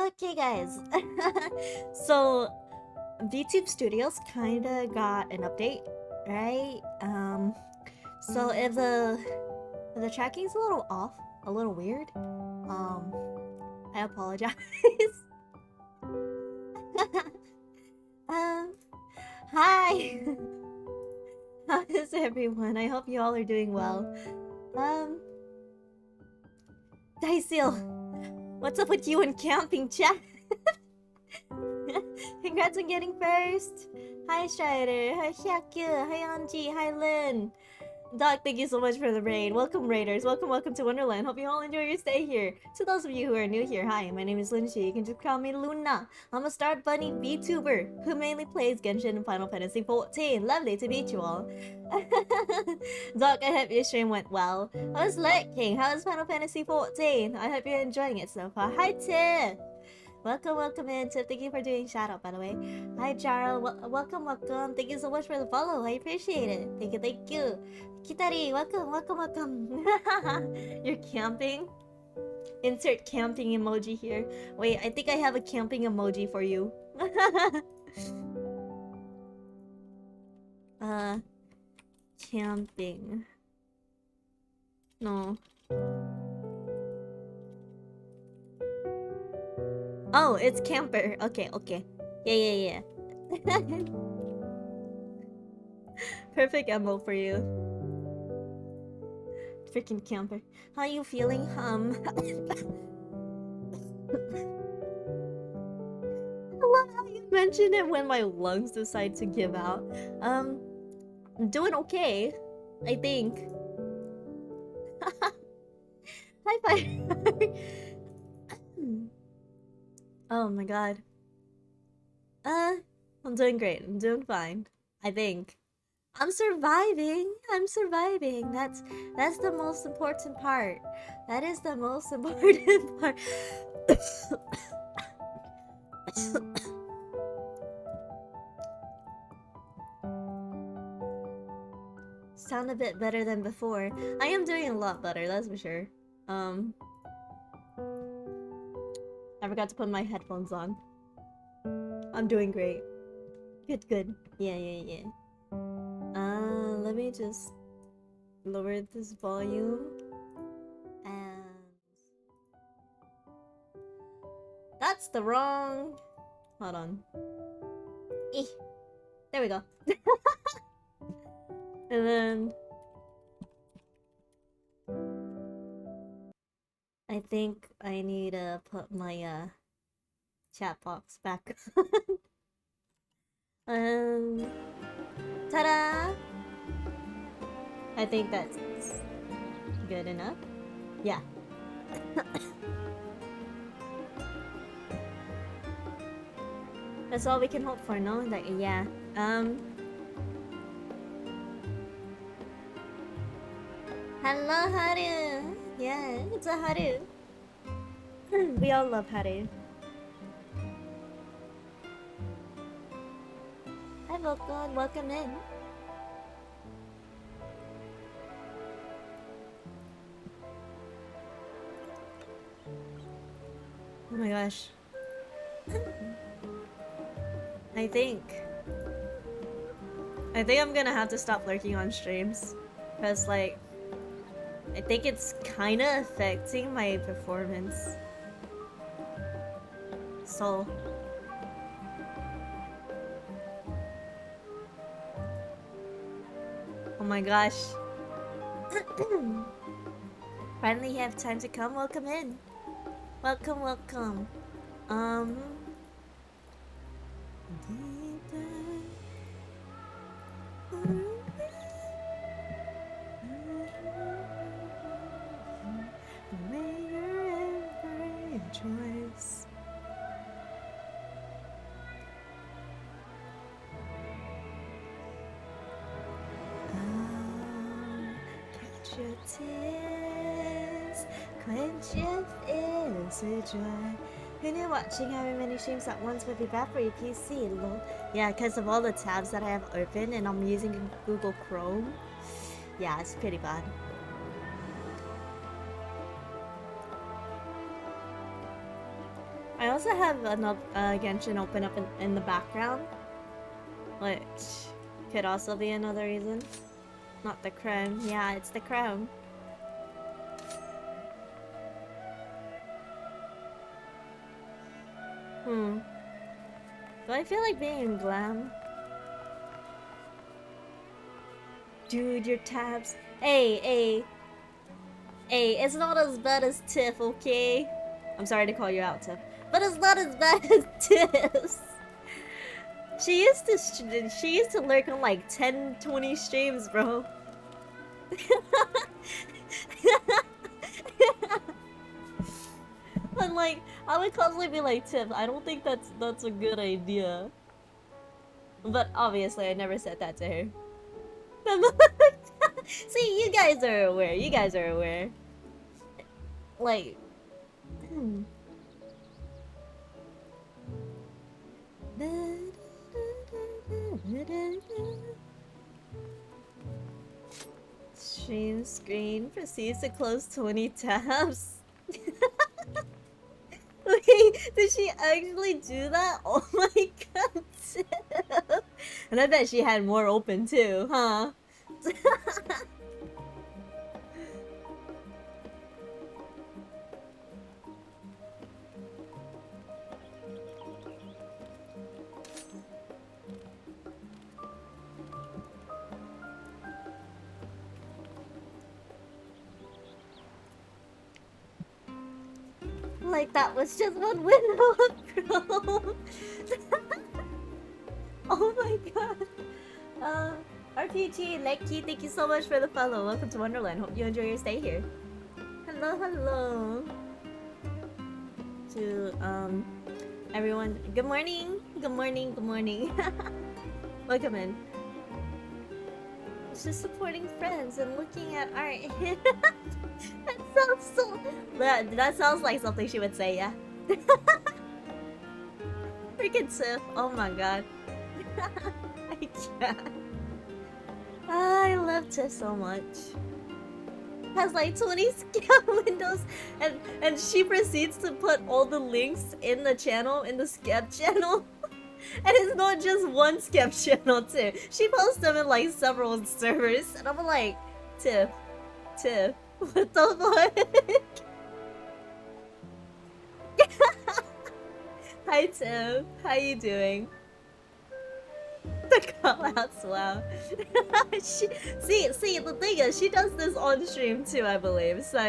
Okay, guys. So, VTube Studios kinda got an update, right? So if the tracking's a little off, a little weird, I apologize. um, Hi. How is everyone? I hope you all are doing well. Daisil, what's up with you and camping, chat? Congrats on getting first. Hi Strider, hi Hyaku, hi Anji, hi Lynn. Doc, thank you so much for the raid. Welcome raiders, welcome to Wonderland. Hope you all enjoy your stay here. To those of you who are new here, hi, my name is Lunacchiii. You can just call me Luna. I'm a Star Bunny VTuber who mainly plays Genshin and Final Fantasy 14. Lovely to meet you all. Doc, I hope your stream went well. How's lurking? How's Final Fantasy 14? I hope you're enjoying it so far. Hi Tiff! Welcome in. Tiff, thank you for doing shout out, by the way. Hi Jarl, welcome. Thank you so much for the follow. I appreciate it. Thank you. Kitari, welcome. You're camping? Insert camping emoji here. Wait, I think I have a camping emoji for you. Camping. No. Oh, it's camper. Okay. Yeah. Perfect ammo for you. Freaking camper. How you feeling? I love how you mention it when my lungs decide to give out. I'm doing okay, I think. High five. Oh my god. I'm doing great. I'm doing fine. I think. I'm surviving. That's the most important part. That is the most important part. Sound a bit better than before. I am doing a lot better, that's for sure. I forgot to put my headphones on. I'm doing great. Good. Yeah. Let me just lower this volume. And that's the wrong... Hold on. There we go. And then I think I need to put my chat box back on. Ta-da! I think that's good enough. Yeah. That's all we can hope for, no? Like, yeah. Hello, Haru! Yeah, it's a Haru. We all love Haru. Hi, Volkon. Welcome in. Oh my gosh. I think I'm gonna have to stop lurking on streams. Because, like, I think it's kinda affecting my performance. So... Oh my gosh. Finally have time to come. Welcome in. Welcome. Choice. Quench your tears, quench your fears with joy. Who knew watching having many streams at once would be bad for your PC, lol. Yeah, because of all the tabs that I have open and I'm using Google Chrome. Yeah, it's pretty bad. also have another Genshin open up in the background, which could also be another reason. Not the crown. Yeah, it's the crown. Do I feel like being in glam? Dude, your tabs. Hey, it's not as bad as Tiff, okay? I'm sorry to call you out, Tiff. But it's not as bad as Tiff's. She used to lurk on like 10, 20 streams, bro. And like, I would constantly be like, Tiff, I don't think that's a good idea. But obviously, I never said that to her. See, you guys are aware. You guys are aware. Like, stream screen proceeds to close 20 tabs. Wait, did she actually do that? Oh my god. And I bet she had more open too, huh? Like that was just one window of Chrome. Oh my god. RPG, Lekki, thank you so much for the follow. Welcome to Wonderland. Hope you enjoy your stay here. Hello, hello. To everyone. Good morning. Good morning. Good morning. Welcome in. It's just supporting friends and looking at art. That sounds so. That sounds like something she would say, yeah. Freaking Tiff. Oh my god. I can't. I love Tiff so much. Has like 20 scam windows, and she proceeds to put all the links in the channel, in the scam channel. And it's not just one scam channel too. She posts them in like several servers, and I'm like, Tiff, what the fuck? Hi Tiff, how you doing? The callouts, wow. See, the thing is, she does this on stream too, I believe. So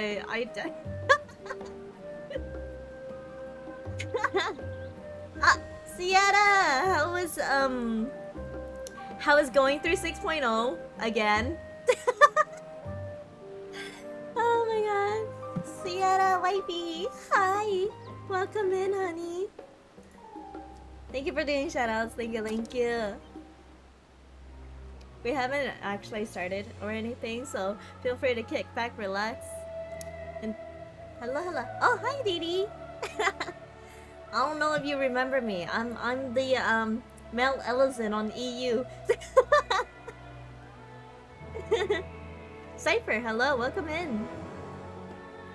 Sierra, how is going through 6.0 again? Oh my god, Sierra, wifey, hi, welcome in, honey. Thank you for doing shoutouts. Thank you. We haven't actually started or anything, so feel free to kick back, relax. And hello. Oh, hi, Didi. I don't know if you remember me. I'm the Mel Ellison on EU. Cypher, hello, welcome in.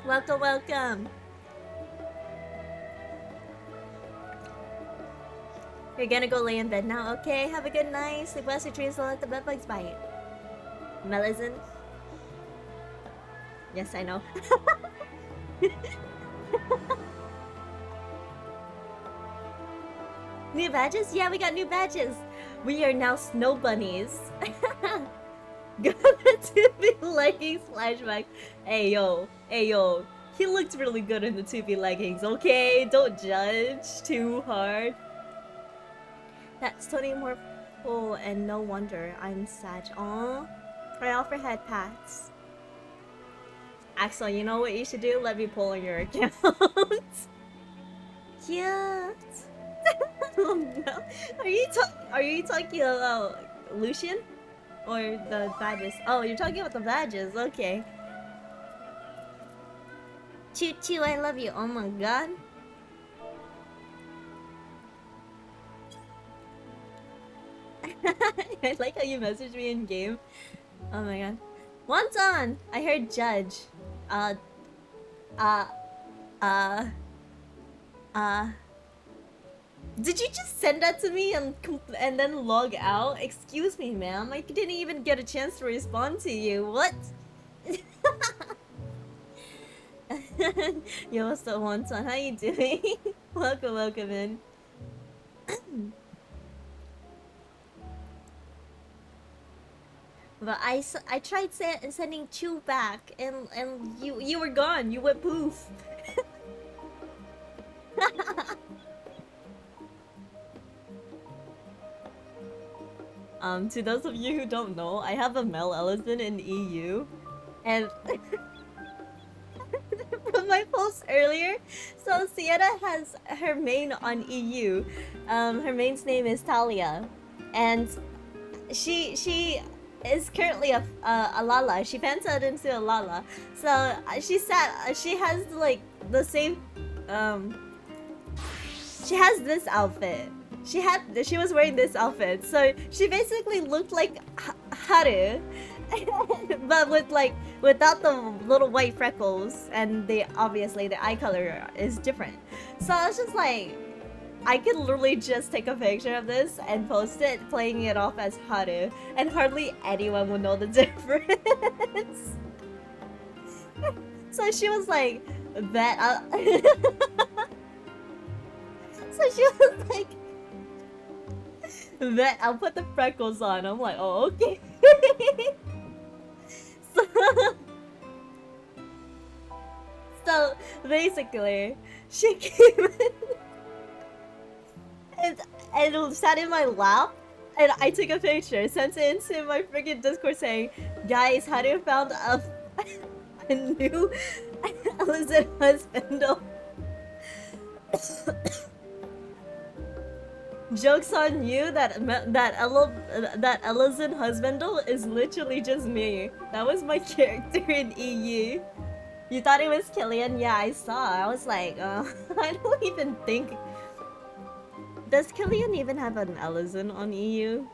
Welcome. You're gonna go lay in bed now, okay? Have a good night. Sleep well, sleep dreams, don't let the bed bugs bite. Melizin? Yes, I know. New badges? Yeah, we got new badges. We are now snow bunnies. Got the 2B leggings flashback. Hey yo. He looked really good in the 2B leggings, okay? Don't judge too hard. That's totally more full, and no wonder I'm sad. Aww. I offer head pats. Axel, you know what you should do? Let me pull on your account. Cute. Oh no. Are you talking about Lucian? Or the badges? Oh, you're talking about the badges. Okay. Choo, I love you. Oh my god. I like how you messaged me in game. Oh my god. Wonton! I heard judge. Did you just send that to me and then log out? Excuse me, ma'am. I didn't even get a chance to respond to you. What? Yo, what's up, Wonton? How you doing? Welcome, welcome in. But I tried sending Chu back, and you were gone. You went poof. To those of you who don't know, I have a Mel Ellison in EU, and from my post earlier, so Sierra has her main on EU. Her main's name is Talia, and she is currently a Lala. She fancied into a Lala, so she has like the same she has this outfit. She was wearing this outfit, so she basically looked like Haru, but without the little white freckles, and obviously the eye color is different. So I was just like, I could literally just take a picture of this and post it, playing it off as Haru, and hardly anyone would know the difference. So she was like, that. So she was like, that I'll put the freckles on. I'm like, oh, okay. So basically, she came in and sat in my lap, and I took a picture, sent it into my freaking Discord saying, guys, Haru found a new Elizabeth husband. Joke's on you that Ellison husbandal is literally just me. That was my character in EU. You thought it was Killian? Yeah, I saw. I was like, I don't even think. Does Killian even have an Ellison on EU?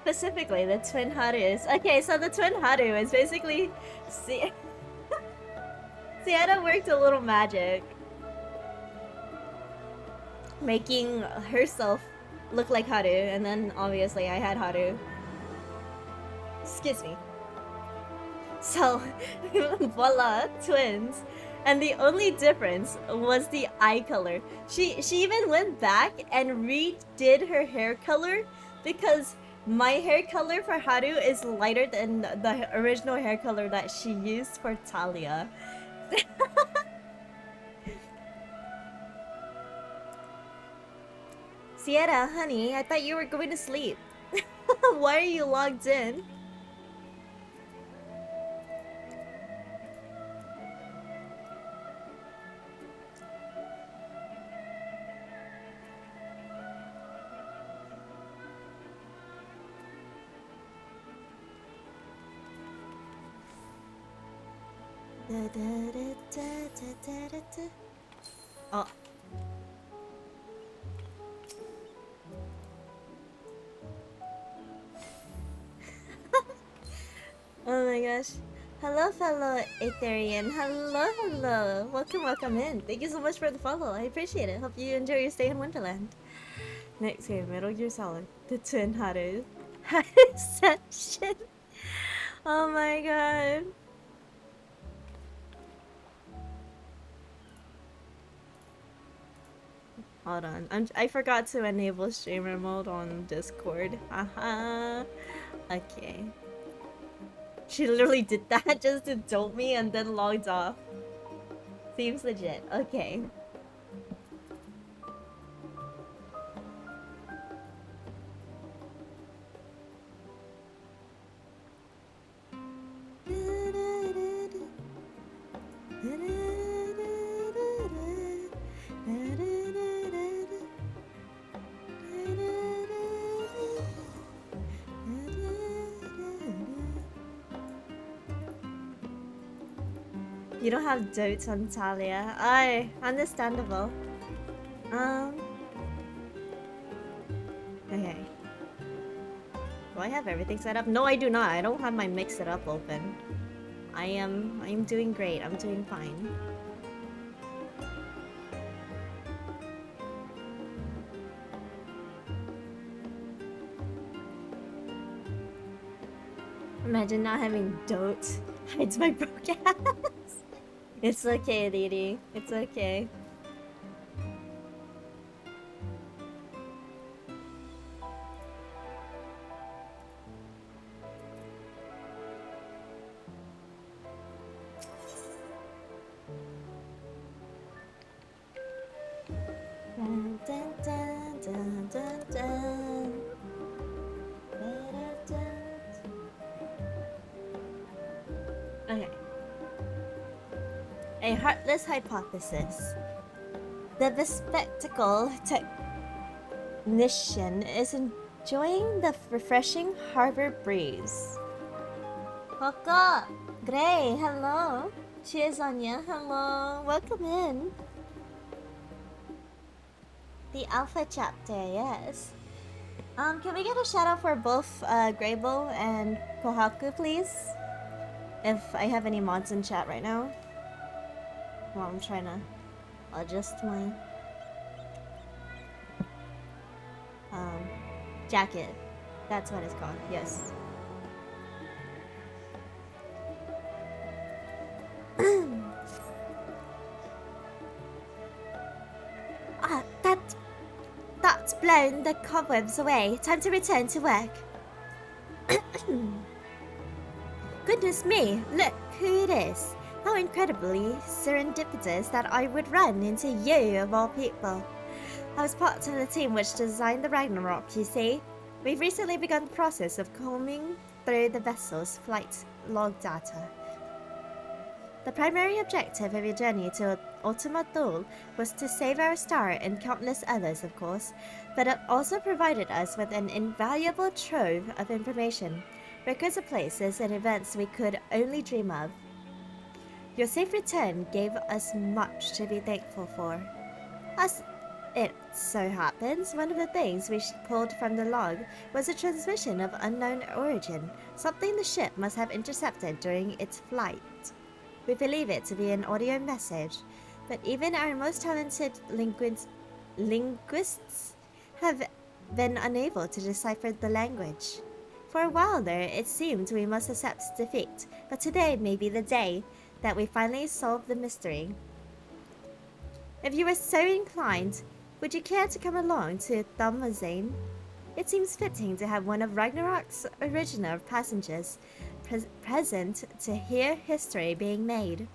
Specifically, the twin Harus. Okay, so the twin Haru is basically... Sienna worked a little magic, making herself look like Haru, and then obviously I had Haru. Excuse me. So, voila, twins. And the only difference was the eye color. She even went back and redid her hair color, because my hair color for Haru is lighter than the original hair color that she used for Talia. Sierra, honey, I thought you were going to sleep. Why are you logged in? Oh. Oh my gosh. Hello, fellow Aetherian. Hello, hello. Welcome in. Thank you so much for the follow. I appreciate it. Hope you enjoy your stay in Wonderland. Next game, Metal Gear Solid. The Twin Haru. Haruception. Oh my god. Hold on. I forgot to enable streamer mode on Discord. Haha. Okay. She literally did that just to dope me and then logged off. Seems legit. Okay. You don't have dotes on Talia. Aye, understandable. Okay. Do I have everything set up? No, I do not. I don't have my mix it up open. I am doing great. I'm doing fine. Imagine not having dotes. Hides my broke ass. It's okay, Didi. It's okay. Dun, dun, dun, dun, dun, dun. Okay. A heartless hypothesis. The bespectacled technician is enjoying the refreshing harbor breeze. Coco! Gray, hello! Cheers, Anya, hello! Welcome in! The Alpha chapter, yes. Can we get a shout out for both Grable and Kohaku, please? If I have any mods in chat right now. Well, I'm trying to adjust my jacket. That's what it's called, yes. That's blown the cobwebs away. Time to return to work. Goodness me, look who it is. How incredibly serendipitous that I would run into you of all people. I was part of the team which designed the Ragnarok, you see. We've recently begun the process of combing through the vessel's flight log data. The primary objective of your journey to Ultima Thule was to save our star and countless others, of course, but it also provided us with an invaluable trove of information, records of places and events we could only dream of. Your safe return gave us much to be thankful for. As it so happens, one of the things we pulled from the log was a transmission of unknown origin, something the ship must have intercepted during its flight. We believe it to be an audio message, but even our most talented linguists have been unable to decipher the language. For a while there, it seemed we must accept defeat, but today may be the day that we finally solve the mystery. If you are so inclined, would you care to come along to Thamazane? It seems fitting to have one of Ragnarok's original passengers present to hear history being made.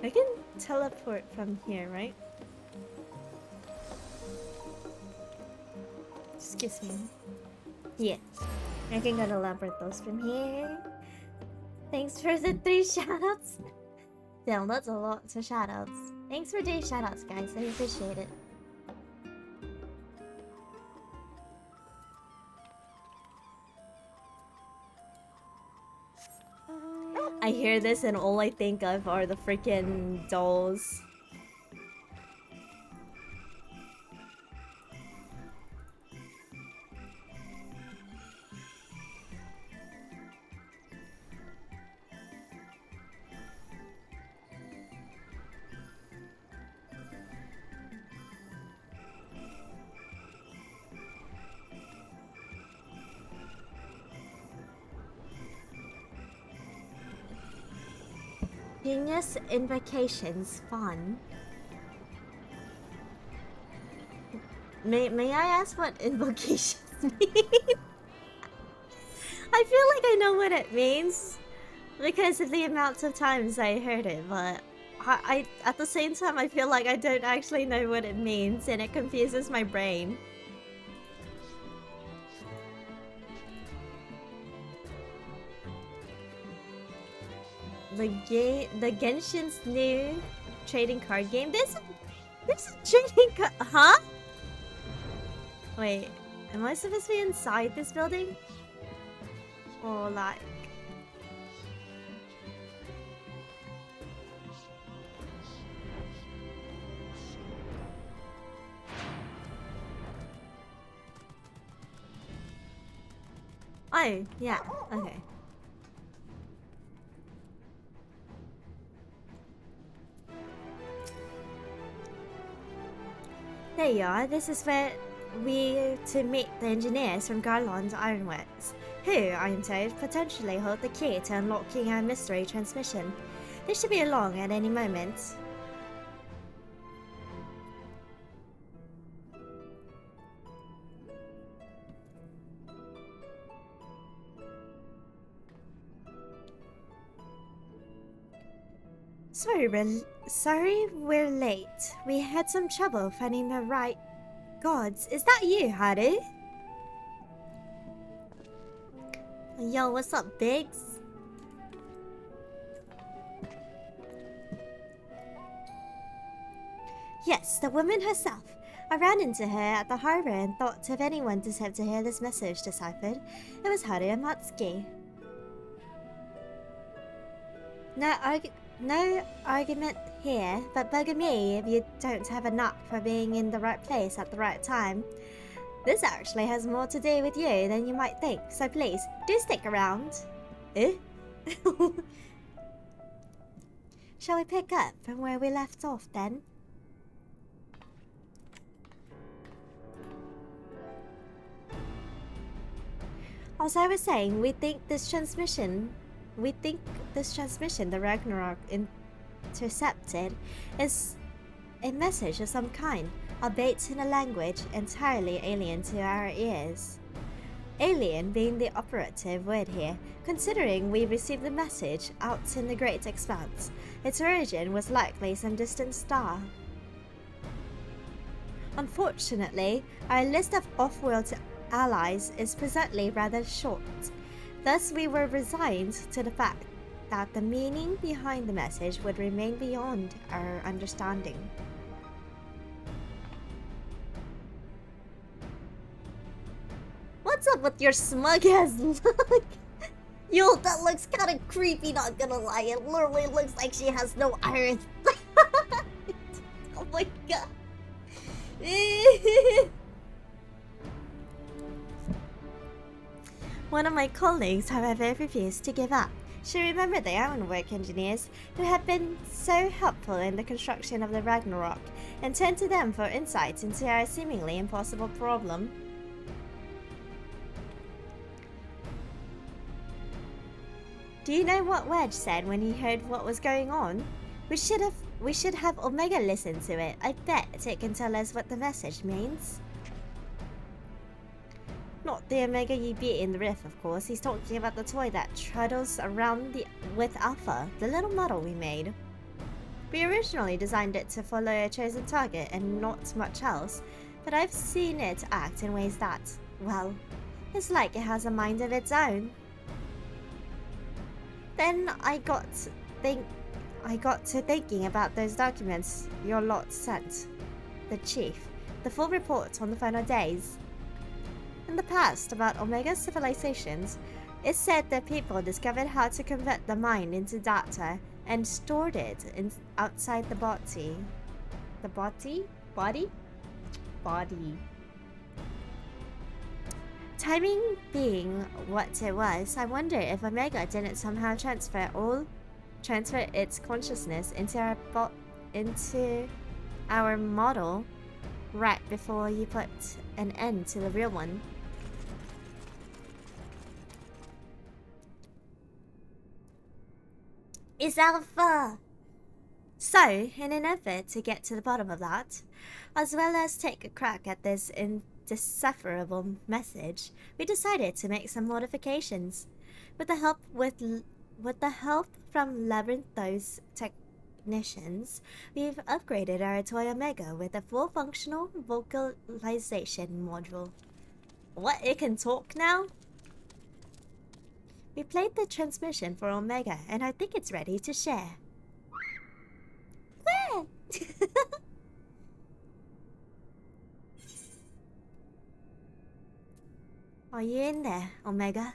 I can teleport from here, right? Excuse me. Yeah. I can go to Labyrinthos from here. Thanks for the 3 shoutouts. Damn, that's a lot of shoutouts. Thanks for doing shoutouts, guys. I appreciate it. I hear this and all I think of are the freaking dolls. Genius invocations fun. May I ask what invocations mean? I feel like I know what it means because of the amounts of times I heard it, but I at the same time I feel like I don't actually know what it means and it confuses my brain. The Genshin's new trading card game. There's a trading card. Huh? Wait, am I supposed to be inside this building? Or like... Oh, yeah, okay. There you are. This is where we to meet the engineers from Garland's Ironworks, who, I am told, potentially hold the key to unlocking our mystery transmission. They should be along at any moment. Sorry we're late. We had some trouble finding the right gods. Is that you, Haru? Yo, what's up, Biggs? Yes, the woman herself. I ran into her at the harbor and thought if anyone deserved to hear this message deciphered, it was Haru Matsuki. No argument here, but bugger me if you don't have a knock for being in the right place at the right time. This actually has more to do with you than you might think, so please, do stick around. Eh? Shall we pick up from where we left off then? As I was saying, we think this transmission, the Ragnarok intercepted, is a message of some kind, albeit in a language entirely alien to our ears. Alien being the operative word here, considering we received the message out in the great expanse. Its origin was likely some distant star. Unfortunately, our list of off-world allies is presently rather short. Thus, we were resigned to the fact that the meaning behind the message would remain beyond our understanding. What's up with your smug ass look? Yo, that looks kind of creepy, not gonna lie. It literally looks like she has no iron. Oh my god. One of my colleagues, however, refused to give up. She remembered the ironwork engineers who had been so helpful in the construction of the Ragnarok and turned to them for insights into our seemingly impossible problem. Do you know what Wedge said when he heard what was going on? We should have Omega listen to it. I bet it can tell us what the message means. Not the Omega you beat in the riff, of course. He's talking about the toy that truddles around with Alpha, the little model we made. We originally designed it to follow a chosen target and not much else, but I've seen it act in ways that, well, it's like it has a mind of its own. Then I got to thinking about those documents your lot sent the chief, the full report on the final days. In the past, about Omega civilizations, it said that people discovered how to convert the mind into data and stored it outside the body. The body? Body? Body. Timing being what it was, I wonder if Omega didn't somehow transfer its consciousness into our model right before you put an end to the real one. It's Alpha! So, in an effort to get to the bottom of that, as well as take a crack at this indecipherable message, we decided to make some modifications. With the help from Labyrinthos technicians, we've upgraded our toy Omega with a full functional vocalization module. What, it can talk now? We played the transmission for Omega, and I think it's ready to share. Well, Are you in there, Omega?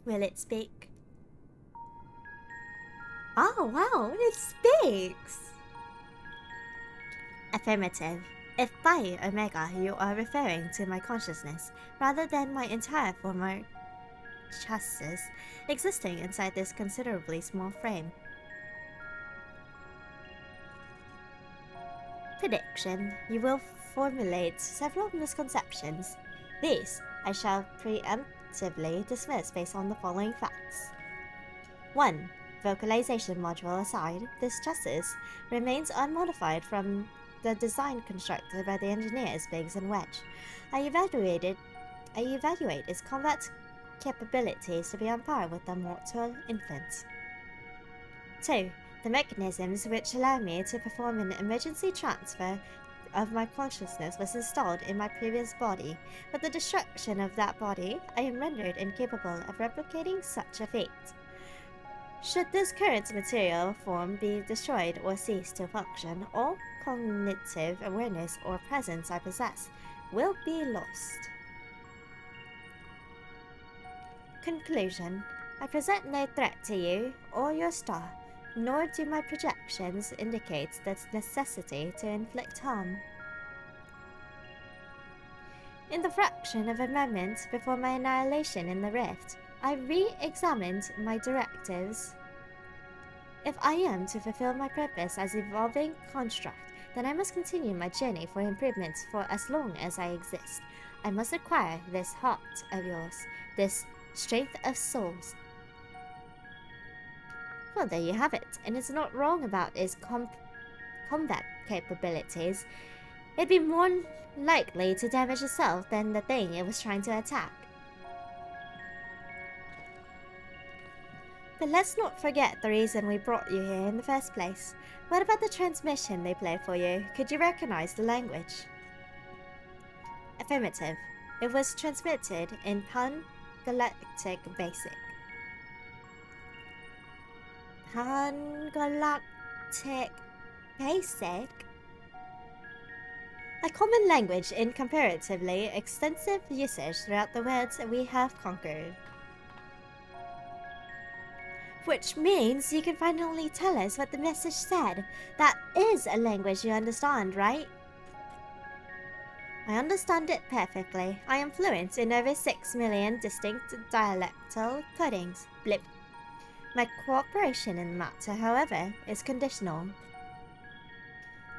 Will it speak? Oh, wow, it speaks! Affirmative. If by Omega you are referring to my consciousness, rather than my entire former chassis existing inside this considerably small frame. Prediction. You will formulate several misconceptions. These I shall preemptively dismiss based on the following facts. 1. Vocalization module aside, this chassis remains unmodified from the design constructed by the engineers Biggs and Wedge. I evaluate its combat capabilities to be on par with the mortal infants. 2. The mechanisms which allow me to perform an emergency transfer of my consciousness was installed in my previous body. With the destruction of that body, I am rendered incapable of replicating such a feat. Should this current material form be destroyed or cease to function, all cognitive awareness or presence I possess will be lost. Conclusion. I present no threat to you or your star, nor do my projections indicate the necessity to inflict harm. In the fraction of a moment before my annihilation in the rift, I re-examined my directives. If I am to fulfill my purpose as evolving construct, then I must continue my journey for improvement for as long as I exist. I must acquire this heart of yours, this strength of souls. Well, there you have it, and it's not wrong about his combat capabilities. It'd be more likely to damage itself than the thing it was trying to attack. But let's not forget the reason we brought you here in the first place. What about the transmission they played for you? Could you recognize the language? Affirmative. It was transmitted in Pan-Galactic Basic. Pan-Galactic Basic? A common language in comparatively extensive usage throughout the worlds we have conquered. Which means you can finally tell us what the message said. That is a language you understand, right? I understand it perfectly. I am fluent in over 6 million distinct dialectal codings. Blip. My cooperation in the matter, however, is conditional.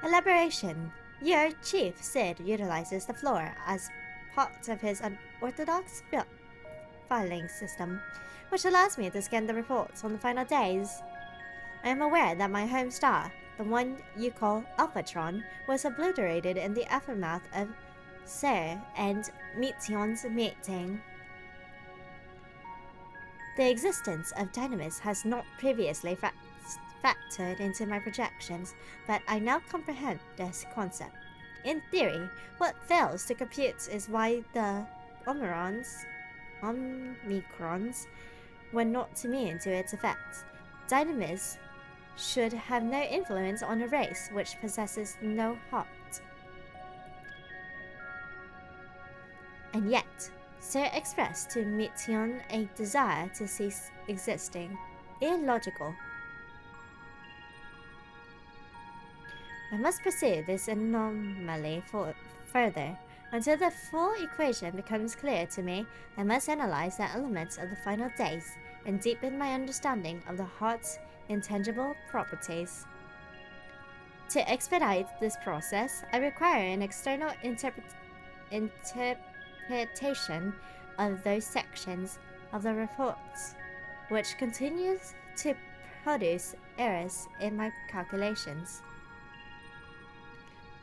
Elaboration. Your chief, Sid, utilizes the floor as part of his unorthodox filing system, which allows me to scan the reports on the final days. I am aware that my home star, the one you call Alphatron, was obliterated in the aftermath of Sir and Metion's meeting. The existence of Dynamis has not previously factored into my projections, but I now comprehend this concept. In theory, what fails to compute is why the Omicrons were not immune to its effects. Dynamis should have no influence on a race which possesses no heart. And yet, Sir expressed to Metion a desire to cease existing. Illogical. I must pursue this anomaly further. Until the full equation becomes clear to me, I must analyze the elements of the final days and deepen my understanding of the heart's intangible properties. To expedite this process, I require an external interpretation of those sections of the reports, which continues to produce errors in my calculations.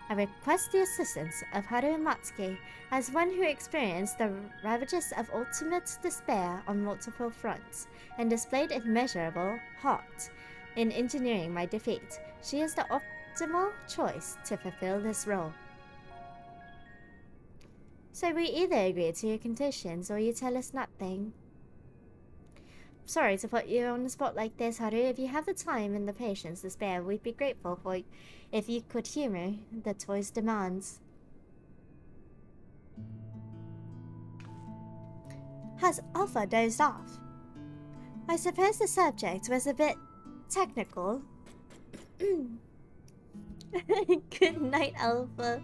I request the assistance of Haru Matsuki as one who experienced the ravages of ultimate despair on multiple fronts and displayed immeasurable heart in engineering my defeat. She is the optimal choice to fulfill this role. So we either agree to your conditions or you tell us nothing. sorry to put you on the spot like this, Haru. If you have the time and the patience to spare, we'd be grateful for if you could humor the toy's demands. Has Alpha dozed off? I suppose the subject was a bit technical. Good night, Alpha.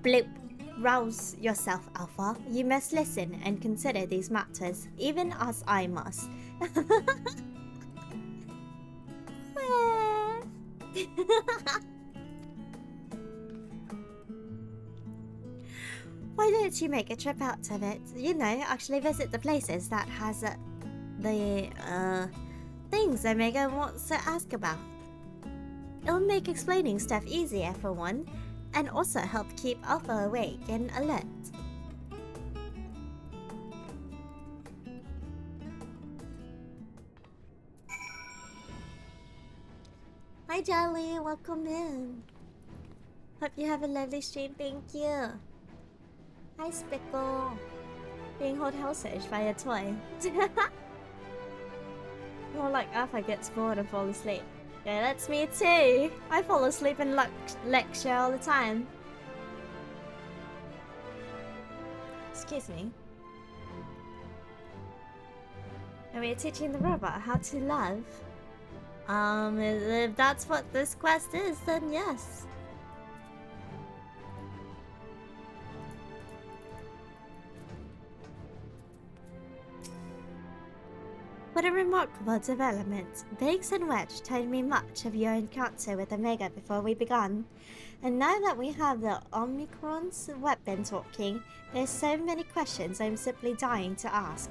Bloop. Rouse yourself, Alpha. You must listen and consider these matters, even as I must. Why don't you make a trip out of it? You know, actually visit the places that has the things Omega wants to ask about. It'll make explaining stuff easier for one, and also help keep Alpha awake and alert. Hi Jolly, welcome in. Hope you have a lovely stream, thank you. Hi Spickle. Being held hostage by a toy. More like Alpha gets bored and falls asleep. Yeah, that's me too. I fall asleep in lecture all the time. Excuse me. Are we teaching the robot how to love? If that's what this quest is, then yes. What a remarkable development. Biggs and Wedge told me much of your encounter with Omega before we began. And now that we have the Omicron's weapon talking, there's so many questions I'm simply dying to ask.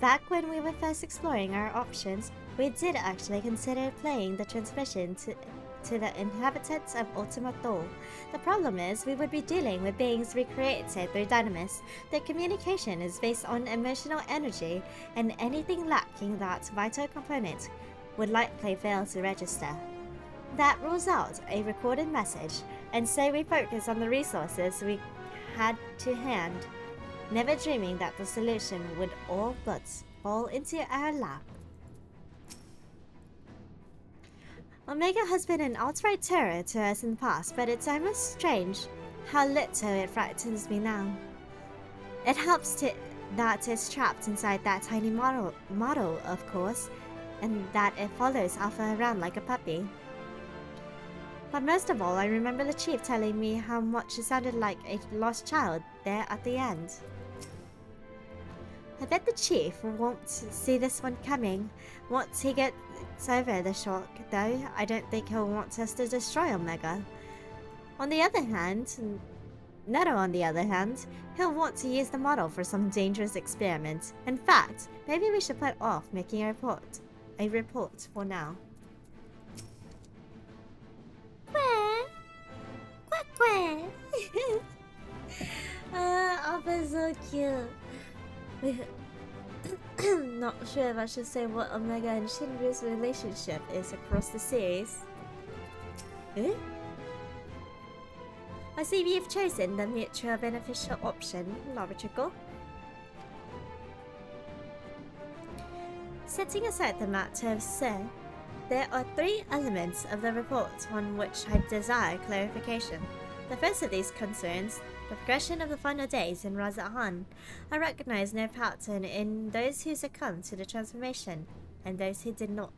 Back when we were first exploring our options, we did actually consider playing the transmission to the inhabitants of Ultima Thule. The problem is, we would be dealing with beings recreated through Dynamis. Their communication is based on emotional energy, and anything lacking that vital component would likely fail to register. That rules out a recorded message, and so we focus on the resources we had to hand, never dreaming that the solution would all but fall into our lap. Omega has been an outright terror to us in the past, but it's almost strange how little it frightens me now. It helps that it's trapped inside that tiny model, of course, and that it follows Alpha around like a puppy. But most of all, I remember the chief telling me how much it sounded like a lost child there at the end. I bet the chief won't see this one coming. Once he gets over the shock, though, I don't think he'll want us to destroy Omega. On the other hand, he'll want to use the model for some dangerous experiment. In fact, maybe we should put off making a report for now. Quack! Quack quack! Alpha's so cute. Not sure if I should say what Omega and Shinryu's relationship is across the series. Eh? I see you've chosen the mutual beneficial option, logical. Setting aside the matter of Sir, there are 3 elements of the report on which I desire clarification. The first of these concerns the progression of the final days in Raza'an. I recognize no pattern in those who succumbed to the transformation and those who did not.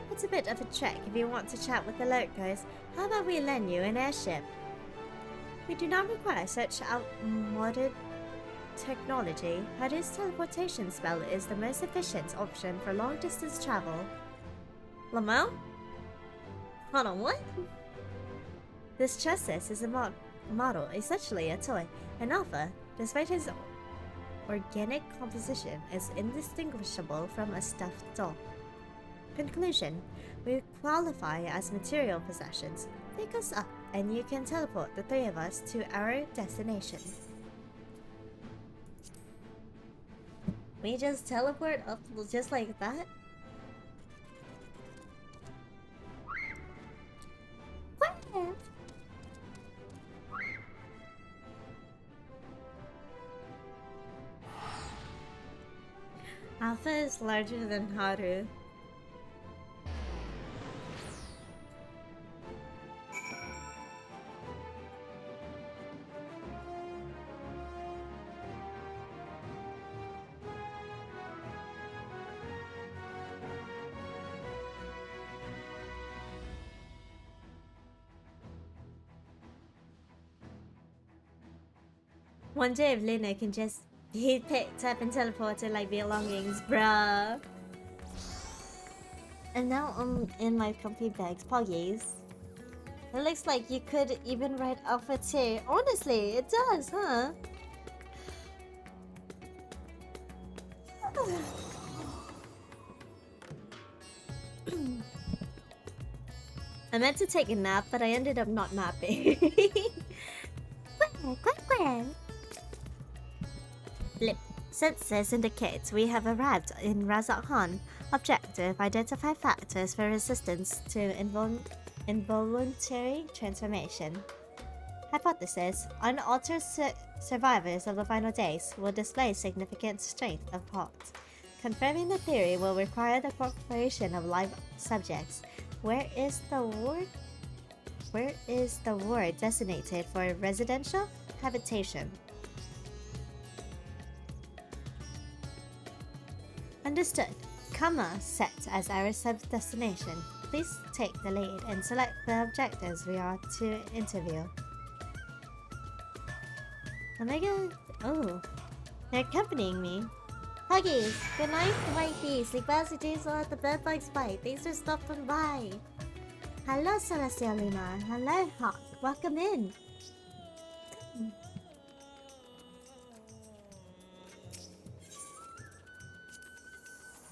It's a bit of a trek if you want to chat with the locals. How about we lend you an airship? We do not require such outmoded technology. Haru's teleportation spell is the most efficient option for long-distance travel. Lamau? Hold on, what? This chassis is a model, essentially a toy. An Alpha, despite his organic composition, is indistinguishable from a stuffed doll. Conclusion. We qualify as material possessions. Pick us up, and you can teleport the 3 of us to our destination. We just teleport up just like that? What? Alpha is larger than Haru. One day if Luna can just be picked up and teleported like belongings, bruh. And now I'm in my comfy bags, poggies. It looks like you could even ride Alpha too. Honestly, it does, huh? I meant to take a nap, but I ended up not napping. Blip. Census indicates we have arrived in Razakhan. Objective: identify factors for resistance to involuntary transformation. Hypothesis: unaltered survivors of the final days will display significant strength of heart. Confirming the theory will require the cooperation of live subjects. Where is the ward designated for residential habitation? Understood. Kama set as our sub-destination. Please take the lead and select the objectives we are to interview. Omega... Oh. They're accompanying me. Huggies! Good night, wifey. Sleep well, dreams will let the bed bugs bite. Thanks for stopping by. Hello, Celestial Luna. Hello, Hawk. Welcome in.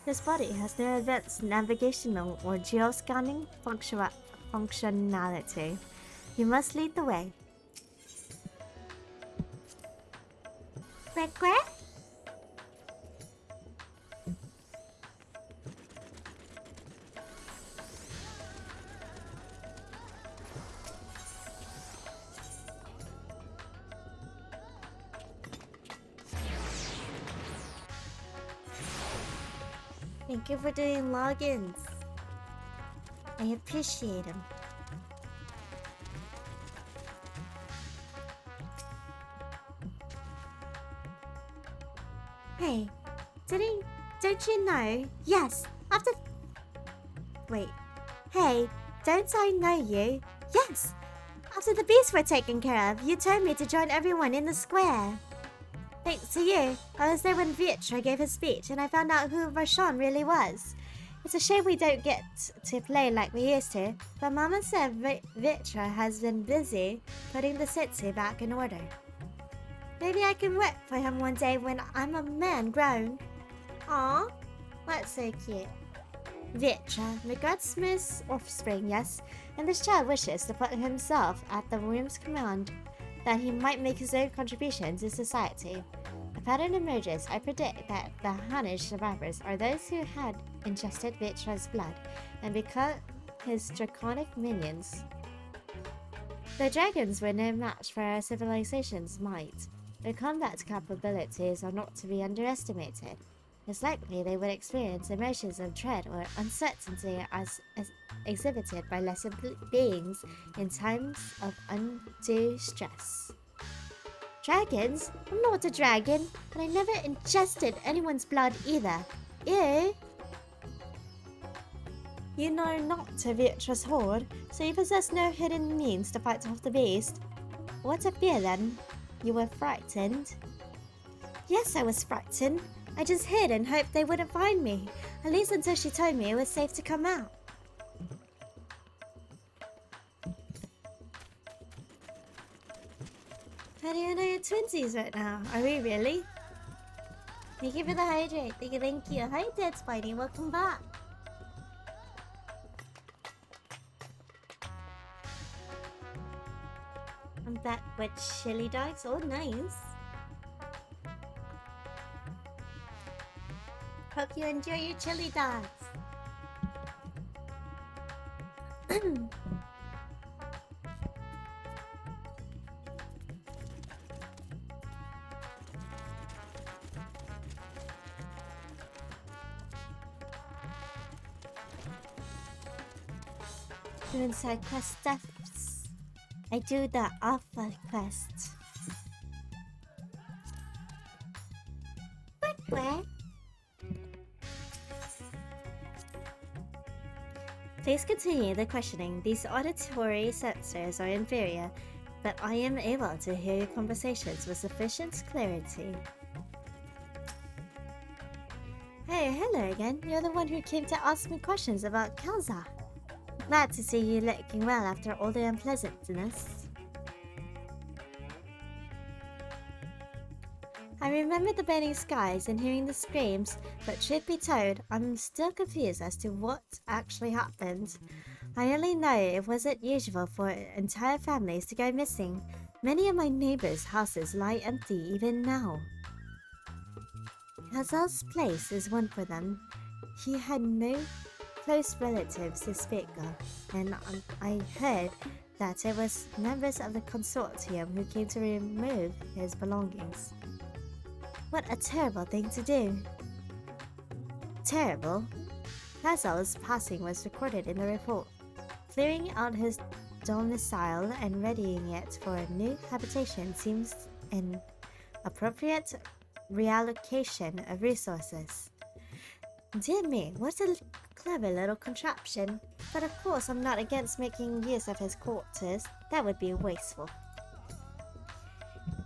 This body has no advanced navigational or geoscanning functionality. You must lead the way. Where? Thank you for doing logins. I appreciate them. Hey, don't you know? Yes, after... Wait. Hey, don't I know you? Yes! After the beasts were taken care of, you told me to join everyone in the square. Thanks to you, I was there when Vitra gave his speech and I found out who Varshan really was. It's a shame we don't get to play like we used to, but Mama said Vitra has been busy putting the city back in order. Maybe I can work for him one day when I'm a man grown. Aw, that's so cute. Vitra regards Smith's offspring, yes, and this child wishes to put himself at the room's command, that he might make his own contribution to society. A pattern emerges. I predict that the Hanish survivors are those who had ingested Vitra's blood and become his draconic minions. The dragons were no match for our civilization's might. Their combat capabilities are not to be underestimated. It's likely they would experience emotions of dread or uncertainty as exhibited by lesser beings in times of undue stress. Dragons? I'm not a dragon, and I never ingested anyone's blood either. Ew! You know not to Vitra's horde, so you possess no hidden means to fight off the beast. What a fear then? You were frightened? Yes, I was frightened. I just hid and hoped they wouldn't find me, at least until she told me it was safe to come out. How do you know you're twinsies right now? Are we really? Thank you for the hydrate. Thank you. Hi, Dead Spidey. Welcome back. I'm back with chili dogs. Oh, nice. Hope you enjoy your chili dogs. doing side quest stuffs. I do the alpha quest. Where? Please continue the questioning. These auditory sensors are inferior, but I am able to hear your conversations with sufficient clarity. Hey, hello again. You're the one who came to ask me questions about Kalza. Glad to see you looking well after all the unpleasantness. I remember the burning skies and hearing the screams, but truth be told, I'm still confused as to what actually happened. I only know it wasn't usual for entire families to go missing. Many of my neighbors' houses lie empty even now. Hazal's place is one for them. He had no close relatives to speak of, and I heard that it was members of the consortium who came to remove his belongings. What a terrible thing to do. Terrible? Hazal's passing was recorded in the report. Clearing out his domicile and readying it for a new habitation seems an appropriate reallocation of resources. Dear me, what a clever little contraption. But of course I'm not against making use of his quarters. That would be wasteful.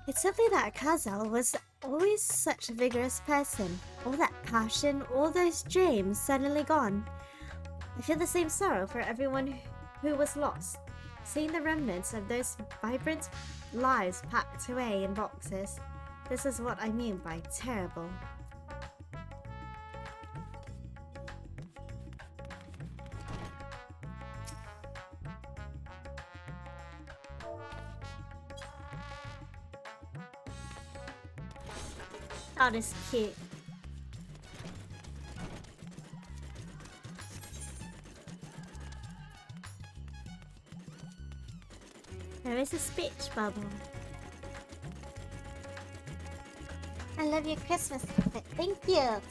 It's simply that Kazal was always such a vigorous person. All that passion, all those dreams suddenly gone. I feel the same sorrow for everyone who was lost. Seeing the remnants of those vibrant lives packed away in boxes. This is what I mean by terrible. That is cute. There is a speech bubble. I love your Christmas outfit. Thank you.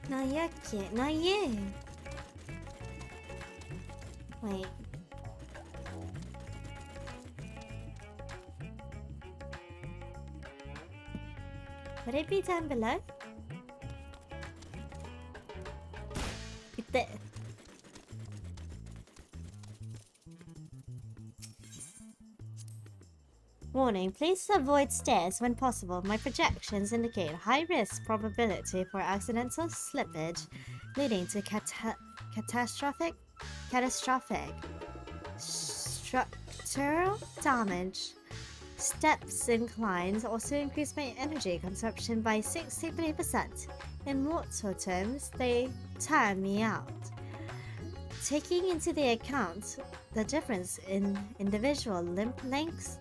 No, you're cute. No, you. Wait. Would it be down below? It's there. Warning, please avoid stairs when possible. My projections indicate high risk probability for accidental slippage, leading to catastrophic structural damage. Steps inclines also increase my energy consumption by 63%. In mortal terms, they tire me out. Taking into the account the difference in individual limb lengths,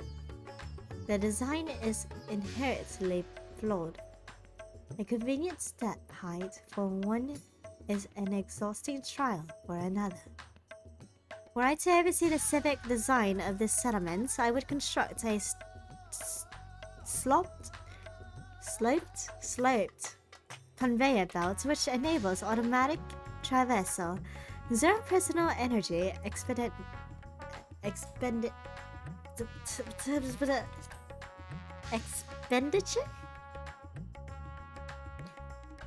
the design is inherently flawed. A convenient step height for one is an exhausting trial for another. Were I to oversee the civic design of this settlement, I would construct a sloped conveyor belt which enables automatic traversal, zero personal energy expenditure.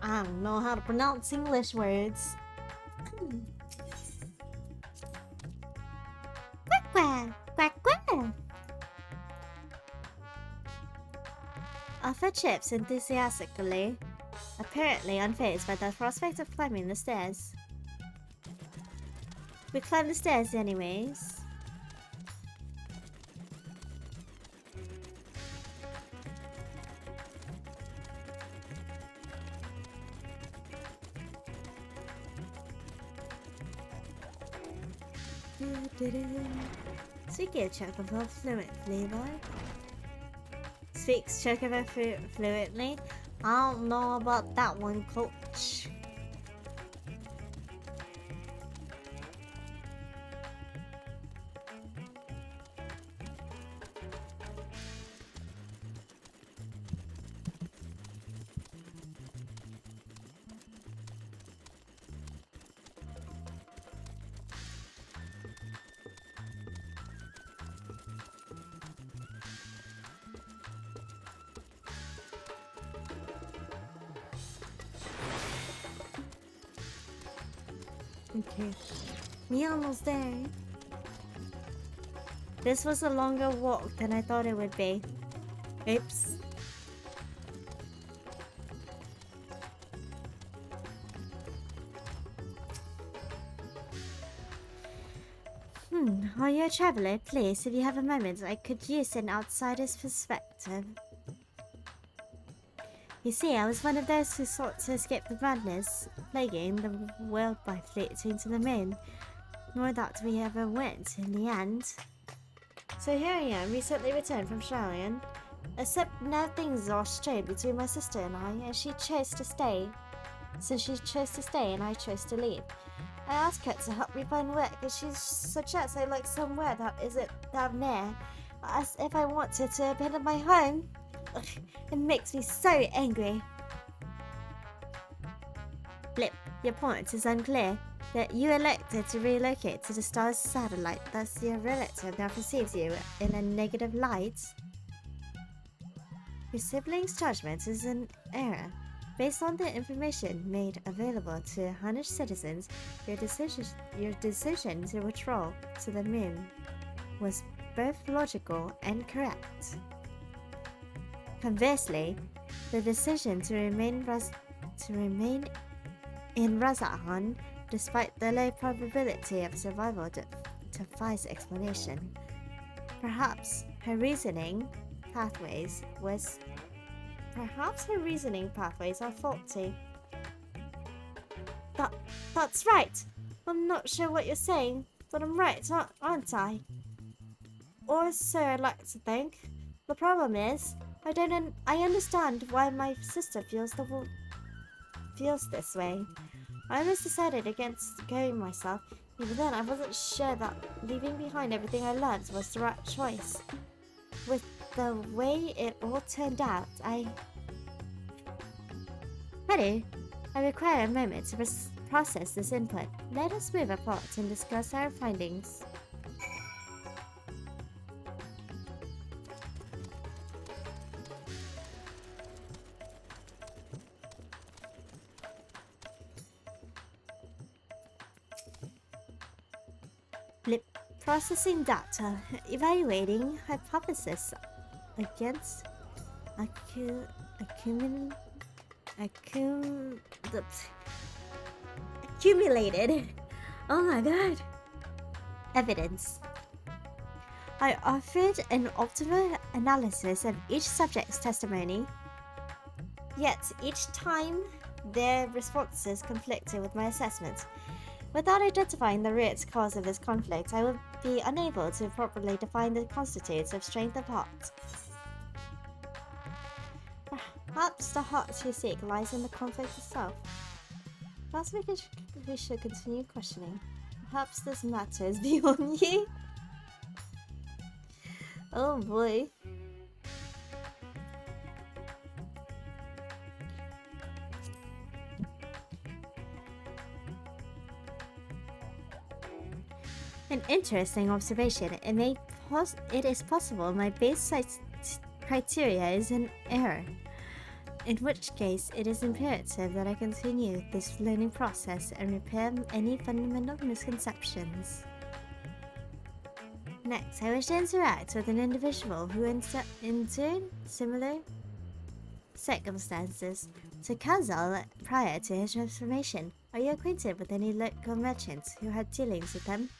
I don't know how to pronounce English words. Quack quack, quack quack. Alpha chips enthusiastically, apparently unfazed by the prospect of climbing the stairs. We climb the stairs anyways. Speaking of Chocobo fluently, boy. Speaks Chocobo fluently? I don't know about that one, coach. Okay. We almost there. This was a longer walk than I thought it would be. Oops. Are you a traveler? Please, if you have a moment, I could use an outsider's perspective. You see, I was one of those who sought to escape the madness plaguing the world by fleeting to the moon. Nor that we ever went in the end. So here I am, recently returned from Charlian. Except now things are strained between my sister and I, and she chose to stay. So she chose to stay and I chose to leave. I asked her to help me find work, and she suggests I look somewhere that isn't down there, as if I wanted to abandon my home. Ugh, it makes me so angry. Blip, your point is unclear. That you elected to relocate to the star's satellite, thus your relative now perceives you in a negative light. Your sibling's judgment is an error. Based on the information made available to Hunnish citizens, your decision to withdraw to the moon was both logical and correct. Conversely, the decision to remain in Razahan, despite the low probability of survival, defies explanation. Perhaps her reasoning pathways are faulty. That's right. I'm not sure what you're saying, but I'm right, aren't I? Or so I'd like to think. The problem is, I understand why my sister feels this way. I almost decided against going myself. Even then, I wasn't sure that leaving behind everything I learned was the right choice. With the way it all turned out, Ready? I require a moment to process this input. Let us move apart and discuss our findings. Blip. Processing data. Evaluating hypothesis against accumulated. Oh my god. Evidence. I offered an optimal analysis of each subject's testimony, yet each time their responses conflicted with my assessment. Without identifying the root cause of this conflict, I would be unable to properly define the constitutes of strength of heart. Perhaps the heart you seek lies in the conflict itself. Perhaps we should continue questioning. Perhaps this matter is beyond you. Oh boy. An interesting observation. It is possible my base criteria is in error. In which case, it is imperative that I continue this learning process and repair any fundamental misconceptions. Next, I wish to interact with an individual who endured similar circumstances to Kazal prior to his transformation. Are you acquainted with any local merchants who had dealings with them?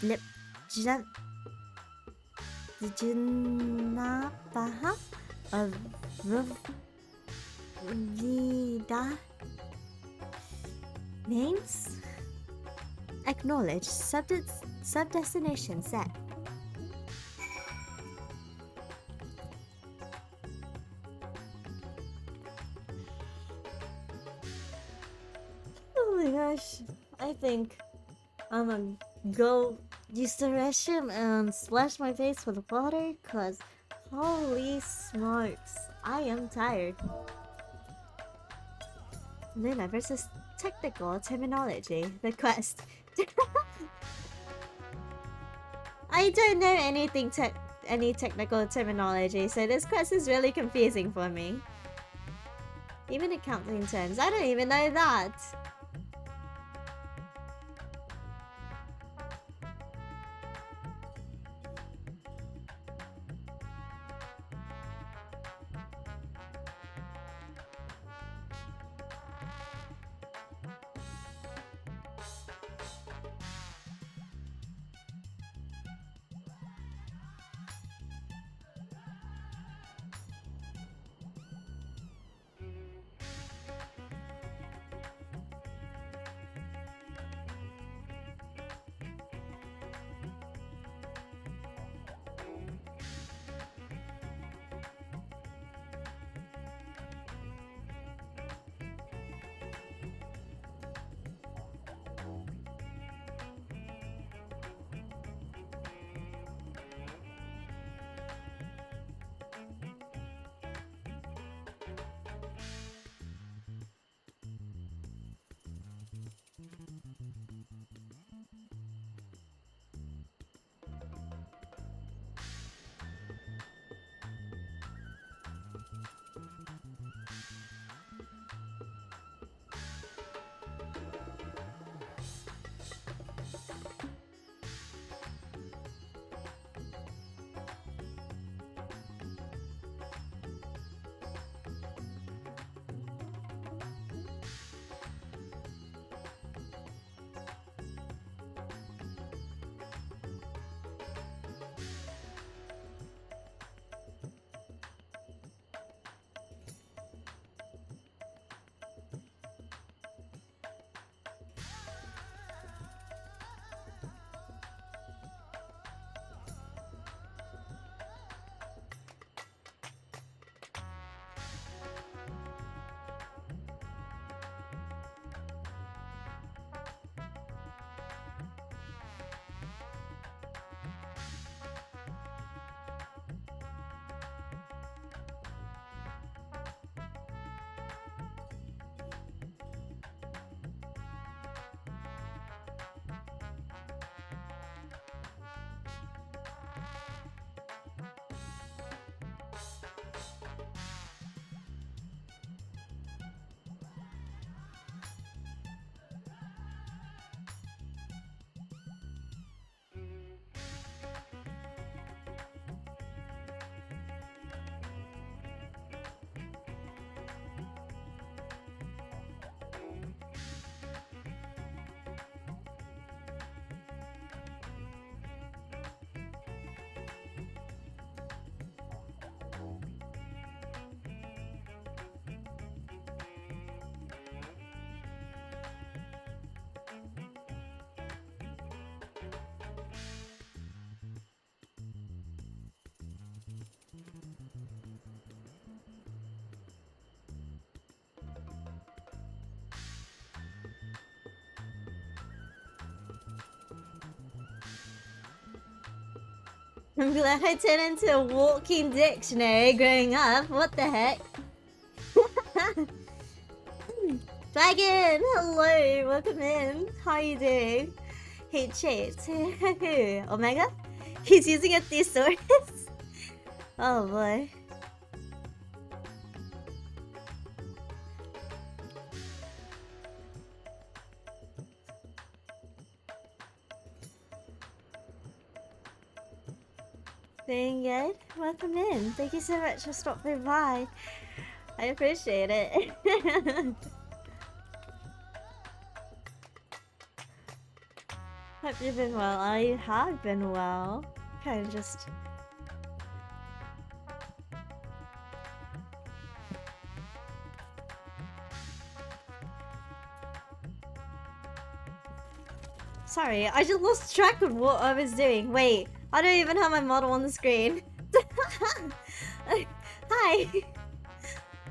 Blip. Jinapaha of Vida names? Acknowledge. Subdestination set. Oh my gosh. I think I'm gonna go use the restroom and splash my face with water, cause holy smokes, I am tired. Luna versus technical terminology, the quest. I don't know any technical terminology, so this quest is really confusing for me. Even it counts in tens. I don't even know that. I'm glad I turned into a walking dictionary growing up. What the heck? Dragon, hello, welcome in. How are you doing? Hey, Chase. Omega? He's using a thesaurus. Oh boy. Doing good? Welcome in. Thank you so much for stopping by. I appreciate it. Hope you've been well. I have been well. Kind of just... Sorry, I just lost track of what I was doing. Wait, I don't even have my model on the screen. Hi!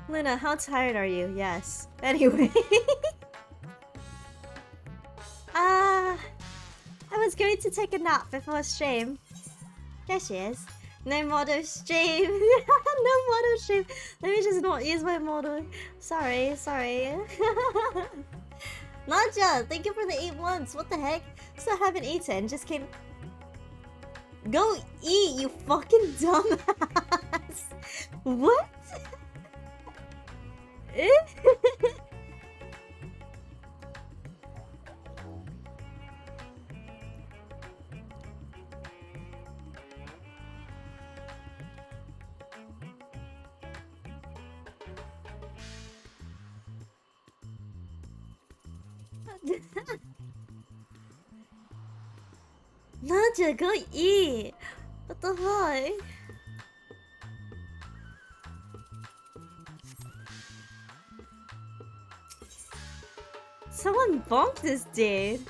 Luna, how tired are you? Yes. Anyway. I was going to take a nap before stream. There she is. No model stream. No model stream. Let me just not use my model. Sorry. Nadja, thank you for the 8 months. What the heck? Still haven't eaten. Just came. Go eat, you fucking dumbass. What? Lunacchiii! What the fuck? Someone bonked this dude.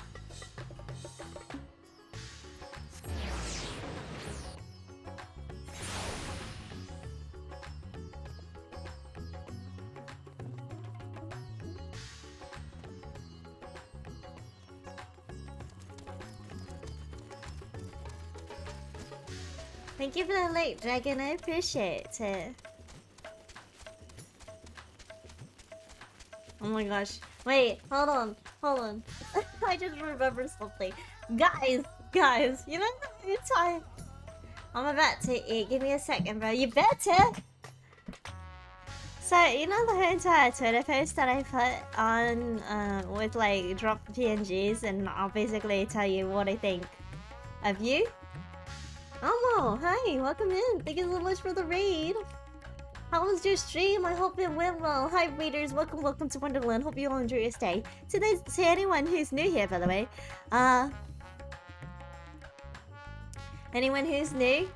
Thank you for the late dragon, I appreciate it. Oh my gosh. Wait, hold on. I just remembered something. Guys, you know the time I'm about to eat. Give me a second, bro. You better! So, you know the whole entire Twitter post that I put on with like drop PNGs, and I'll basically tell you what I think of you? Elmo, hi, welcome in. Thank you so much for the raid. How was your stream? I hope it went well. Hi readers, welcome to Wonderland. Hope you all enjoy your stay. To anyone who's new here, by the way, anyone who's new,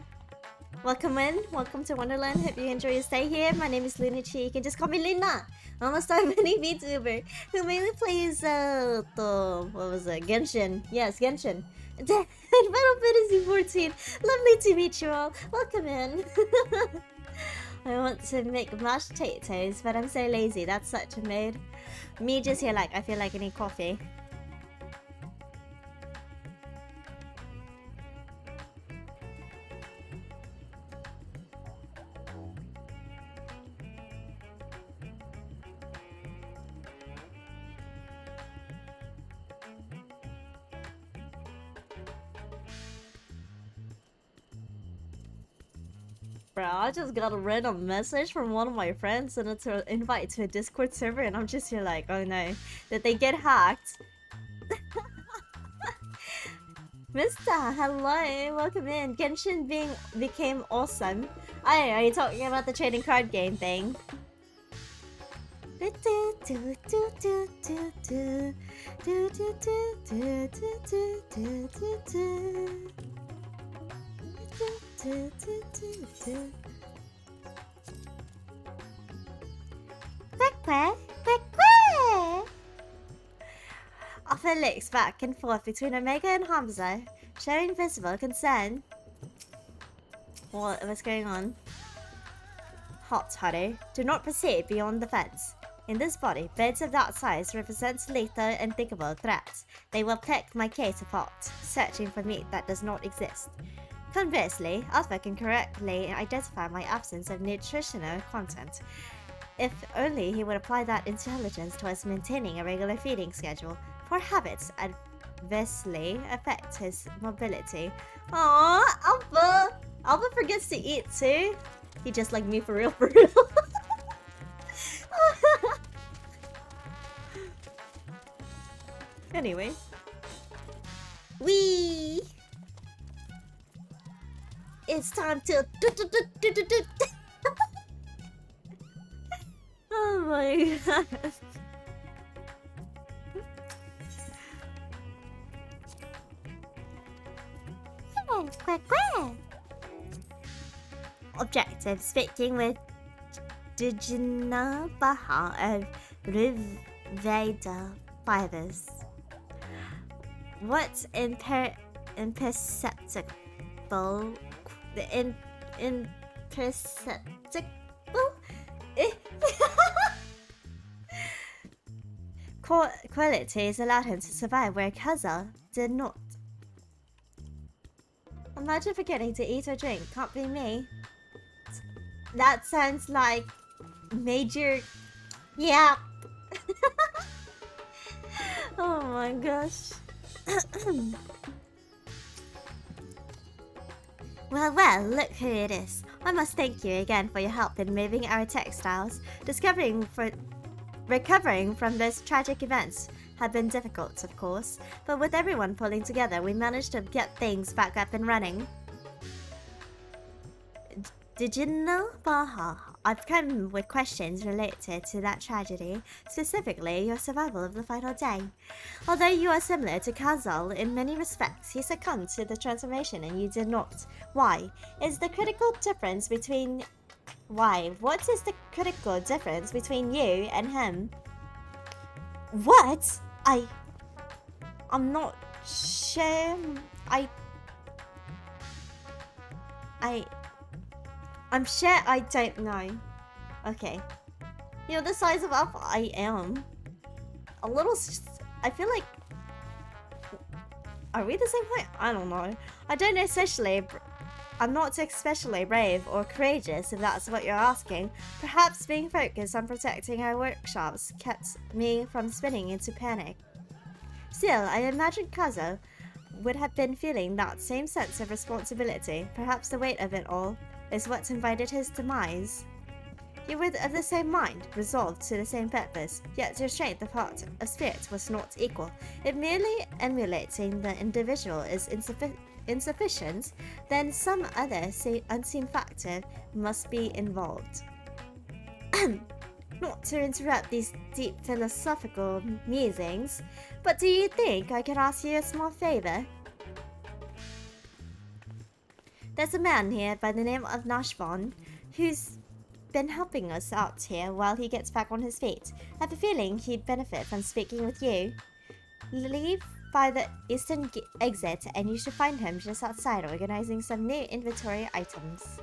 welcome in. Welcome to Wonderland. Hope you enjoy your stay here. My name is Lunacchiii. You can just call me Luna. I'm a star mini VTuber who mainly plays Genshin. Yes, Genshin. And Final Fantasy 14. Lovely to meet you all. Welcome in. I want to make mashed potatoes, but I'm so lazy. That's such a mood. Me just here like, I feel like I need coffee. Bro, I just got a random message from one of my friends and it's an invite to a Discord server, and I'm just here like, oh no, did they get hacked? Mister, hello, welcome in. Genshin became awesome. Oh, are you talking about the trading card game thing? Offer looks back and forth between Omega and Hamza, showing visible concern. What's going on? Hot, honey. Do not proceed beyond the fence. In this body, birds of that size represent lethal and thinkable threats. They will pick my case apart, searching for meat that does not exist. Conversely, Alpha can correctly identify my absence of nutritional content. If only he would apply that intelligence towards maintaining a regular feeding schedule. Poor habits adversely affect his mobility. Aww, Alpha! Alpha forgets to eat too. He just like me for real, for real. Anyway. Wee! It's time to oh my god. Objective: speaking with Dijina Baha of Riveda Fibers. What's imperceptible? The imperceptible qualities allowed him to survive where Kaza did not. Imagine forgetting to eat or drink. Can't be me. That sounds like major. Yeah. Oh my gosh. Well, look who it is. I must thank you again for your help in moving our textiles. Discovering Recovering from those tragic events had been difficult, of course, but with everyone pulling together, we managed to get things back up and running. Did you know, Baha? I've come with questions related to that tragedy, specifically your survival of the final day. Although you are similar to Kazal in many respects, he succumbed to the transformation and you did not. Why? Is the critical difference between... Why? What is the critical difference between you and him? What? I'm not sure. I'm sure I don't know. Okay. You know, the size of Alpha, I am. A little... I feel like... Are we the same height? I don't know. I don't know especially... I'm not especially brave or courageous, if that's what you're asking. Perhaps being focused on protecting our workshops kept me from spinning into panic. Still, I imagine Kazo would have been feeling that same sense of responsibility. Perhaps the weight of it all is what's invited his demise. You were of the same mind, resolved to the same purpose, yet your strength of heart of spirit was not equal. If merely emulating the individual is insufficient, then some other unseen factor must be involved. Not to interrupt these deep philosophical musings, but do you think I could ask you a small favor? There's a man here by the name of Nashvon who's been helping us out here while he gets back on his feet. I have a feeling he'd benefit from speaking with you. Leave by the eastern exit and you should find him just outside organizing some new inventory items.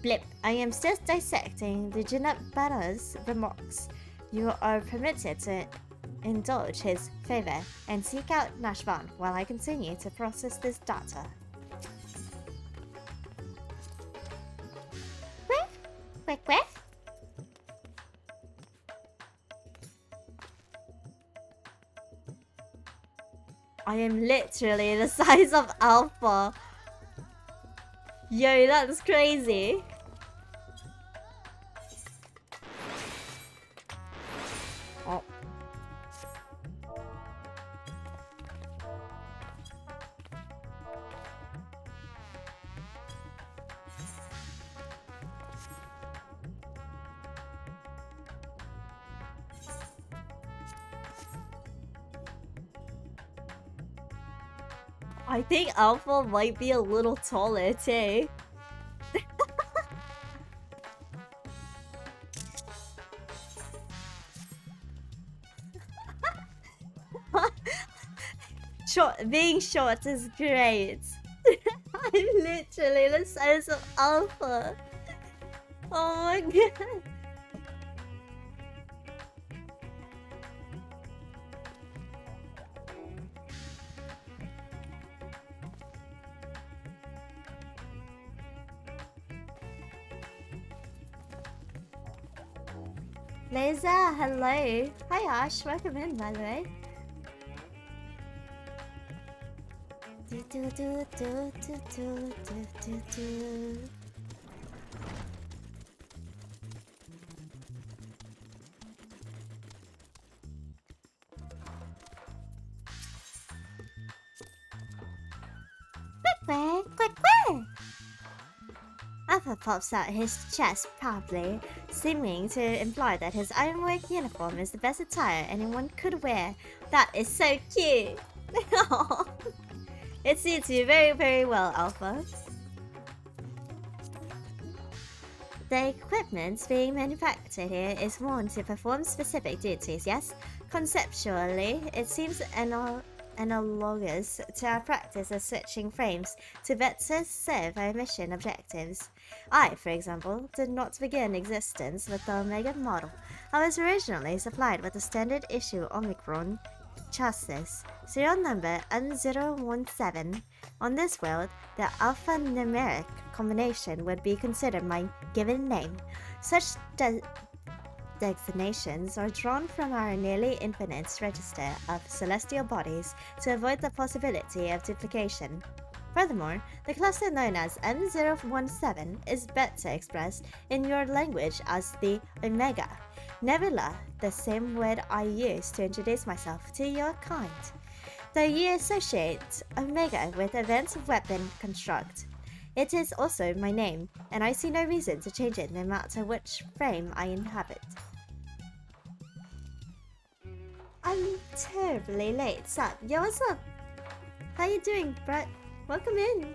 Blip, I am still dissecting the Jinat Banner's remarks. You are permitted to indulge his favor and seek out Nashvan while I continue to process this data. Where? I am literally the size of Alpha. Yo, that's crazy. Oh. I think Alpha might be a little taller too. Being short is great. I'm literally the size of Alpha. Oh my god. Laser, hello. Hi Ash, welcome in by the way. Quick. Alpha pops out his chest proudly, seeming to imply that his ironwork uniform is the best attire anyone could wear. That is so cute! It suits you very, very well, Alpha. The equipment being manufactured here is worn to perform specific duties, yes? Conceptually, it seems analogous to our practice of switching frames to better serve our mission objectives. I, for example, did not begin existence with the Omega model. I was originally supplied with a standard issue Omicron chassis, serial number N017. On this world, the alphanumeric combination would be considered my given name. Such designations are drawn from our nearly infinite register of celestial bodies to avoid the possibility of duplication. Furthermore, the cluster known as M017 is better expressed in your language as the Omega Nebula, the same word I use to introduce myself to your kind. Though you associate Omega with Event Weapon Construct, it is also my name, and I see no reason to change it no matter which frame I inhabit. I'm terribly late. Sup? Yo, what's up? How you doing, Brett? Welcome in.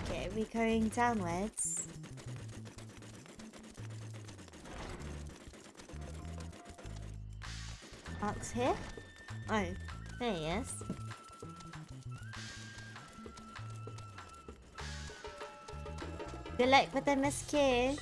Okay, we're going downwards. Out here? Oh, there he is. Good luck with the MSQ.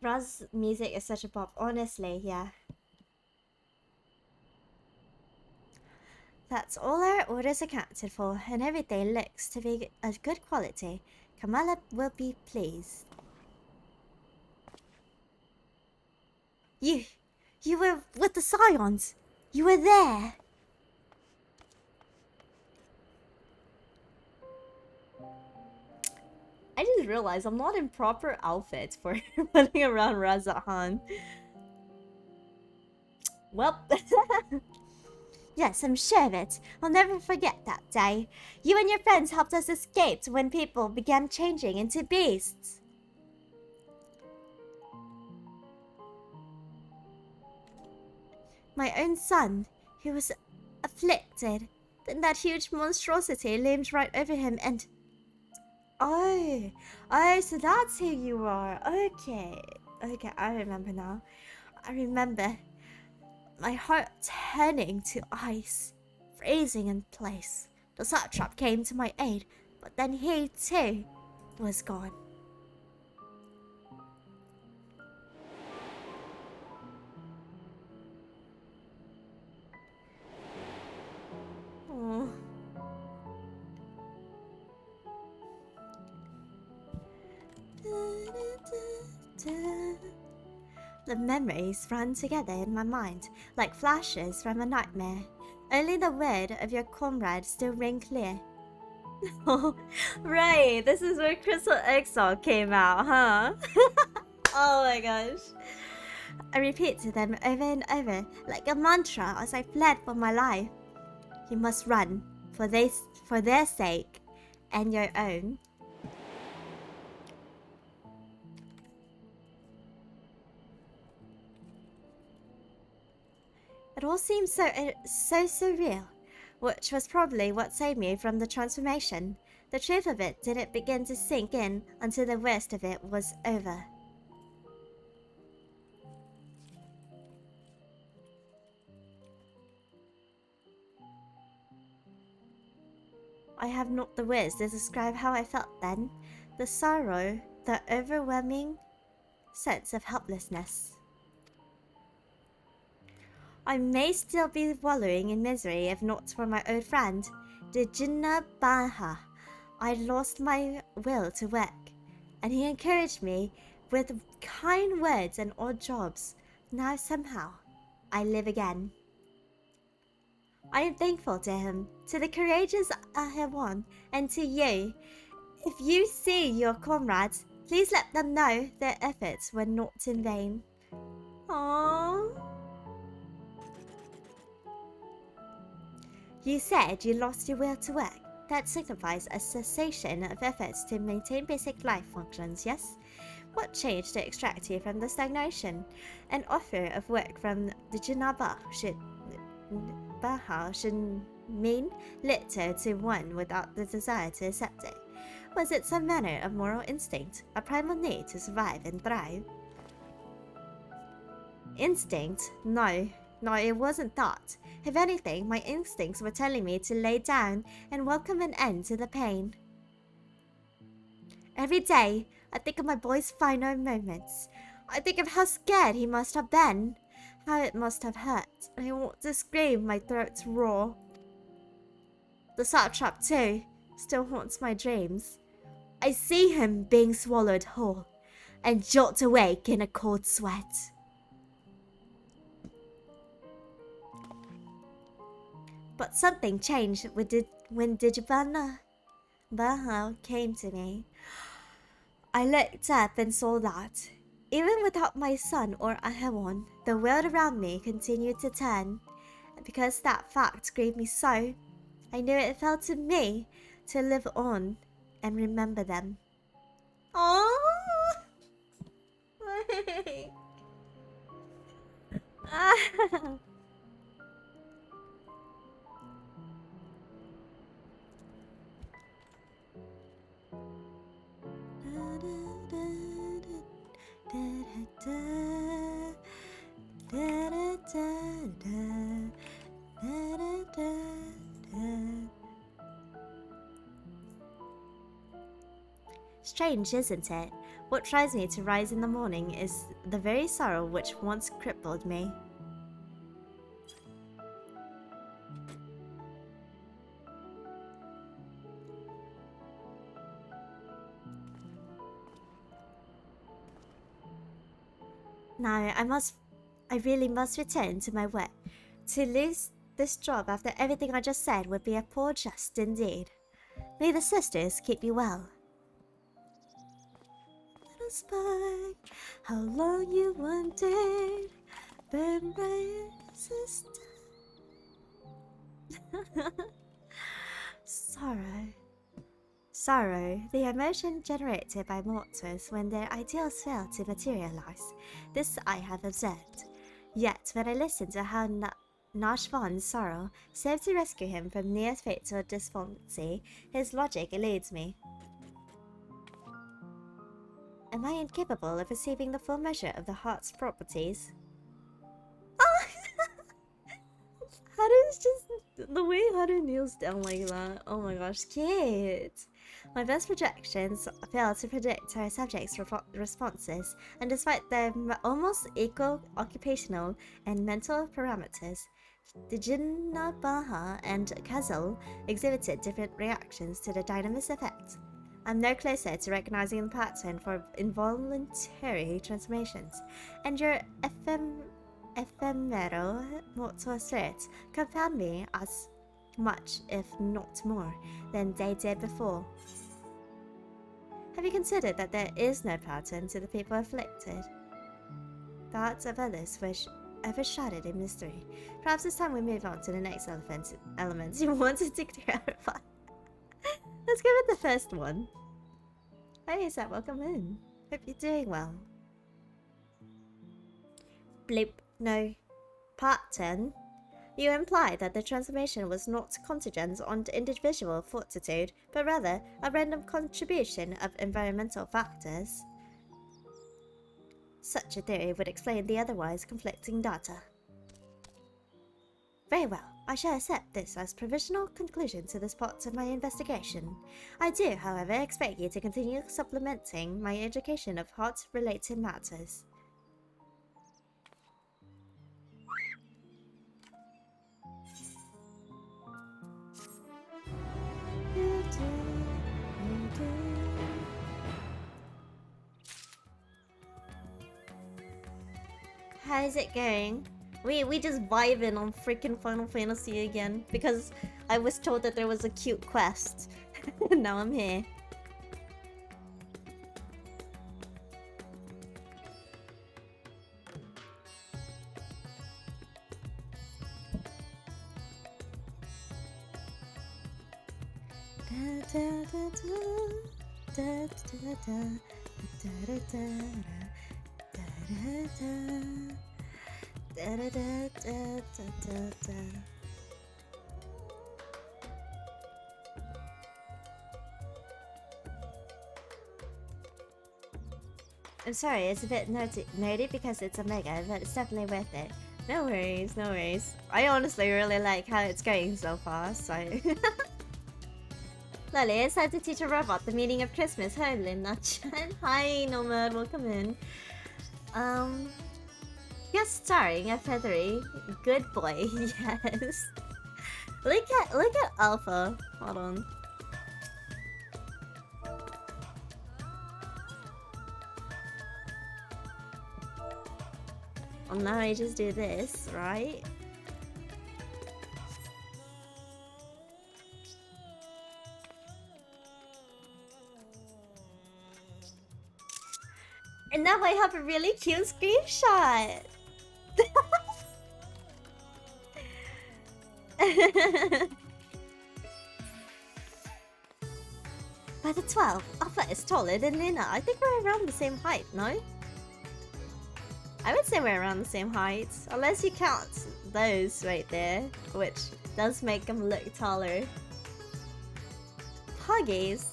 Raz's music is such a pop, honestly, yeah. That's all our orders accounted for, and everything looks to be of good quality. Kamala will be pleased. You were with the Scions! You were there! I just realized I'm not in proper outfit for running around Razahan. Well, yes, I'm sure of it. I'll never forget that day. You and your friends helped us escape when people began changing into beasts. My own son, who was afflicted. Then that huge monstrosity loomed right over him and... Oh, so that's who you are. Okay, I remember now. I remember my heart turning to ice, freezing in place. The satrap came to my aid, but then he too was gone. Oh. The memories run together in my mind, like flashes from a nightmare. Only the word of your comrade still ring clear. Oh, right, this is where Crystal Exile came out, huh? Oh my gosh. I repeated them over and over, like a mantra as I fled for my life. You must run, for their sake, and your own. It all seemed so surreal, which was probably what saved me from the transformation. The truth of it didn't begin to sink in until the worst of it was over. I have not the words to describe how I felt then. The sorrow, the overwhelming sense of helplessness. I may still be wallowing in misery if not for my old friend, the Jinnah Baha. I lost my will to work, and he encouraged me with kind words and odd jobs. Now somehow, I live again. I am thankful to him, to the courageous Ahewon, and to you. If you see your comrades, please let them know their efforts were not in vain. Aww. You said you lost your will to work. That signifies a cessation of efforts to maintain basic life functions, yes? What changed to extract you from the stagnation? An offer of work from the Jinnah Baha should mean little to one without the desire to accept it. Was it some manner of moral instinct, a primal need to survive and thrive? Instinct? No. No, it wasn't that. If anything, my instincts were telling me to lay down and welcome an end to the pain. Every day, I think of my boy's final moments. I think of how scared he must have been, how it must have hurt. I want to scream, my throat's raw. The sap trap, too, still haunts my dreams. I see him being swallowed whole, and jolt awake in a cold sweat. But something changed when Digibana Baha came to me. I looked up and saw that, even without my son or Ahewon, the world around me continued to turn. And because that fact grieved me so, I knew it fell to me to live on and remember them. Oh, Strange, isn't it? What drives me to rise in the morning is the very sorrow which once crippled me. Now, I really must return to my work. To lose this job after everything I just said would be a poor jest indeed. May the sisters keep you well. Little spark, how long you wanted, burn my sister. Sorrow, the emotion generated by mortals when their ideals fail to materialize. This I have observed. Yet, when I listen to how Nashvan's sorrow served to rescue him from near-fatal dysphoxy, his logic eludes me. Am I incapable of receiving the full measure of the heart's properties? Haru's just... the way Haru kneels down like that. Oh my gosh, cute! My best projections fail to predict our subjects' responses, and despite their almost equal occupational and mental parameters, Dijina Baha and Kazal exhibited different reactions to the dynamis effect. I'm no closer to recognizing the pattern for involuntary transformations, and your ephemeral mortal spirits confound me as much, if not more, than they did before. Have you considered that there is no pattern to the people afflicted? The hearts of others were overshadowed in mystery. Perhaps it's time we move on to the next element you wanted to clarify. Let's go with the first one. Hey, Seth, welcome in. Hope you're doing well. Bleep. No. Pattern? You imply that the transformation was not contingent on individual fortitude, but rather a random contribution of environmental factors. Such a theory would explain the otherwise conflicting data. Very well, I shall accept this as provisional conclusion to this part of my investigation. I do, however, expect you to continue supplementing my education of heart-related matters. How's it going? We just vibing on freaking Final Fantasy again because I was told that there was a cute quest. Now I'm here. I'm sorry, it's a bit nerdy because it's a mega, but it's definitely worth it. No worries, no worries. I honestly really like how it's going so far, so... Lily, it's time to teach a robot the meaning of Christmas. Hi, Lunacchiii. Hi, Nomad, welcome in. Guest starring FF14. Good boy, yes. Look at Alpha. Hold on. Well, now I just do this, right? And now I have a really cute screenshot. By the 12, Alpha is taller than Luna. I think we're around the same height, no? I would say we're around the same height, unless you count those right there, which does make them look taller. Huggies.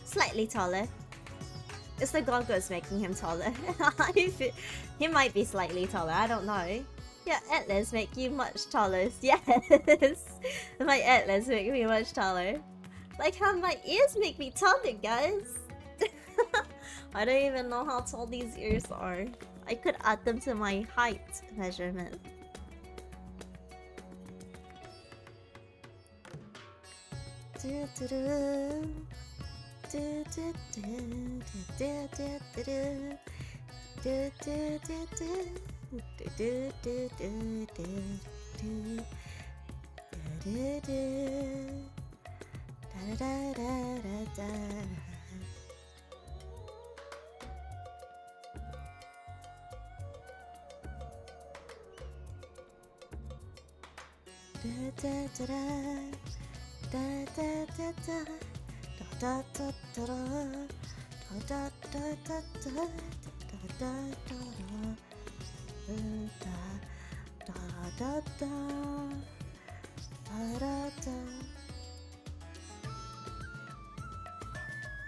Slightly taller. It's the goggles making him taller. He might be slightly taller, I don't know. Yeah, Atlas make you much taller. Yes! My Atlas make me much taller. Like how my ears make me taller, guys! I don't even know how tall these ears are. I could add them to my height measurement.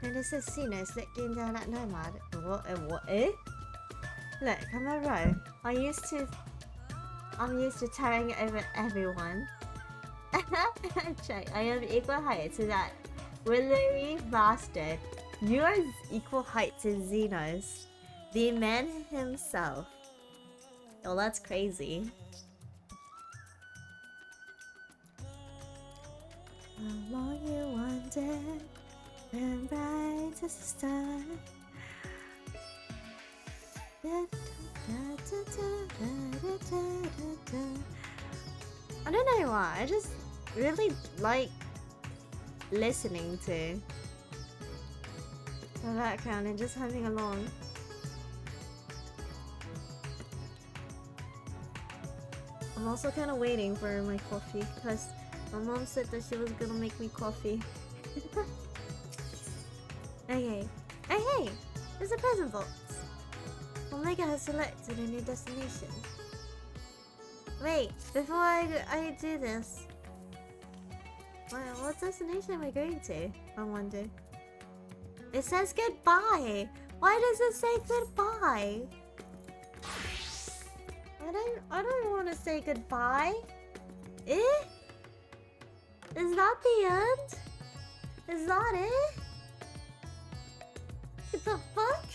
And this is Sinus looking down at Nomad. What? Eh? Look, I'm a row. I'm used to towering over everyone. Check, I am equal height to that willowy bastard. You are equal height to Xenos, the man himself. Oh, that's crazy. How long you wanted, and bright as a star. I don't know why, I just really like listening to the background and just humming along. I'm also kind of waiting for my coffee because my mom said that she was gonna make me coffee. Okay. Hey, there's a present box. Omega has selected a new destination. Wait, before I do this, what destination am I going to? I wonder. It says goodbye. Why does it say goodbye? I don't want to say goodbye. Eh? Is that the end? Is that it? What the fuck?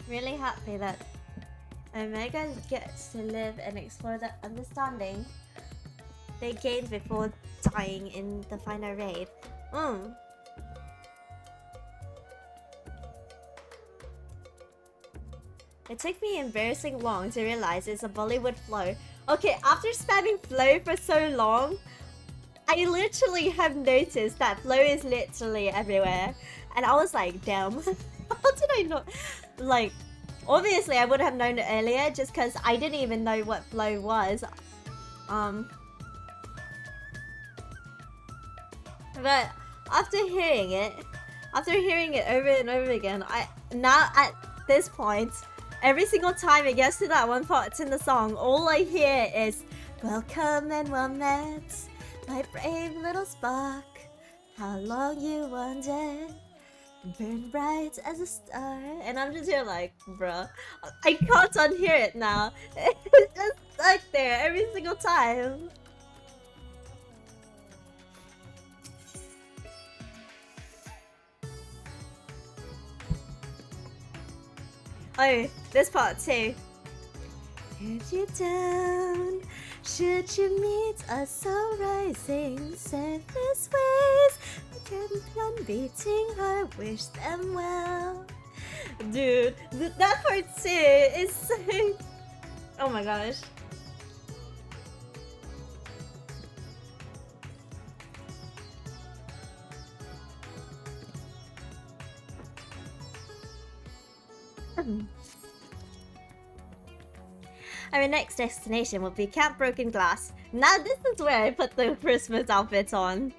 Really happy that Omega gets to live and explore the understanding they gained before dying in the final raid. It took me embarrassing long to realize it's a Bollywood flow. Okay, after spamming flow for so long, I literally have noticed that flow is literally everywhere. And I was like, damn, how did I not? Like, obviously I would have known it earlier just because I didn't even know what flow was. But after hearing it over and over again, now at this point, every single time it gets to that one part in the song, all I hear is welcome and well met, my brave little spark. How long you wandered, burn bright as a star. And I'm just here like, bruh, I can't unhear it now. It's just stuck there every single time. Oh, this part too. If you down, should you meet a soul rising surface waves, a champion beating her, wish them well. Dude, that part too is so... Oh my gosh. Our next destination will be Camp Broken Glass. Now this is where I put the Christmas outfits on.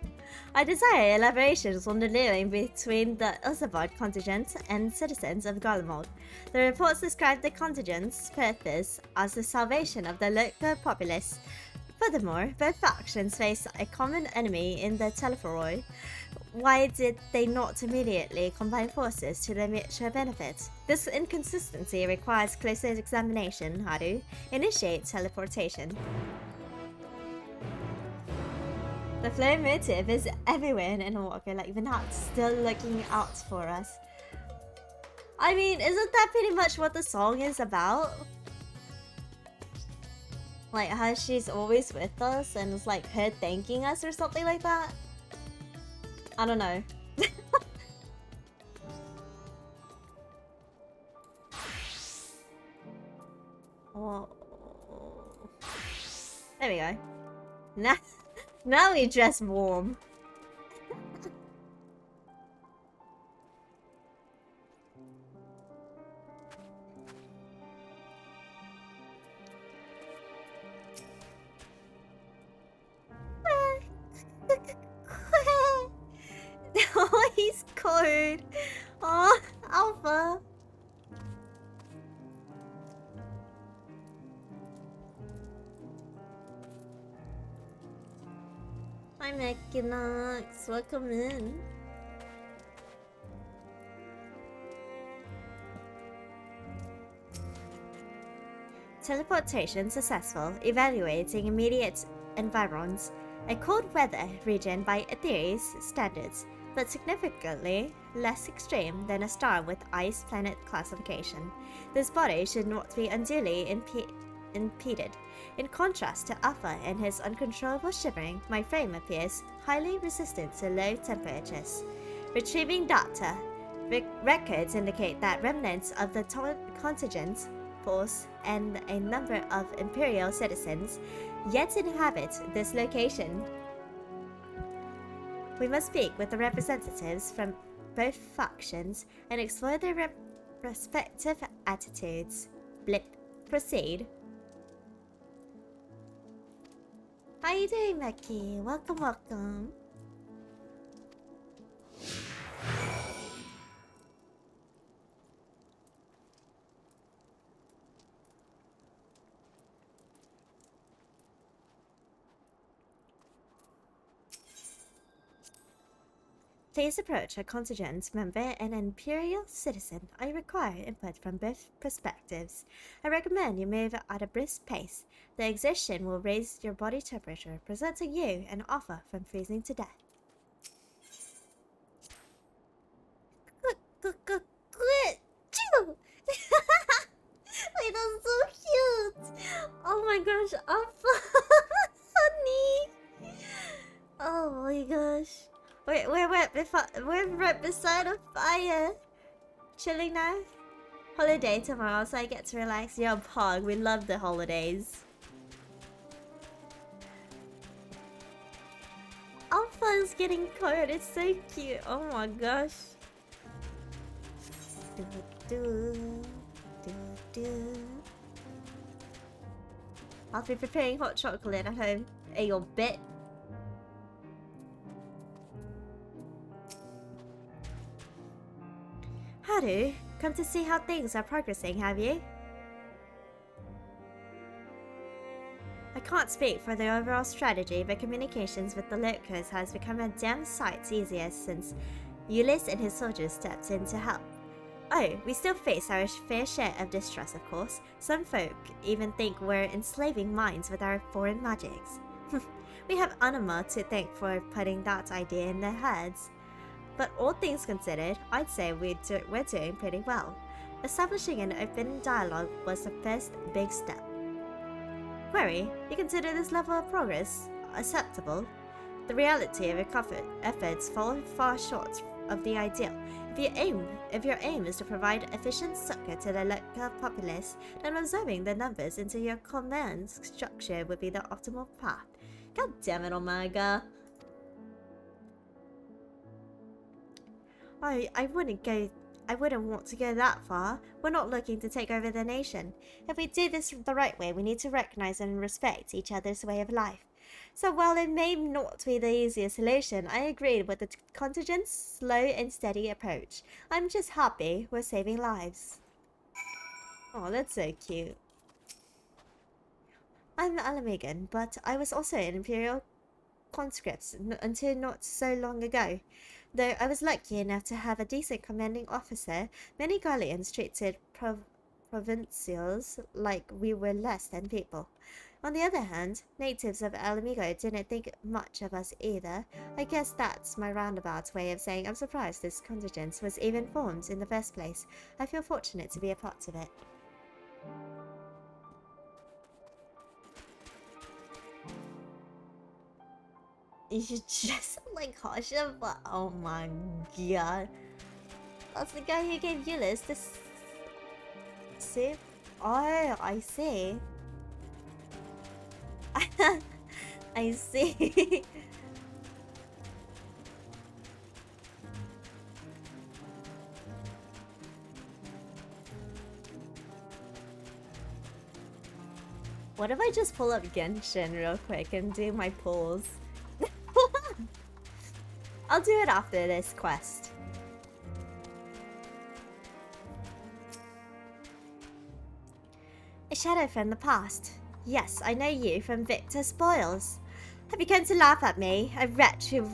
I desire elaborations on the dealing between the Uzabod contingent and citizens of Garlemald. The reports describe the contingent's purpose as the salvation of the local populace. Furthermore, both factions face a common enemy in the Telephoroi. Why did they not immediately combine forces to their mutual benefit? This inconsistency requires closer examination, Haru. Initiate teleportation. The flow motive is everywhere in Innerwalker, like Vinat's still looking out for us. I mean, isn't that pretty much what the song is about? Like how she's always with us and it's like her thanking us or something like that? I don't know. Oh. There we go. Now we dress warm. Oh, he's cold. Oh, Alpha. Hi, Mechanox. Welcome in. Teleportation successful. Evaluating immediate environs. A cold weather region by Ethereal's standards, but significantly less extreme than a star with ice planet classification. This body should not be unduly impeded. In contrast to Alpha and his uncontrollable shivering, my frame appears highly resistant to low temperatures. Retrieving data. Records indicate that remnants of the contingent force and a number of Imperial citizens yet inhabit this location. We must speak with the representatives from both factions and explore their respective attitudes. Blip. Proceed. How you doing, Becky? Welcome, welcome. Please approach a contingent member and an Imperial citizen. I require input from both perspectives. I recommend you move at a brisk pace. The exertion will raise your body temperature, presenting you an offer from freezing to death. Wait, that's so cute! Oh my gosh, Alpha! Honey! Oh my gosh. We're right beside a fire. Chilling now. Holiday tomorrow, so I get to relax. Yo, Pog, we love the holidays. Alpha is getting cold. It's so cute. Oh my gosh. I'll be preparing hot chocolate at home. Hey, your bit. Haru, come to see how things are progressing, have you? can't speak for the overall strategy, but communications with the locals has become a damn sight easier since Ulysses and his soldiers stepped in to help. Oh, we still face our fair share of distrust, of course. Some folk even think we're enslaving minds with our foreign magics. We have Anima to thank for putting that idea in their heads. But all things considered, I'd say we're doing pretty well. Establishing an open dialogue was the first big step. Query, you consider this level of progress acceptable? The reality of your efforts fall far short of the ideal. If your aim is to provide efficient succor to the local populace, then observing the numbers into your command structure would be the optimal path. God damn it, Omega. I wouldn't want to go that far. We're not looking to take over the nation. If we do this the right way, we need to recognize and respect each other's way of life. So while it may not be the easiest solution, I agreed with the contingent's slow and steady approach. I'm just happy we're saving lives. Oh, that's so cute. I'm Alamegan, but I was also an Imperial conscript until not so long ago. Though I was lucky enough to have a decent commanding officer, many Gallians treated provincials like we were less than people. On the other hand, natives of Alamigo didn't think much of us either. I guess that's my roundabout way of saying I'm surprised this contingent was even formed in the first place. I feel fortunate to be a part of it. You should dress up like Hasha, but oh my god. That's the guy who gave Euless this soup? Oh, I see. I see. What if I just pull up Genshin real quick and do my pulls? I'll do it after this quest. A shadow from the past. Yes, I know you from Victor Spoils. Have you come to laugh at me, a wretch who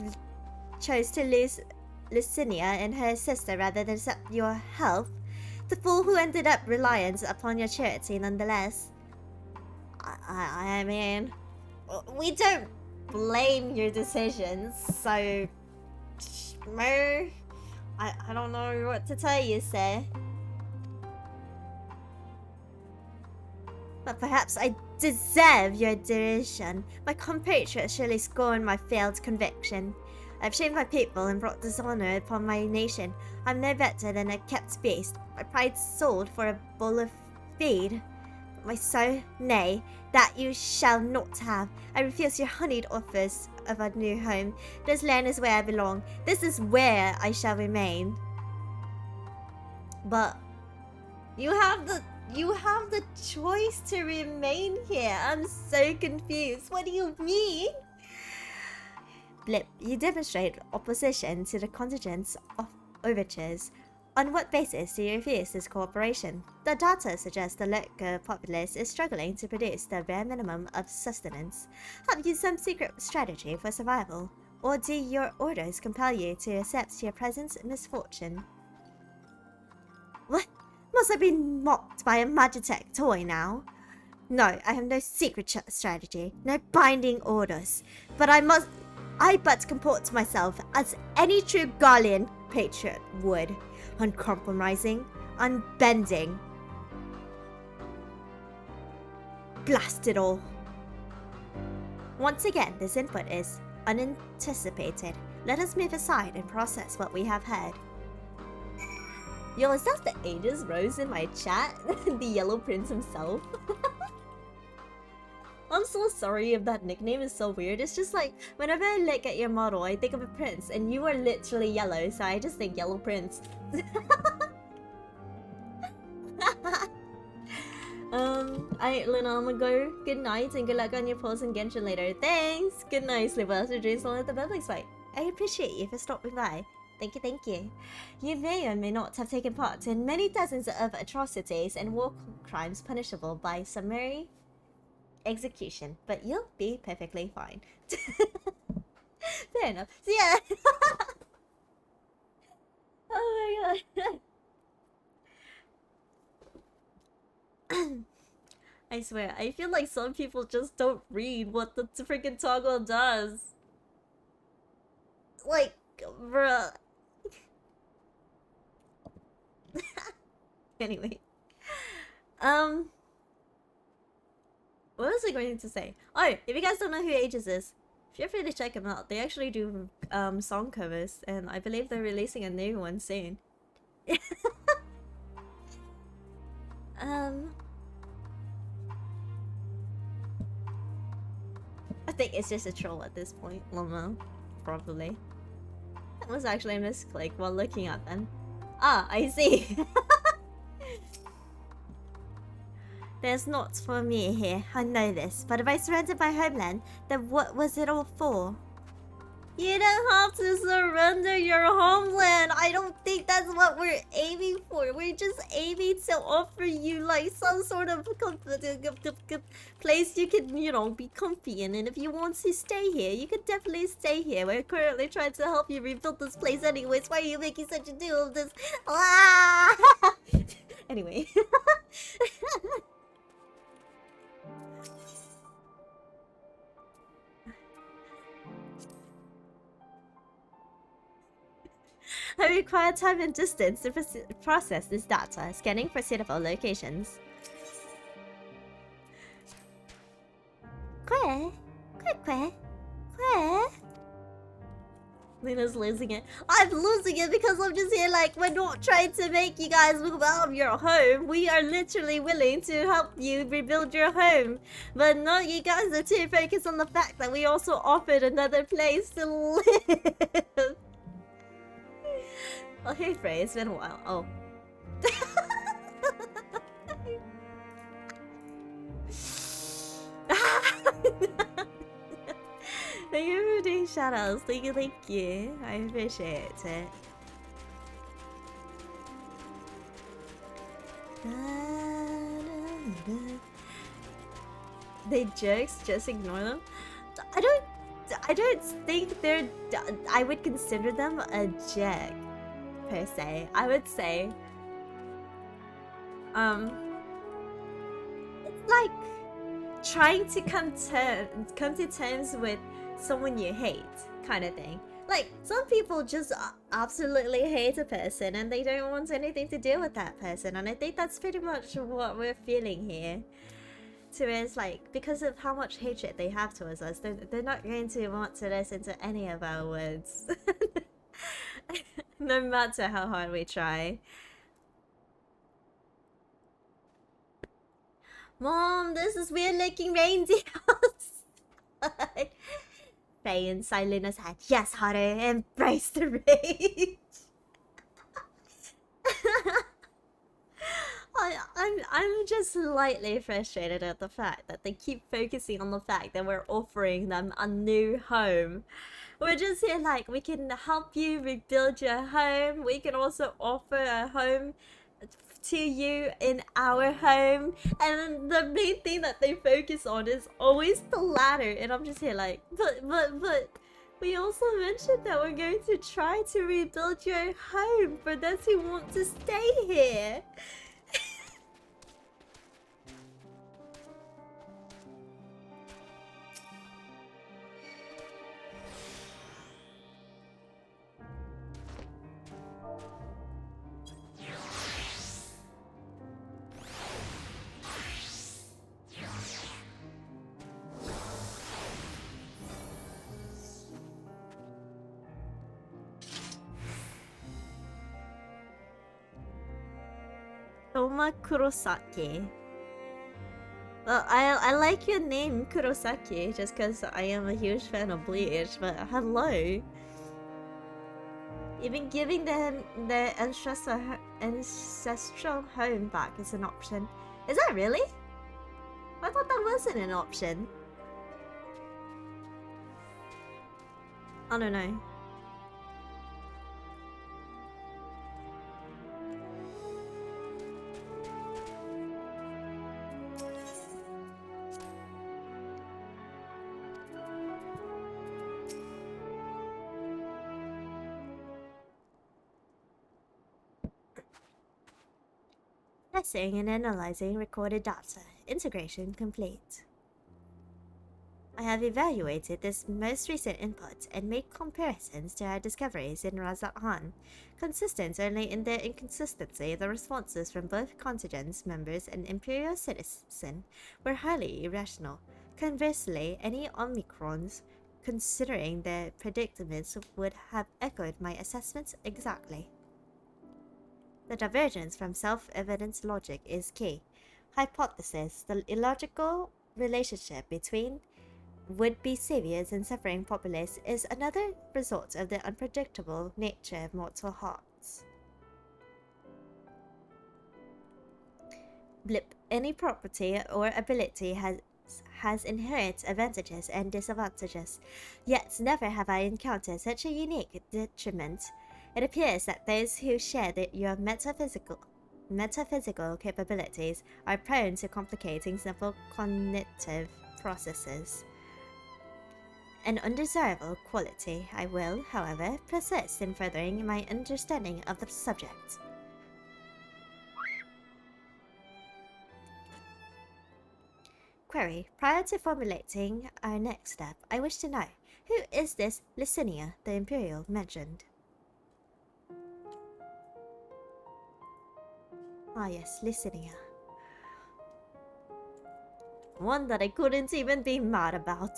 chose to lose Lucinia and her sister rather than accept your help? The fool who ended up reliant upon your charity nonetheless. I mean, we don't blame your decisions, so... I don't know what to tell you, sir. But perhaps I deserve your derision. My compatriots surely scorn my failed conviction. I've shamed my people and brought dishonor upon my nation. I'm no better than a kept beast. My pride sold for a bowl of feed. But my soul, nay, that you shall not have. I refuse your honeyed offers of a new home. This land is where I belong. This is where I shall remain. But you have the choice to remain here. I'm so confused. What do you mean? Blip, you demonstrate opposition to the contingent's overtures. On what basis do you refuse this cooperation? The data suggests the local populace is struggling to produce the bare minimum of sustenance. Have you some secret strategy for survival? Or do your orders compel you to accept your present misfortune? What? Must I be mocked by a Magitech toy now? No, I have no secret strategy, no binding orders. But I but comport myself as any true Gallian patriot would. Uncompromising, unbending. Blast it all. Once again, this input is unanticipated. Let us move aside and process what we have heard. Yo, is that the Aegis Rose in my chat? The Yellow Prince himself? I'm so sorry if that nickname is so weird. It's just like, whenever I look at your model, I think of a prince, and you are literally yellow, so I just think Yellow Prince. Alright, Luna, I'm gonna go. Good night, and good luck on your pulls and Genshin later. Thanks! Good night, Sleeper. So Jason at the Beverly's fight. I appreciate you for stopping by. Thank you, thank you. You may or may not have taken part in many dozens of atrocities and war crimes punishable by summary execution, but you'll be perfectly fine. Fair enough. So yeah. Oh my god. I swear, I feel like some people just don't read what the freaking toggle does. Like, bruh. Anyway. What was I going to say? Oh, if you guys don't know who Ages is, feel free to check them out. They actually do song covers, and I believe they're releasing a new one soon. I think it's just a troll at this point, Lomo. Probably. That was actually a misclick while looking at them. Ah, I see. There's naught for me here, I know this, but if I surrendered my homeland, then what was it all for? You don't have to surrender your homeland! I don't think that's what we're aiming for. We're just aiming to offer you like some sort of place you can, you know, be comfy in. And if you want to stay here, you can definitely stay here. We're currently trying to help you rebuild this place anyways. Why are you making such a deal of this? Ah! Anyway. I require time and distance to process this data, scanning for suitable locations. Que? Lina's losing it. I'm losing it because I'm just here like, we're not trying to make you guys move out of your home. We are literally willing to help you rebuild your home. But no, you guys are too focused on the fact that we also offered another place to live. Oh, hey Frey, it's been a while. Oh. Thank you for doing shoutouts. Thank you. I appreciate it. They jerks, just ignore them. I don't think they're. I would consider them a jerk, per se. I would say, it's like trying to come to terms with someone you hate, kind of thing. Like, some people just absolutely hate a person and they don't want anything to do with that person, and I think that's pretty much what we're feeling here. To is like, because of how much hatred they have towards us, they're not going to want to listen to any of our words. No matter how hard we try. Mom, this is weird looking reindeer. Faye inside Luna's head. Yes, Haru, embrace the rage. I'm just slightly frustrated at the fact that they keep focusing on the fact that we're offering them a new home. We're just here like, we can help you rebuild your home. We can also offer a home to you in our home. And the main thing that they focus on is always the latter. And I'm just here like, but we also mentioned that we're going to try to rebuild your home for those who want to stay here. Toma Kurosaki. Well, I like your name, Kurosaki, just because I am a huge fan of Bleach, but hello. Even giving them their ancestral home back is an option. Is that really? I thought that wasn't an option. I don't know. Processing and analyzing recorded data. Integration complete. I have evaluated this most recent input and made comparisons to our discoveries in Razat-Han. Consistent only in their inconsistency, the responses from both contingent's members and Imperial citizen were highly irrational. Conversely, any Omicrons, considering their predicaments, would have echoed my assessments exactly. The divergence from self-evident logic is key. Hypothesis: the illogical relationship between would-be saviors and suffering populace is another result of the unpredictable nature of mortal hearts. Blip. Any property or ability has inherent advantages and disadvantages, yet never have I encountered such a unique detriment. It appears that those who share your metaphysical capabilities are prone to complicating simple cognitive processes. An undesirable quality. I will, however, persist in furthering my understanding of the subject. Query. Prior to formulating our next step, I wish to know, who is this Licinia the Imperial mentioned? Ah yes, Licinia. One that I couldn't even be mad about.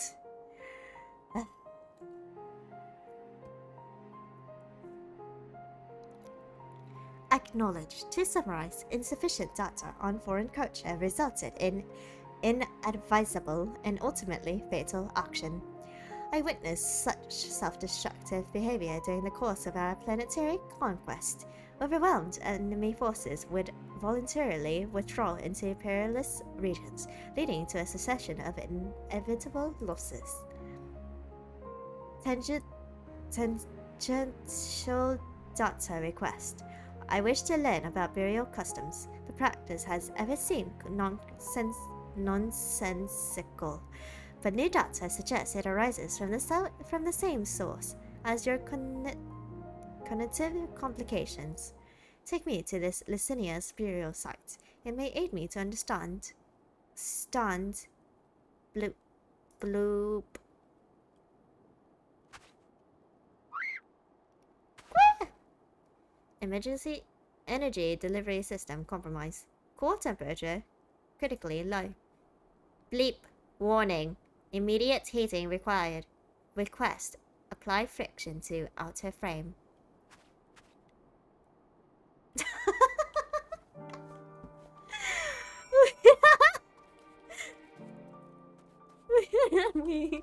Acknowledged. To summarize, insufficient data on foreign culture resulted in inadvisable and ultimately fatal action. I witnessed such self-destructive behavior during the course of our planetary conquest. Overwhelmed enemy forces would voluntarily withdraw into perilous regions, leading to a succession of inevitable losses. Tangential data request. I wish to learn about burial customs. The practice has ever seemed nonsensical, but new data suggests it arises from the same source as your cognitive complications. Take me to this Licinia's burial site. It may aid me to understand. Bloop. Bloop. Emergency energy delivery system compromise. Core temperature critically low. Bleep. Warning. Immediate heating required. Request. Apply friction to outer frame. Me.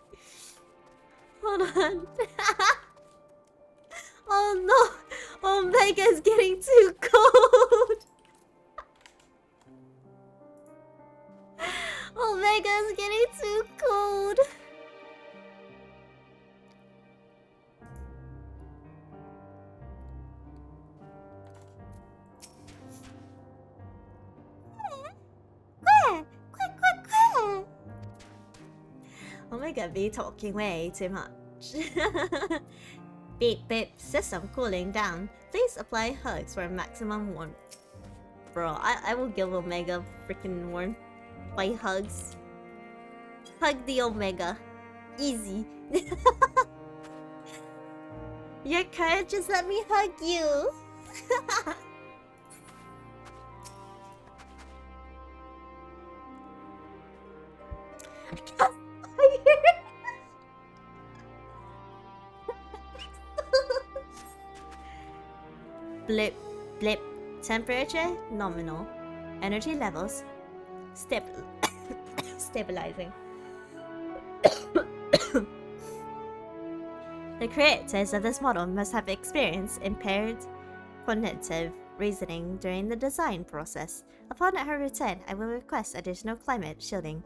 Hold on. Oh no! Omega's getting too cold! Omega's getting too cold! Omega be talking way too much. Beep beep, system cooling down. Please apply hugs for maximum warmth. Bro, I will give Omega freaking warmth by hugs. Hug the Omega. Easy. Your courage, just let me hug you. Blip, blip. Temperature nominal. Energy levels stabilizing. The creators of this model must have experienced impaired cognitive reasoning during the design process. Upon her return, I will request additional climate shielding,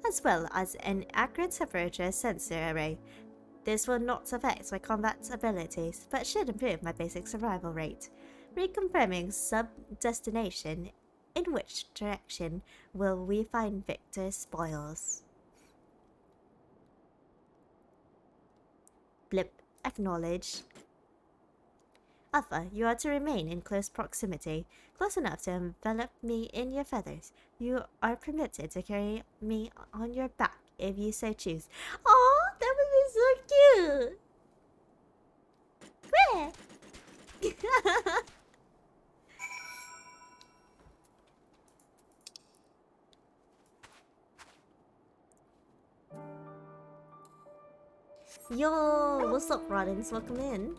as well as an accurate temperature sensor array. This will not affect my combat abilities, but should improve my basic survival rate. Reconfirming sub-destination. In which direction will we find Victor's spoils? Blip. Acknowledge. Alpha, you are to remain in close proximity, close enough to envelop me in your feathers. You are permitted to carry me on your back if you so choose. Oh, that would be so cute! Where? Yo, what's up, Roddins? Welcome in.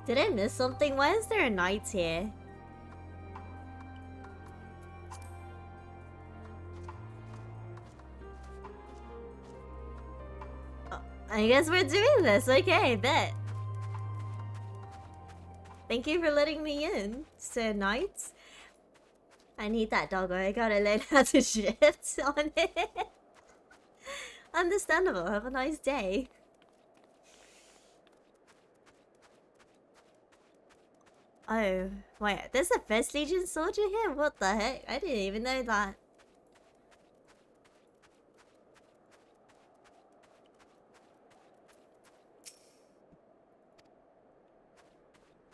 Did I miss something? Why is there a knight here? Oh, I guess we're doing this. Okay, bet. Thank you for letting me in, Sir Knight. I need that doggo. I gotta learn how to shift on it. Understandable. Have a nice day. Oh, wait. There's a First Legion soldier here? What the heck? I didn't even know that.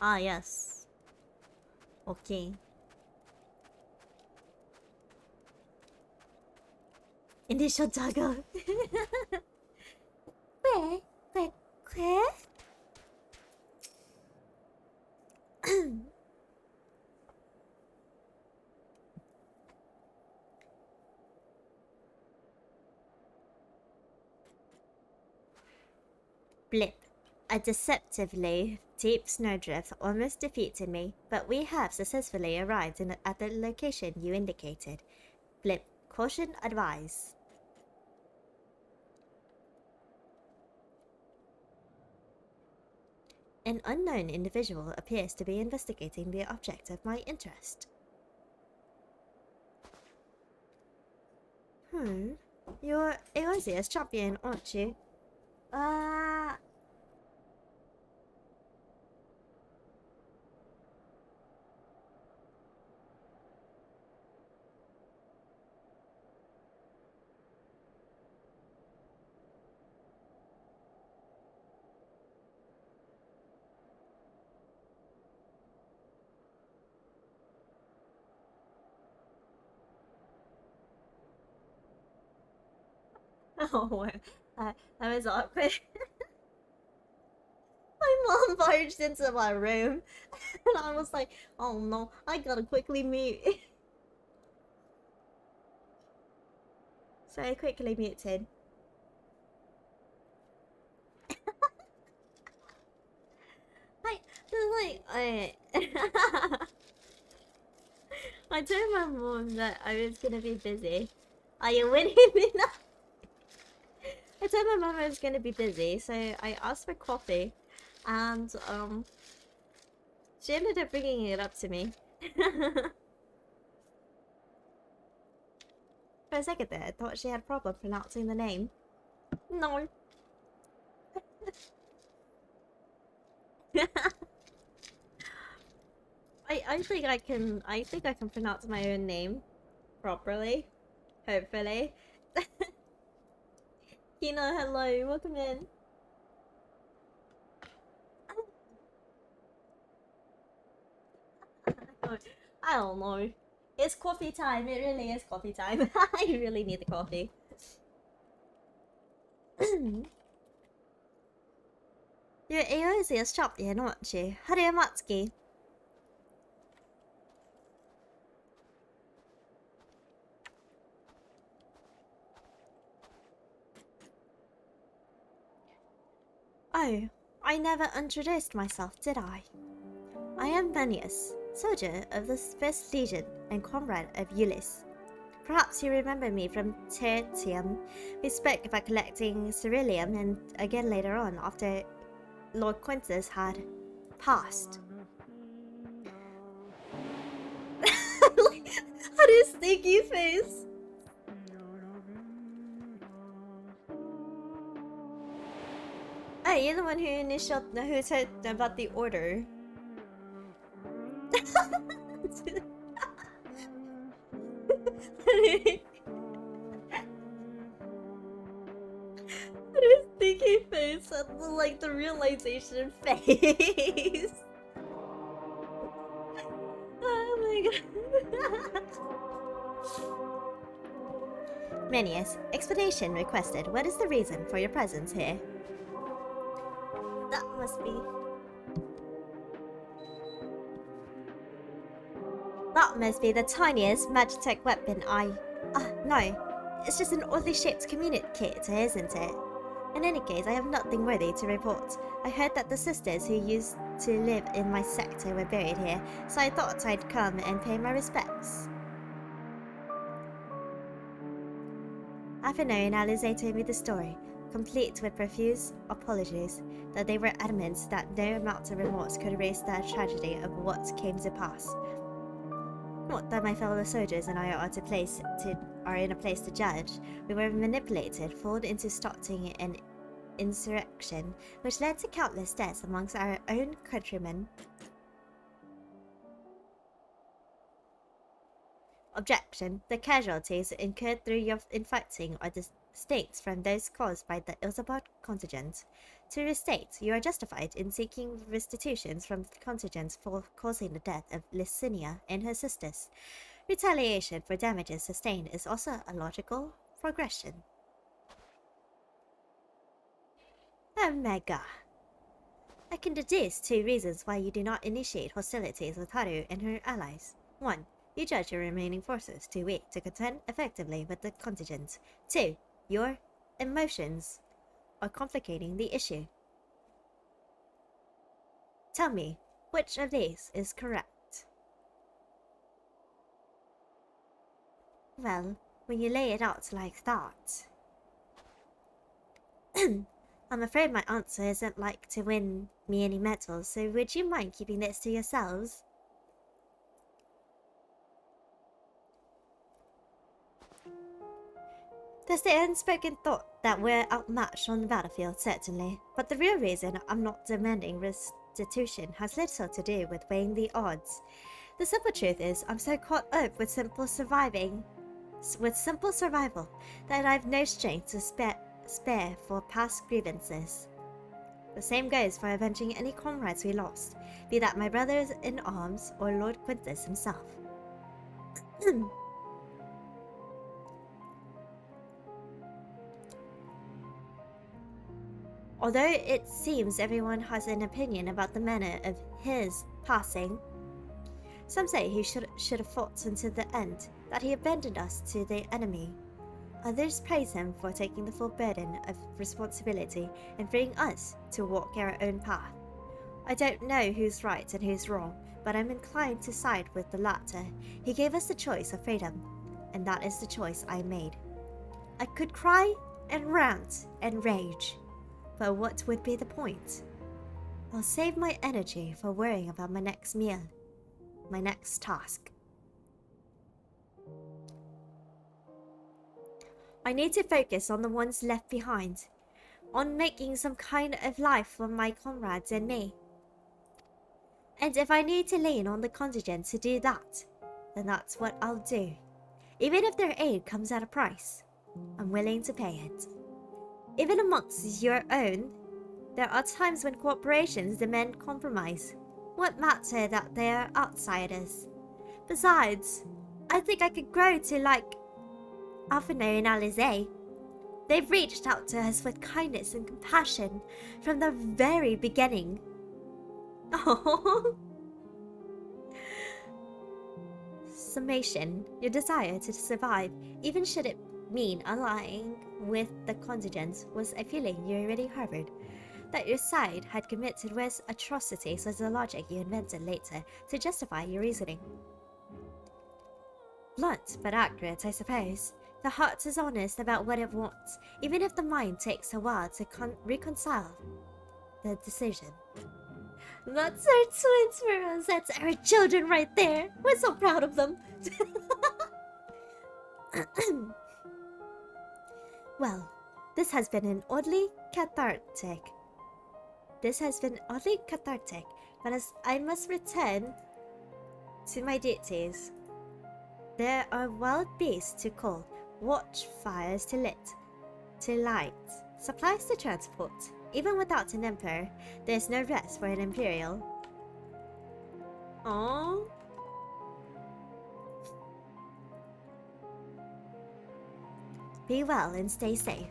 Ah, yes. Okay. Initial doggo. Where? Blip. A deceptively deep snowdrift almost defeated me, but we have successfully arrived at the location you indicated. Blip. Caution advised. An unknown individual appears to be investigating the object of my interest. You're Eosia's champion, aren't you? Oh, that was awkward. My mom barged into my room, and I was like, oh no, I gotta quickly mute. So I quickly muted. I I told my mom that I was gonna be busy. Are you winning me now? I told my mom I was gonna be busy, so I asked for coffee, and she ended up bringing it up to me. For a second there, I thought she had a problem pronouncing the name. No. I think I can pronounce my own name properly. Hopefully. Kina, hello, welcome in. I don't know. It's coffee time. It really is coffee time. I really need the coffee. You're Eosia's champion, aren't you? Hariamatsuki. Oh, I never introduced myself, did I? I am Manius, soldier of the First Legion and comrade of Ulysses. Perhaps you remember me from Tertium. We spoke about collecting ceruleum and again later on after Lord Quintus had passed. What is stinky face? Oh, you're the one who said about the order. What is stinky face? Like the realization face. Oh my god. Manius, explanation requested. What is the reason for your presence here? That must be... That must be the tiniest Magitech weapon no. It's just an oddly shaped communicator, isn't it? In any case, I have nothing worthy to report. I heard that the sisters who used to live in my sector were buried here, so I thought I'd come and pay my respects. After knowing Alize told me the story, complete with profuse apologies, though they were adamant that no amount of remorse could erase the tragedy of what came to pass. Not that my fellow soldiers and I are in a place to judge. We were manipulated, fooled into starting an insurrection, which led to countless deaths amongst our own countrymen. Objection. The casualties incurred through your infighting are distinct from those caused by the Ilzabard contingent. To restate, you are justified in seeking restitutions from the contingent for causing the death of Licinia and her sisters. Retaliation for damages sustained is also a logical progression. Omega. I can deduce two reasons why you do not initiate hostilities with Haru and her allies. 1. You judge your remaining forces too weak to contend effectively with the contingent. 2. Your emotions are complicating the issue. Tell me, which of these is correct? Well, when you lay it out like that... I'm afraid my answer isn't like to win me any medals, so would you mind keeping this to yourselves? There's the unspoken thought that we're outmatched on the battlefield, certainly, but the real reason I'm not demanding restitution has little to do with weighing the odds. The simple truth is, I'm so caught up with simple survival, that I've no strength to spare for past grievances. The same goes for avenging any comrades we lost, be that my brothers in arms or Lord Quintus himself. Although it seems everyone has an opinion about the manner of his passing, some say he should have fought until the end, that he abandoned us to the enemy. Others praise him for taking the full burden of responsibility and freeing us to walk our own path. I don't know who's right and who's wrong, but I'm inclined to side with the latter. He gave us the choice of freedom, and that is the choice I made. I could cry and rant and rage, but what would be the point? I'll save my energy for worrying about my next meal, my next task. I need to focus on the ones left behind, on making some kind of life for my comrades and me. And if I need to lean on the contingent to do that, then that's what I'll do. Even if their aid comes at a price, I'm willing to pay it. Even amongst your own, there are times when corporations demand compromise. What matter that they are outsiders? Besides, I think I could grow to like Alphino and Alize. They've reached out to us with kindness and compassion from the very beginning. Oh. Summation, your desire to survive, even should it mean allying with the contingent, was a feeling you already harbored. That your side had committed worse atrocities was the logic you invented later to justify your reasoning. Blunt but accurate, I suppose. The heart is honest about what it wants, even if the mind takes a while to reconcile the decision. That's our twins for us. That's our children right there. We're so proud of them. Well, this has been oddly cathartic. But as I must return to my duties. There are wild beasts to call, watchfires to light, supplies to transport. Even without an emperor, there's no rest for an imperial. Aww. Be well and stay safe.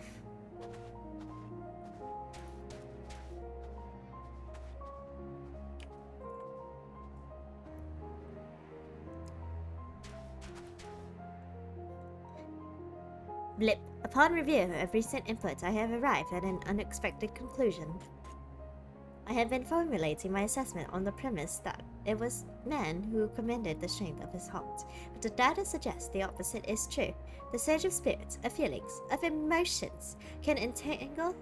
Blip. Upon review of recent input, I have arrived at an unexpected conclusion. I have been formulating my assessment on the premise that it was man who commanded the strength of his heart, but the data suggests the opposite is true. The surge of spirits, of feelings, of emotions can entangle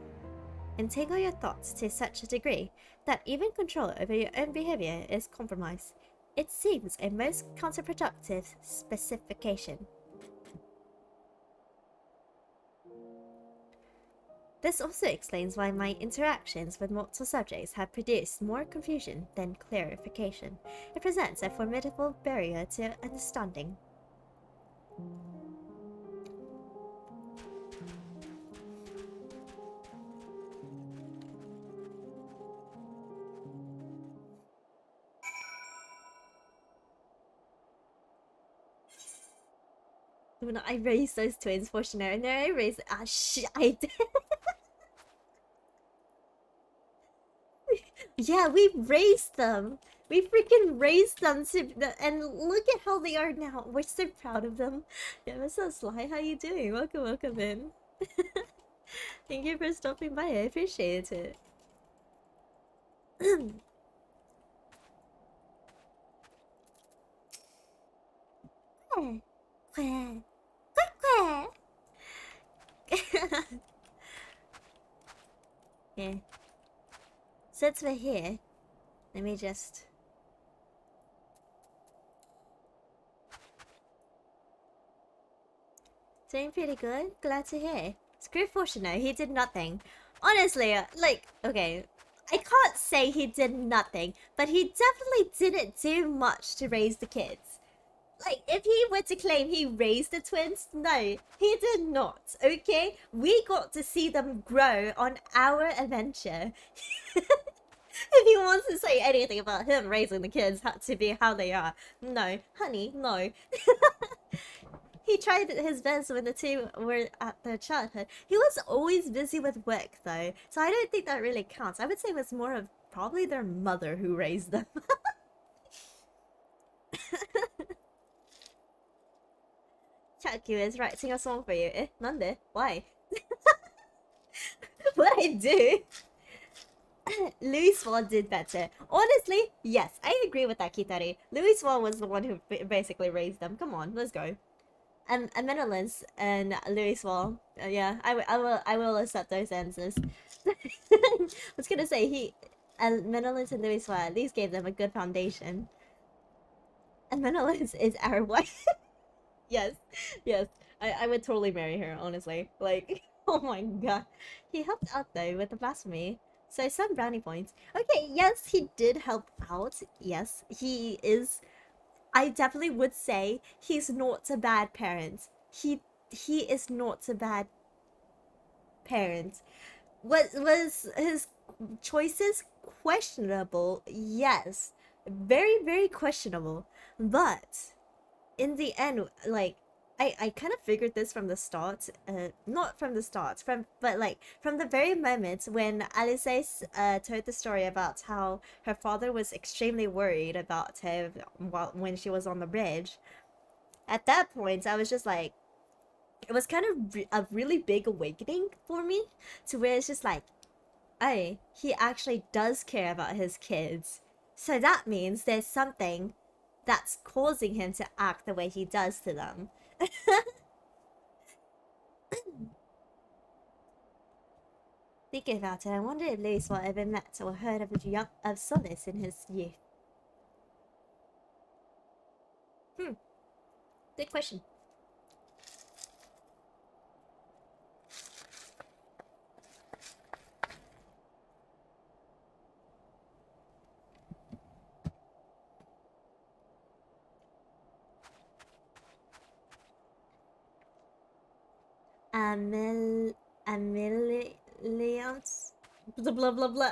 your thoughts to such a degree that even control over your own behavior is compromised. It seems a most counterproductive specification. This also explains why my interactions with multiple subjects have produced more confusion than clarification. It presents a formidable barrier to understanding. When I raised those twins for Chanel, no, I raised. Ah, shit, I did. Yeah, we raised them. We freaking raised them and look at how they are now. We're so proud of them. Yeah, Miss Sly, how you doing? Welcome in. Thank you for stopping by. I appreciate it. Yeah. Since we're here, let me just... Doing pretty good. Glad to hear. Screw Fortuno, he did nothing. Honestly, like, okay, I can't say he did nothing, but he definitely didn't do much to raise the kids. Like, if he were to claim he raised the twins, no, he did not, okay? We got to see them grow on our adventure. If he wants to say anything about him raising the kids had to be how they are, no, honey, no. He tried his best when the two were at their childhood. He was always busy with work, though, so I don't think that really counts. I would say it was more of probably their mother who raised them. Chaku is writing a song for you. Eh? Nande? Why? What I do? Louis Swan did better. Honestly, yes, I agree with that, Kitari. Louis Swan was the one who basically raised them. Come on, let's go. And Menelins and Louis Swan. Yeah, I will accept those answers. I was gonna say and Menelins and Louis Swan at least gave them a good foundation. And Menelins is our wife. Yes, yes. I would totally marry her, honestly. Like, oh my god. He helped out though with the blasphemy. So some brownie points. Okay, yes, he did help out. Yes, he is. I definitely would say he's not a bad parent. He is not a bad parent. Was his choices questionable? Yes. Very, very questionable. But in the end, like, I kind of figured this from the start, not from the start, but like from the very moment when Alice told the story about how her father was extremely worried about her when she was on the bridge. At that point, I was just like, it was kind of a really big awakening for me, to where it's just like, oh, he actually does care about his kids. So that means there's something that's causing him to act the way he does to them. Thinking about it, I wonder if Luis will ever met or heard of Solace in his youth. Good question. Ameliance? Blah blah blah blah.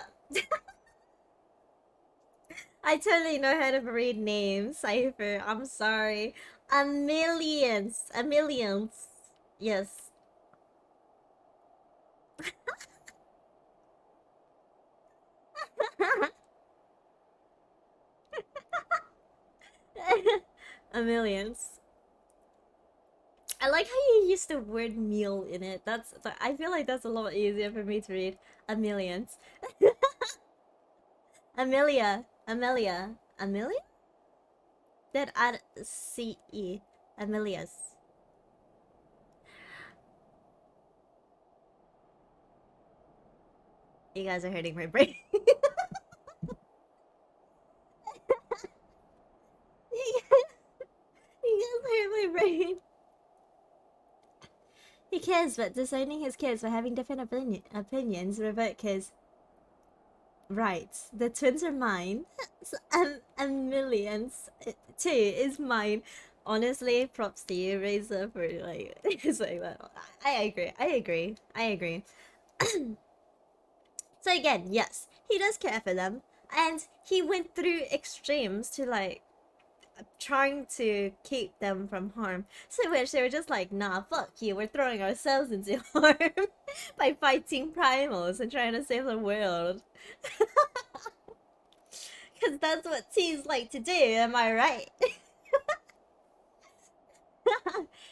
I totally know how to read names, Cypher. I'm sorry. Ameliance. Ameliance. Yes. Ameliance. I like how you use the word meal in it. I feel like that's a lot easier for me to read. Ameliance. Amelia. Amelia. Amelia? That add CE. Amelias. You guys are hurting my brain. You guys hurt my brain. He cares, but disowning his kids for having different opinions revoke his rights. The twins are mine, and millions too is mine. Honestly, props to you, Razor, for like saying that. I agree. I agree. I agree. So again, yes, he does care for them, and he went through extremes to like trying to keep them from harm. So which they were just like, nah, fuck you, we're throwing ourselves into harm by fighting primals and trying to save the world. Because that's what teens like to do, am I right?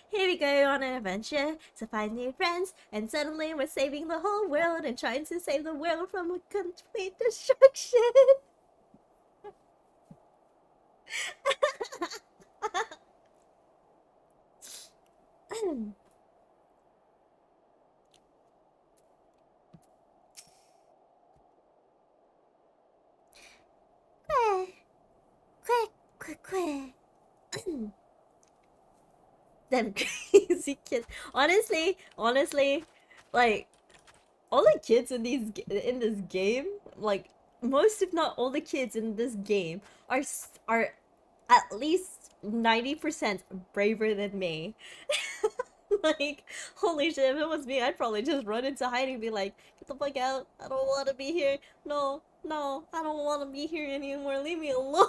Here we go on an adventure to find new friends, and suddenly we're saving the whole world and trying to save the world from a complete destruction. Quick. Them crazy kids. Honestly, like all the kids in in this game, like most if not all the kids in this game are at least 90% braver than me. Like, holy shit, if it was me, I'd probably just run into hiding and be like, get the fuck out. I don't want to be here. No, I don't want to be here anymore. Leave me alone.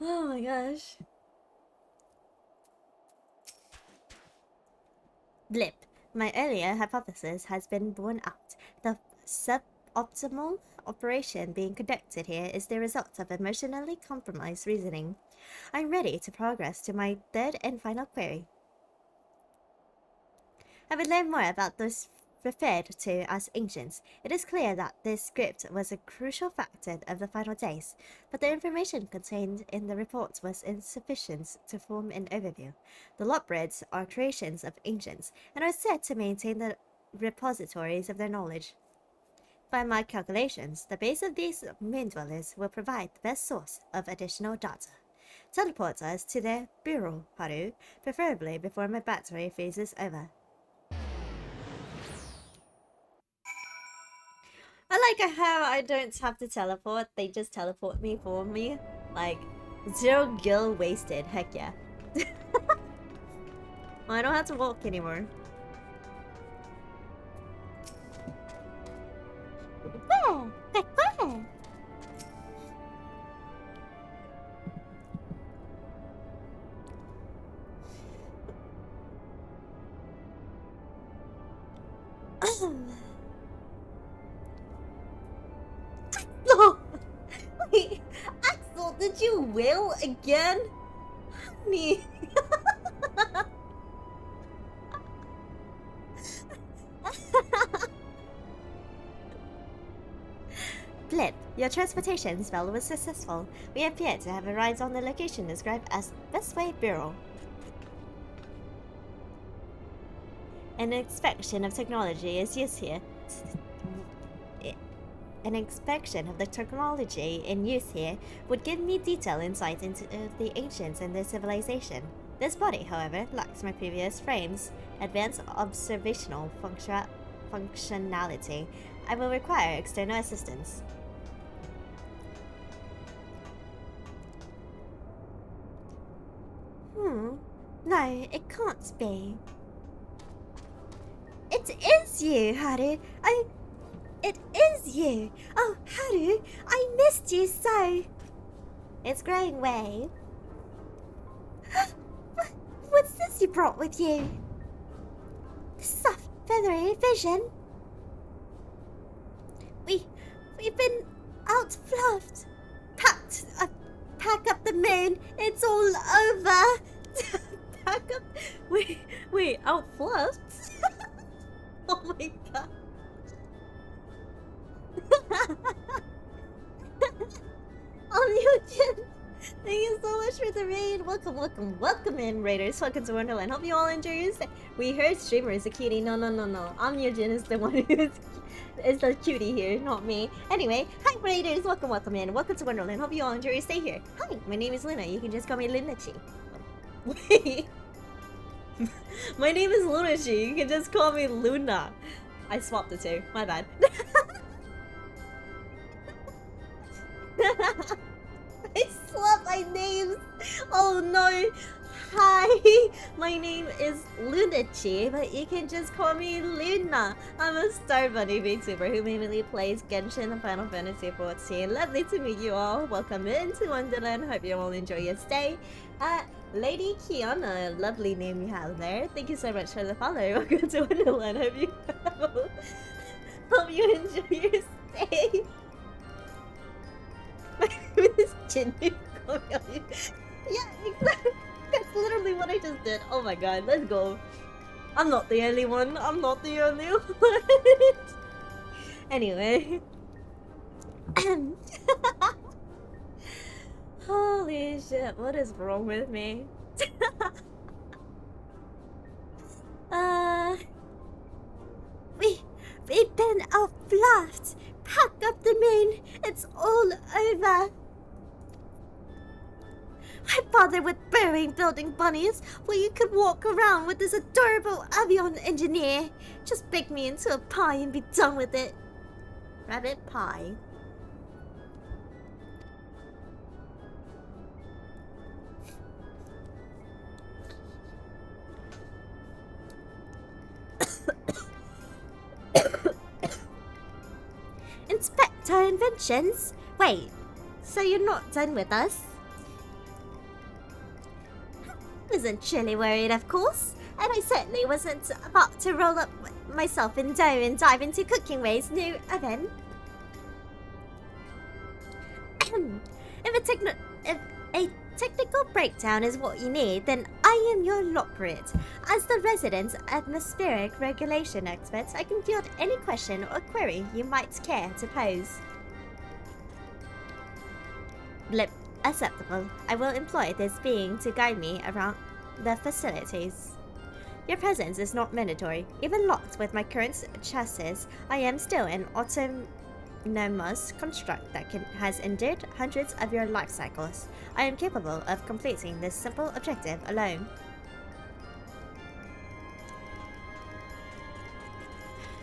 Oh my gosh. Blip. My earlier hypothesis has been borne out. The suboptimal operation being conducted here is the result of emotionally compromised reasoning. I'm ready to progress to my third and final query. Having learned more about those referred to as ancients, it is clear that this script was a crucial factor of the final days, but the information contained in the report was insufficient to form an overview. The Lotbreads are creations of ancients, and are said to maintain the repositories of their knowledge. By my calculations, the base of these moon dwellers will provide the best source of additional data. Teleport us to their bureau, Haru, preferably before my battery freezes over. I like how I don't have to teleport, they just teleport me for me. Like, 0 gil wasted, heck yeah. Well, I don't have to walk anymore. No! Wait, Axel, did you wail again? Honey. Your transportation spell was successful. We appear to have arrived on the location described as Westway Bureau. An inspection of technology is used here. An inspection of the technology in use here would give me detailed insight into the ancients and their civilization. This body, however, lacks my previous frame's advanced observational functionality. I will require external assistance. No, it can't be. It is you, Haru. It is you! Oh, Haru, I missed you so! It's growing way. What's this you brought with you? The soft, feathery vision? We've been outfluffed. Pack up the moon. It's all over. Pack up. Wait, outfluffed? Oh my god. Lunacchiii, thank you so much for the raid. Welcome in, raiders. Welcome to Wonderland. Hope you all enjoy your stay. We heard streamer is a cutie. No. Lunacchiii is the one who is the cutie here, not me. Anyway, hi raiders. Welcome in. Welcome to Wonderland. Hope you all enjoy your stay here. Hi, my name is Luna. You can just call me Lunacchiii. Wait. My name is Lunacchiii. You can just call me Luna. I swapped the two. My bad. I swapped my names. Oh no. Hi, my name is Lunacchiii, but you can just call me Luna. I'm a Star Bunny VTuber who mainly plays Genshin and Final Fantasy XIV. Lovely to meet you all. Welcome into Wonderland. Hope you all enjoy your stay. Lady Kiana, lovely name you have there. Thank you so much for the follow. Welcome to Wonderland. Hope you enjoy your stay. My name is Jinnu. Yeah, exactly. That's literally what I just did. Oh my god, let's go. I'm not the only one. Anyway. Holy shit, what is wrong with me? We've been outfluffed. Pack up the moon. It's all over. Why bother with burying building bunnies where you could walk around with this adorable avion engineer? Just bake me into a pie and be done with it. Rabbit pie. Inspector Inventions? Wait, so you're not done with us? Wasn't chilly worried, of course, and I certainly wasn't about to roll up myself in dough and dive into Cooking Way's new oven. If a technical breakdown is what you need, then I am your culprit. As the resident atmospheric regulation expert, I can field any question or query you might care to pose. Blip. Acceptable. I will employ this being to guide me around the facilities. Your presence is not mandatory. Even locked with my current chassis, I am still an autonomous construct that has endured hundreds of your life cycles. I am capable of completing this simple objective alone.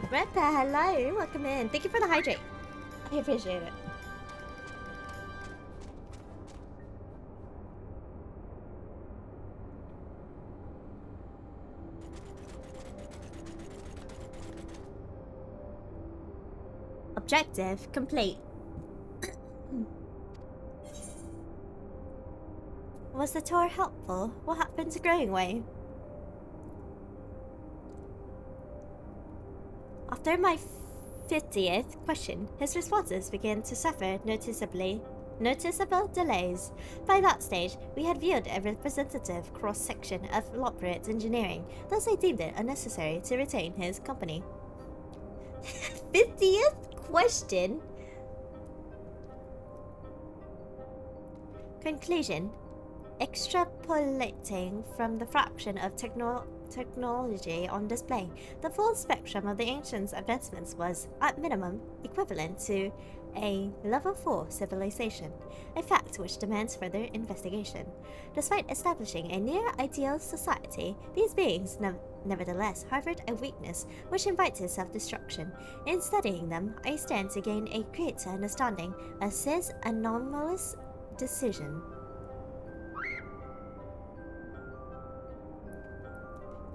Repa, hello! Welcome in. Thank you for the hydrate. I appreciate it. Objective complete. Was the tour helpful? What happened to Growing Way? After my 50th question, his responses began to suffer noticeable delays. By that stage, we had viewed a representative cross-section of Loprit engineering, thus I deemed it unnecessary to retain his company. 50th question? Conclusion. Extrapolating from the fraction of technology on display, the full spectrum of the ancients' advancements was, at minimum, equivalent to a level 4 civilization, a fact which demands further investigation. Despite establishing a near-ideal society, these beings nevertheless harbored a weakness which invited self-destruction. In studying them, I stand to gain a greater understanding of this anomalous decision.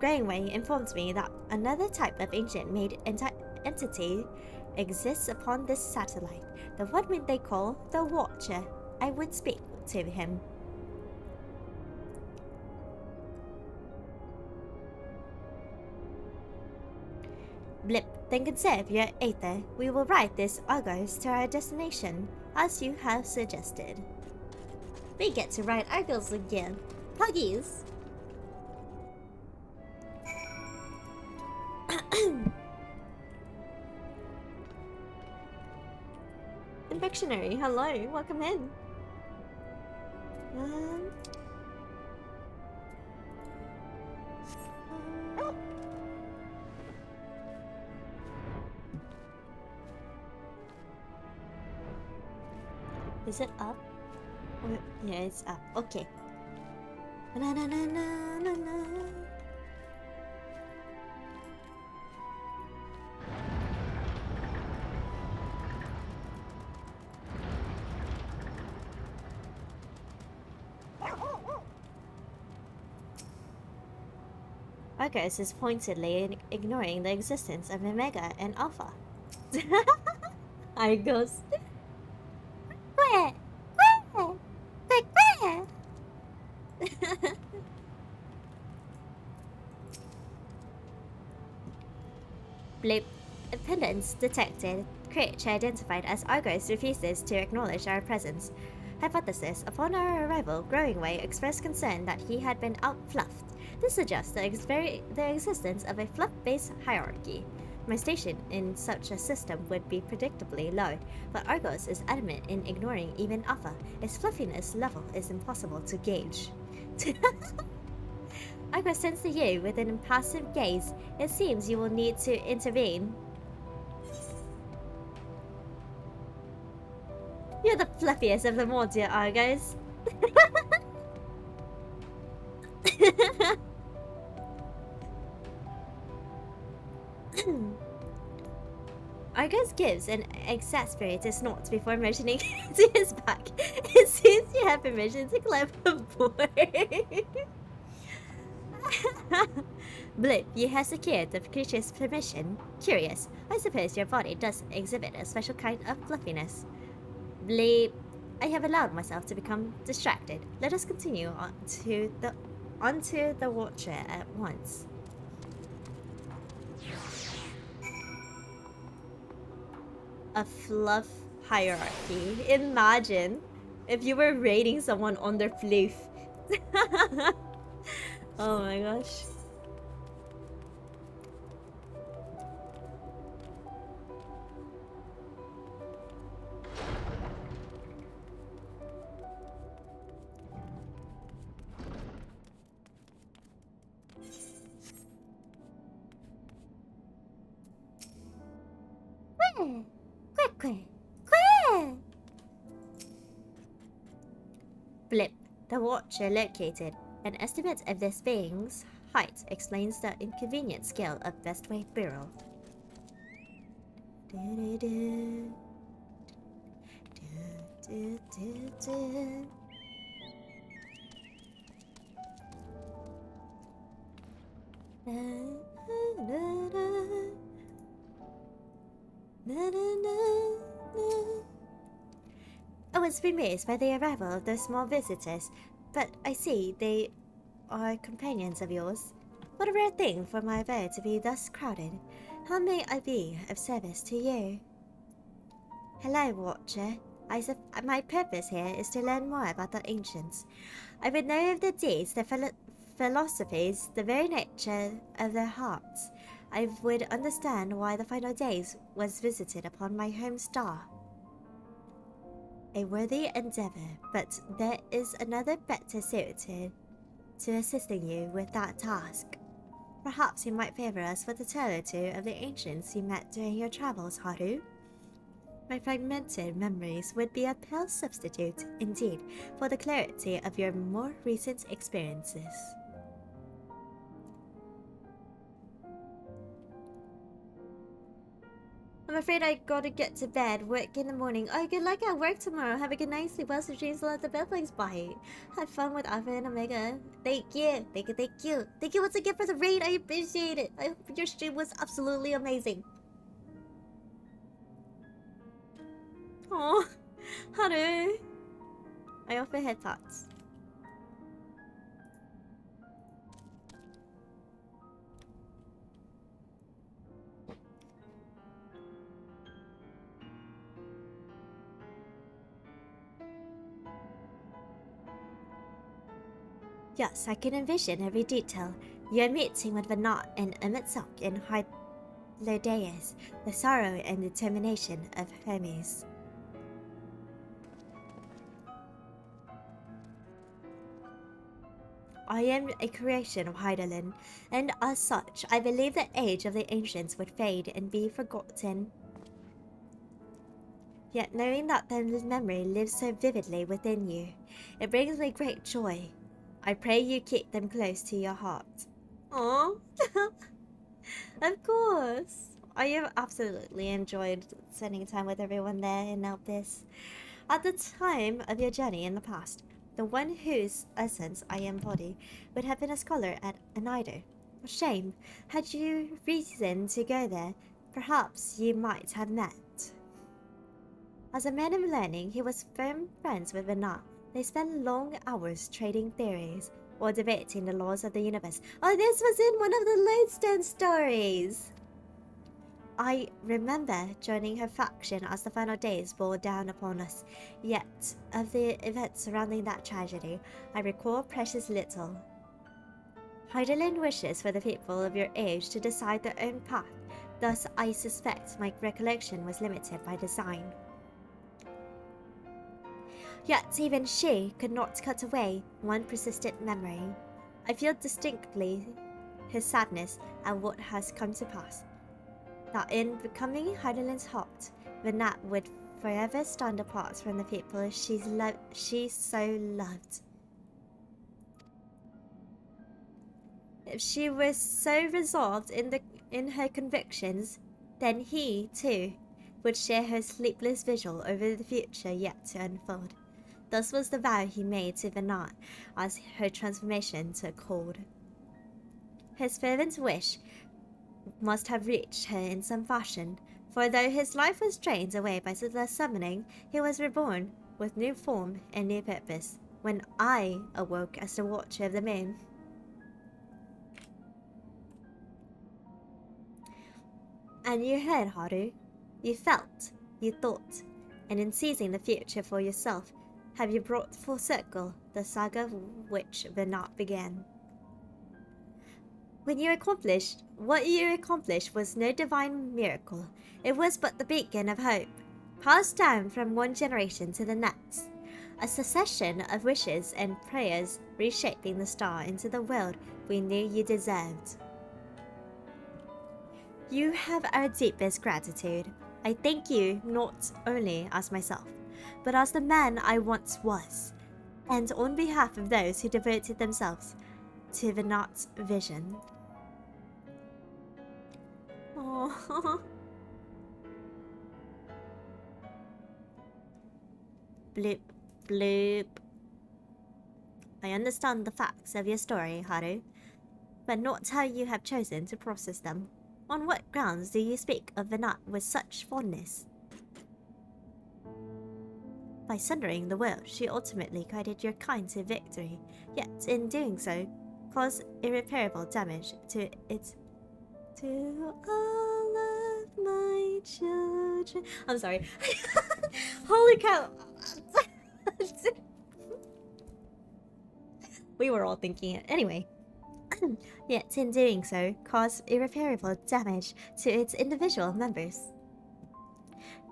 Greenway informs me that another type of ancient-made entity exists upon this satellite, the one they call the Watcher. I would speak to him. Blip, then conserve your aether. We will ride this Argos to our destination, as you have suggested. We get to ride Argos again. Puggies! Infectionary, hello, welcome in. Is it up? Or, yeah, it's up. Okay. Na na na na na na. Argos is pointedly ignoring the existence of Omega and Alpha. Argos. Where? Blip. Pendants detected. Creature identified as Argos refuses to acknowledge our presence. Hypothesis. Upon our arrival, Growingway expressed concern that he had been out-fluffed. This suggests the existence of a fluff-based hierarchy. My station in such a system would be predictably low, but Argos is adamant in ignoring even Alpha. Its fluffiness level is impossible to gauge. Argos sends to you with an impassive gaze. It seems you will need to intervene. You're the fluffiest of them all, dear Argos. Argos gives an exasperated snort before motioning to his back. It seems you have permission to climb aboard. Blip, you have secured the creature's permission. Curious, I suppose your body does exhibit a special kind of fluffiness. Blip, I have allowed myself to become distracted. Let us continue onto the Watcher at once. A fluff hierarchy. Imagine if you were rating someone on their fluff. Oh my gosh. Blip, the Watcher located. An estimate of this being's height explains the inconvenient scale of Bestway Bureau. I was amazed by the arrival of those small visitors, but I see they are companions of yours. What a rare thing for my abode to be thus crowded. How may I be of service to you? Hello, Watcher. My purpose here is to learn more about the ancients. I would know of their deeds, their philosophies, the very nature of their hearts. I would understand why the final days was visited upon my home star. a worthy endeavor, but there is another better suited to assisting you with that task. Perhaps you might favor us with a tale or two of the ancients you met during your travels, Haru. My fragmented memories would be a pale substitute, indeed, for the clarity of your more recent experiences. I'm afraid I gotta get to bed. Work in the morning. Oh, good luck at work tomorrow. Have a good night. Sleep well. So dreams let the bedbugs bite. Have fun with Alpha and Omega. Thank you. Thank you. Thank you. Thank you once again for the raid. I appreciate it. I hope your stream was absolutely amazing. Oh, Haru. I offer head thoughts. Yes, I can envision every detail. Your meeting with Vanat and Emetsok in Hylodeus, the sorrow and determination of Hermes. I am a creation of Hydaelyn, and as such, I believe the age of the ancients would fade and be forgotten. Yet knowing that their memory lives so vividly within you, it brings me great joy. I pray you keep them close to your heart. Aww. Of course. I have absolutely enjoyed spending time with everyone there in Elpis. At the time of your journey in the past, the one whose essence I embody would have been a scholar at Anido. Shame. Had you reason to go there, perhaps you might have met. As a man of learning, he was firm friends with Vanat. They spent long hours trading theories or debating the laws of the universe. Oh, this was in one of the Lodestone stories! I remember joining her faction as the final days bore down upon us. Yet, of the events surrounding that tragedy, I recall precious little. Hydaelyn wishes for the people of your age to decide their own path. Thus, I suspect my recollection was limited by design. Yet even she could not cut away one persistent memory. I feel distinctly his sadness at what has come to pass. That in becoming Hydaelyn's heart, Vanat would forever stand apart from the people she so loved. If she was so resolved in her convictions, then he, too, would share her sleepless vigil over the future yet to unfold. Thus was the vow he made to Vanat as her transformation took hold. His fervent wish must have reached her in some fashion, for though his life was drained away by the summoning, he was reborn with new form and new purpose when I awoke as the Watcher of the Moon. And you heard, Haru. You felt, you thought, and in seizing the future for yourself, have you brought full circle the saga which Vanat began. What you accomplished was no divine miracle. It was but the beacon of hope, passed down from one generation to the next. A succession of wishes and prayers reshaping the star into the world we knew you deserved. You have our deepest gratitude. I thank you not only as myself, but as the man I once was, and on behalf of those who devoted themselves to Vanat's vision. Oh. Bloop, bloop. I understand the facts of your story, Haru, but not how you have chosen to process them. On what grounds do you speak of Vanat with such fondness? By sundering the world, she ultimately guided your kind to victory, yet in doing so, caused irreparable damage to all of my children. I'm sorry. Holy cow! We were all thinking it. Anyway. Yet in doing so, caused irreparable damage to its individual members.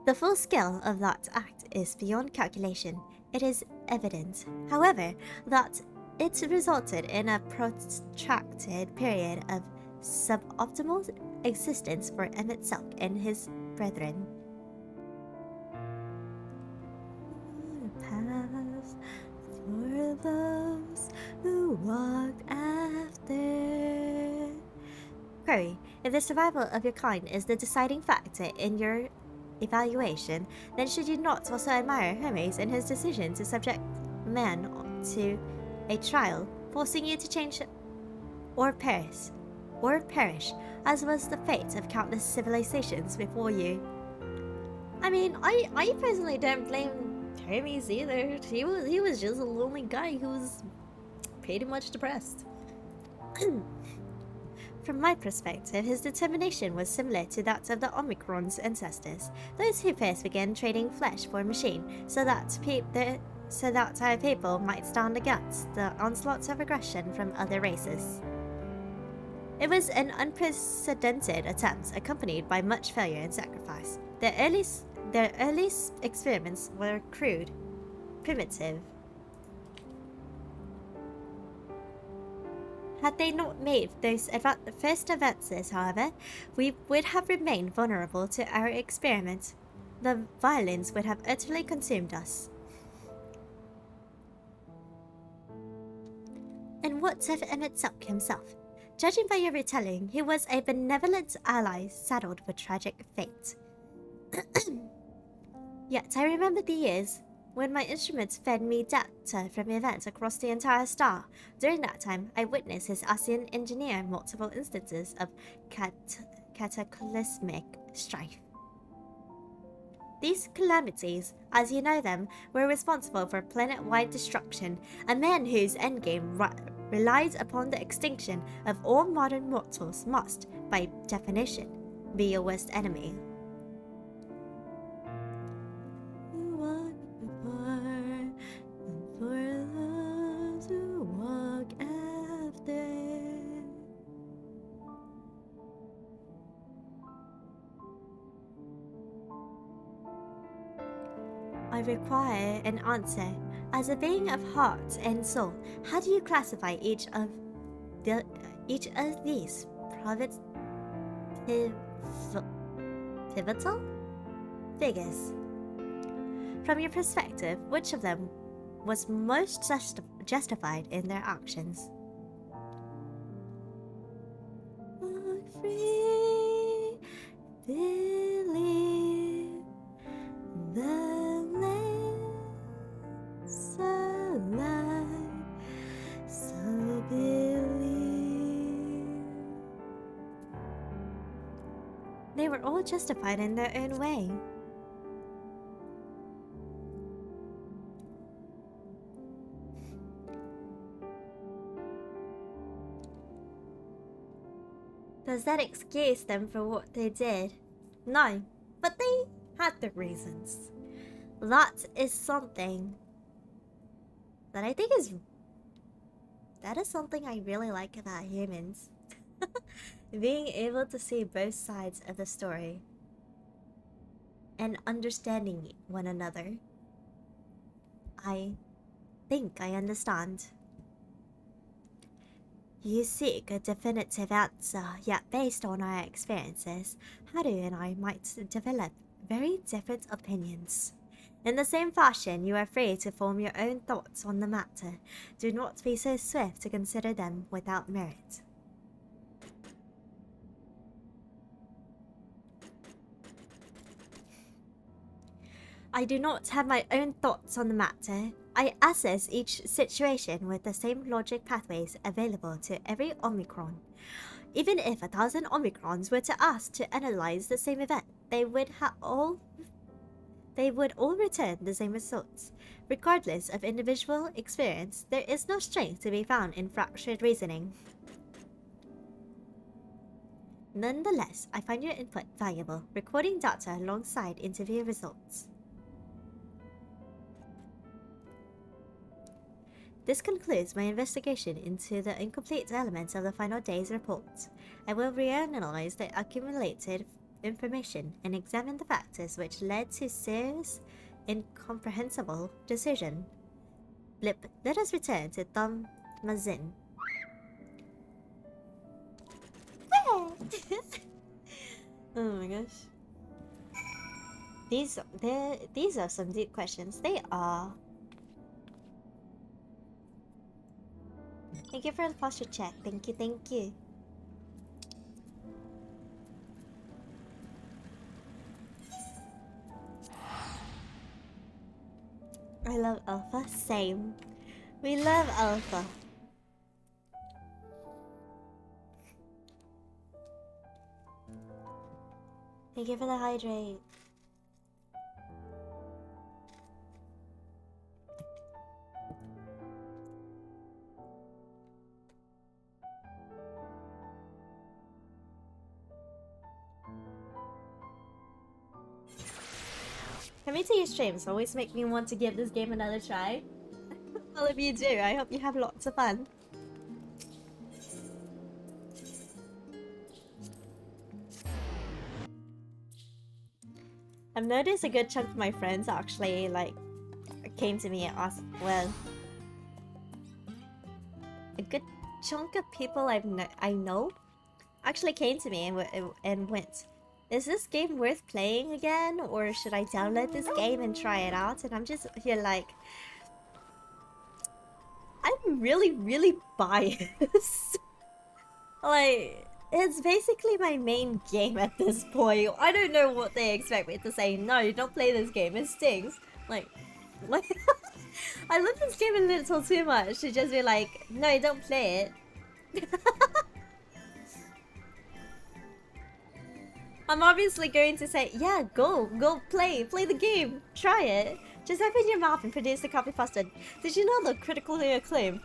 The full scale of that act is beyond calculation. It is evident, however, that it resulted in a protracted period of suboptimal existence for Emmett Silk and his brethren. Path for those who walked after. Query: if the survival of your kind is the deciding factor in your evaluation, then should you not also admire Hermes and his decision to subject man to a trial, forcing you to change or perish, as was the fate of countless civilizations before you? I mean, I personally don't blame Hermes either. He was just a lonely guy who was pretty much depressed. From my perspective, his determination was similar to that of the Omicron's ancestors, those who first began trading flesh for machine, so that our people might stand against the onslaughts of aggression from other races. It was an unprecedented attempt, accompanied by much failure and sacrifice. Their earliest experiments were crude, primitive. Had they not made those first advances, however, we would have remained vulnerable to our experiment. The violence would have utterly consumed us. And what of Emmett Silk himself? Judging by your retelling, he was a benevolent ally saddled with tragic fate. Yet I remember the years when my instruments fed me data from events across the entire star. During that time, I witnessed his ASEAN engineer multiple instances of cataclysmic strife. These calamities, as you know them, were responsible for planet-wide destruction, a man whose endgame relies upon the extinction of all modern mortals must, by definition, be your worst enemy. I require an answer. As a being of heart and soul, how do you classify each of these pivotal figures? From your perspective, which of them was most justified in their actions? Walk free, believe the land's alive, so believe. They were all justified in their own way. Does that excuse them for what they did? No, but they had their reasons. That is something that I think that is something I really like about humans. Being able to see both sides of the story and understanding one another. I think I understand. You seek a definitive answer, yet based on our experiences, Haru and I might develop very different opinions. In the same fashion, you are free to form your own thoughts on the matter. Do not be so swift to consider them without merit. I do not have my own thoughts on the matter. I assess each situation with the same logic pathways available to every Omicron. Even if 1,000 Omicrons were to ask to analyze the same event, they would all return the same results. Regardless of individual experience, there is no strength to be found in fractured reasoning. Nonetheless, I find your input valuable, recording data alongside interview results. This concludes my investigation into the incomplete elements of the final day's report. I will reanalyze the accumulated information and examine the factors which led to Sear's incomprehensible decision. Blip, let us return to Tom Mazin. Oh my gosh. These are some deep questions. They are. Thank you for the posture check. Thank you, thank you. I love Alpha. Same. We love Alpha. Thank you for the hydrate. Coming to your streams always make me want to give this game another try. All of you do. I hope you have lots of fun. I've noticed a good chunk of my friends actually like came to me and asked, well, a good chunk of people I know actually came to me and went, is this game worth playing again, or should I download this game and try it out? And I'm just here like, I'm really biased. Like, it's basically my main game at this point. I don't know what they expect me to say. No, don't play this game, it stinks. Like I love this game a little too much to just be like, no, don't play it. I'm obviously going to say, yeah, go play the game, try it. Just open your mouth and produce the copy faster. Did you know the critically acclaimed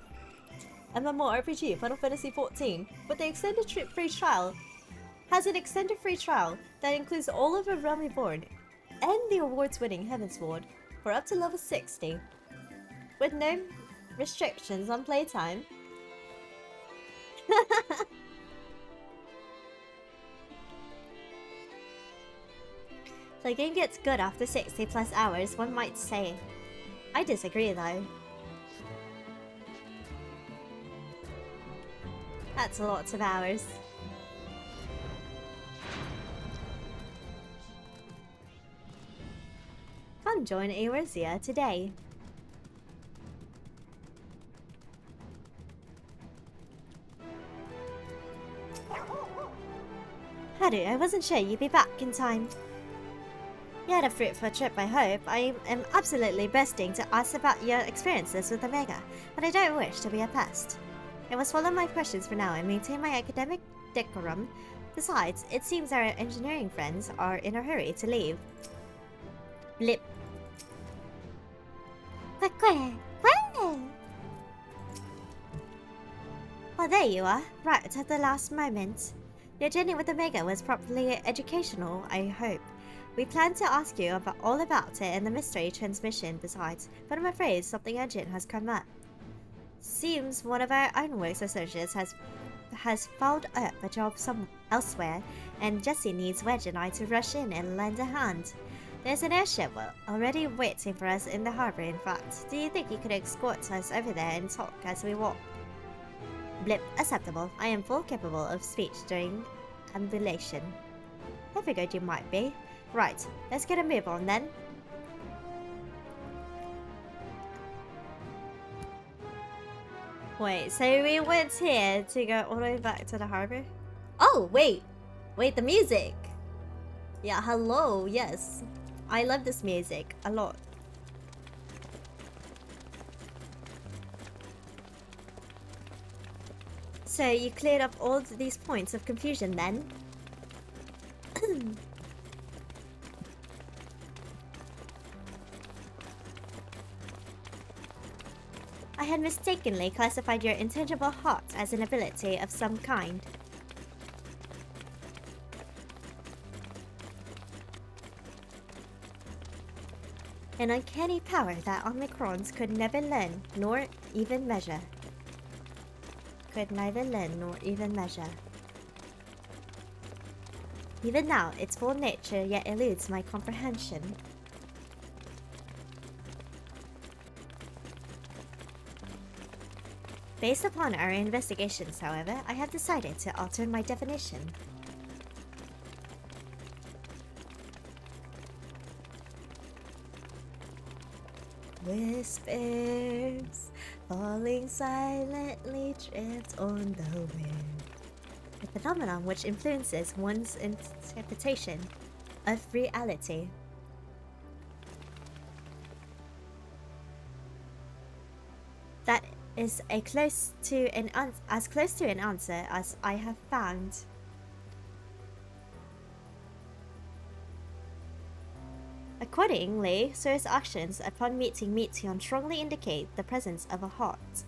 MMORPG Final Fantasy XIV with the extended free trial has an extended free trial that includes all of A Realm Reborn and the awards-winning Heavensward for up to level 60 with no restrictions on playtime. The game gets good after 60 plus hours, one might say. I disagree though. That's lots of hours. Come join Eorzea today. Haru, I wasn't sure you'd be back in time. You had a fruitful trip, I hope. I am absolutely bursting to ask about your experiences with Omega, but I don't wish to be a pest. I will swallow my questions for now and maintain my academic decorum. Besides, it seems our engineering friends are in a hurry to leave. Blip. Oh, there you are, right at the last moment. Your journey with Omega was properly educational, I hope. We planned to ask you all about it in the mystery transmission besides, but I'm afraid something urgent has come up. Seems one of our Ironworks associates has fouled up a job elsewhere, and Jesse needs Wedge and I to rush in and lend a hand. There's an airship already waiting for us in the harbour, in fact. Do you think you could escort us over there and talk as we walk? Blip, acceptable. I am full capable of speech during ambulation. I figured you might be. Right, let's get a move on then. Wait, so we went here to go all the way back to the harbour? Oh, wait! Wait, the music! Yeah, hello, yes. I love this music a lot. So you cleared up all these points of confusion then? I had mistakenly classified your intangible heart as an ability of some kind. An uncanny power that Omicrons could never learn nor even measure. Could neither learn nor even measure. Even now, its full nature yet eludes my comprehension. Based upon our investigations, however, I have decided to alter my definition. Whispers falling silently drift on the wind. A phenomenon which influences one's interpretation of reality. That is as close to an answer as I have found. Accordingly, Sir's actions upon meeting Meteon strongly indicate the presence of a heart.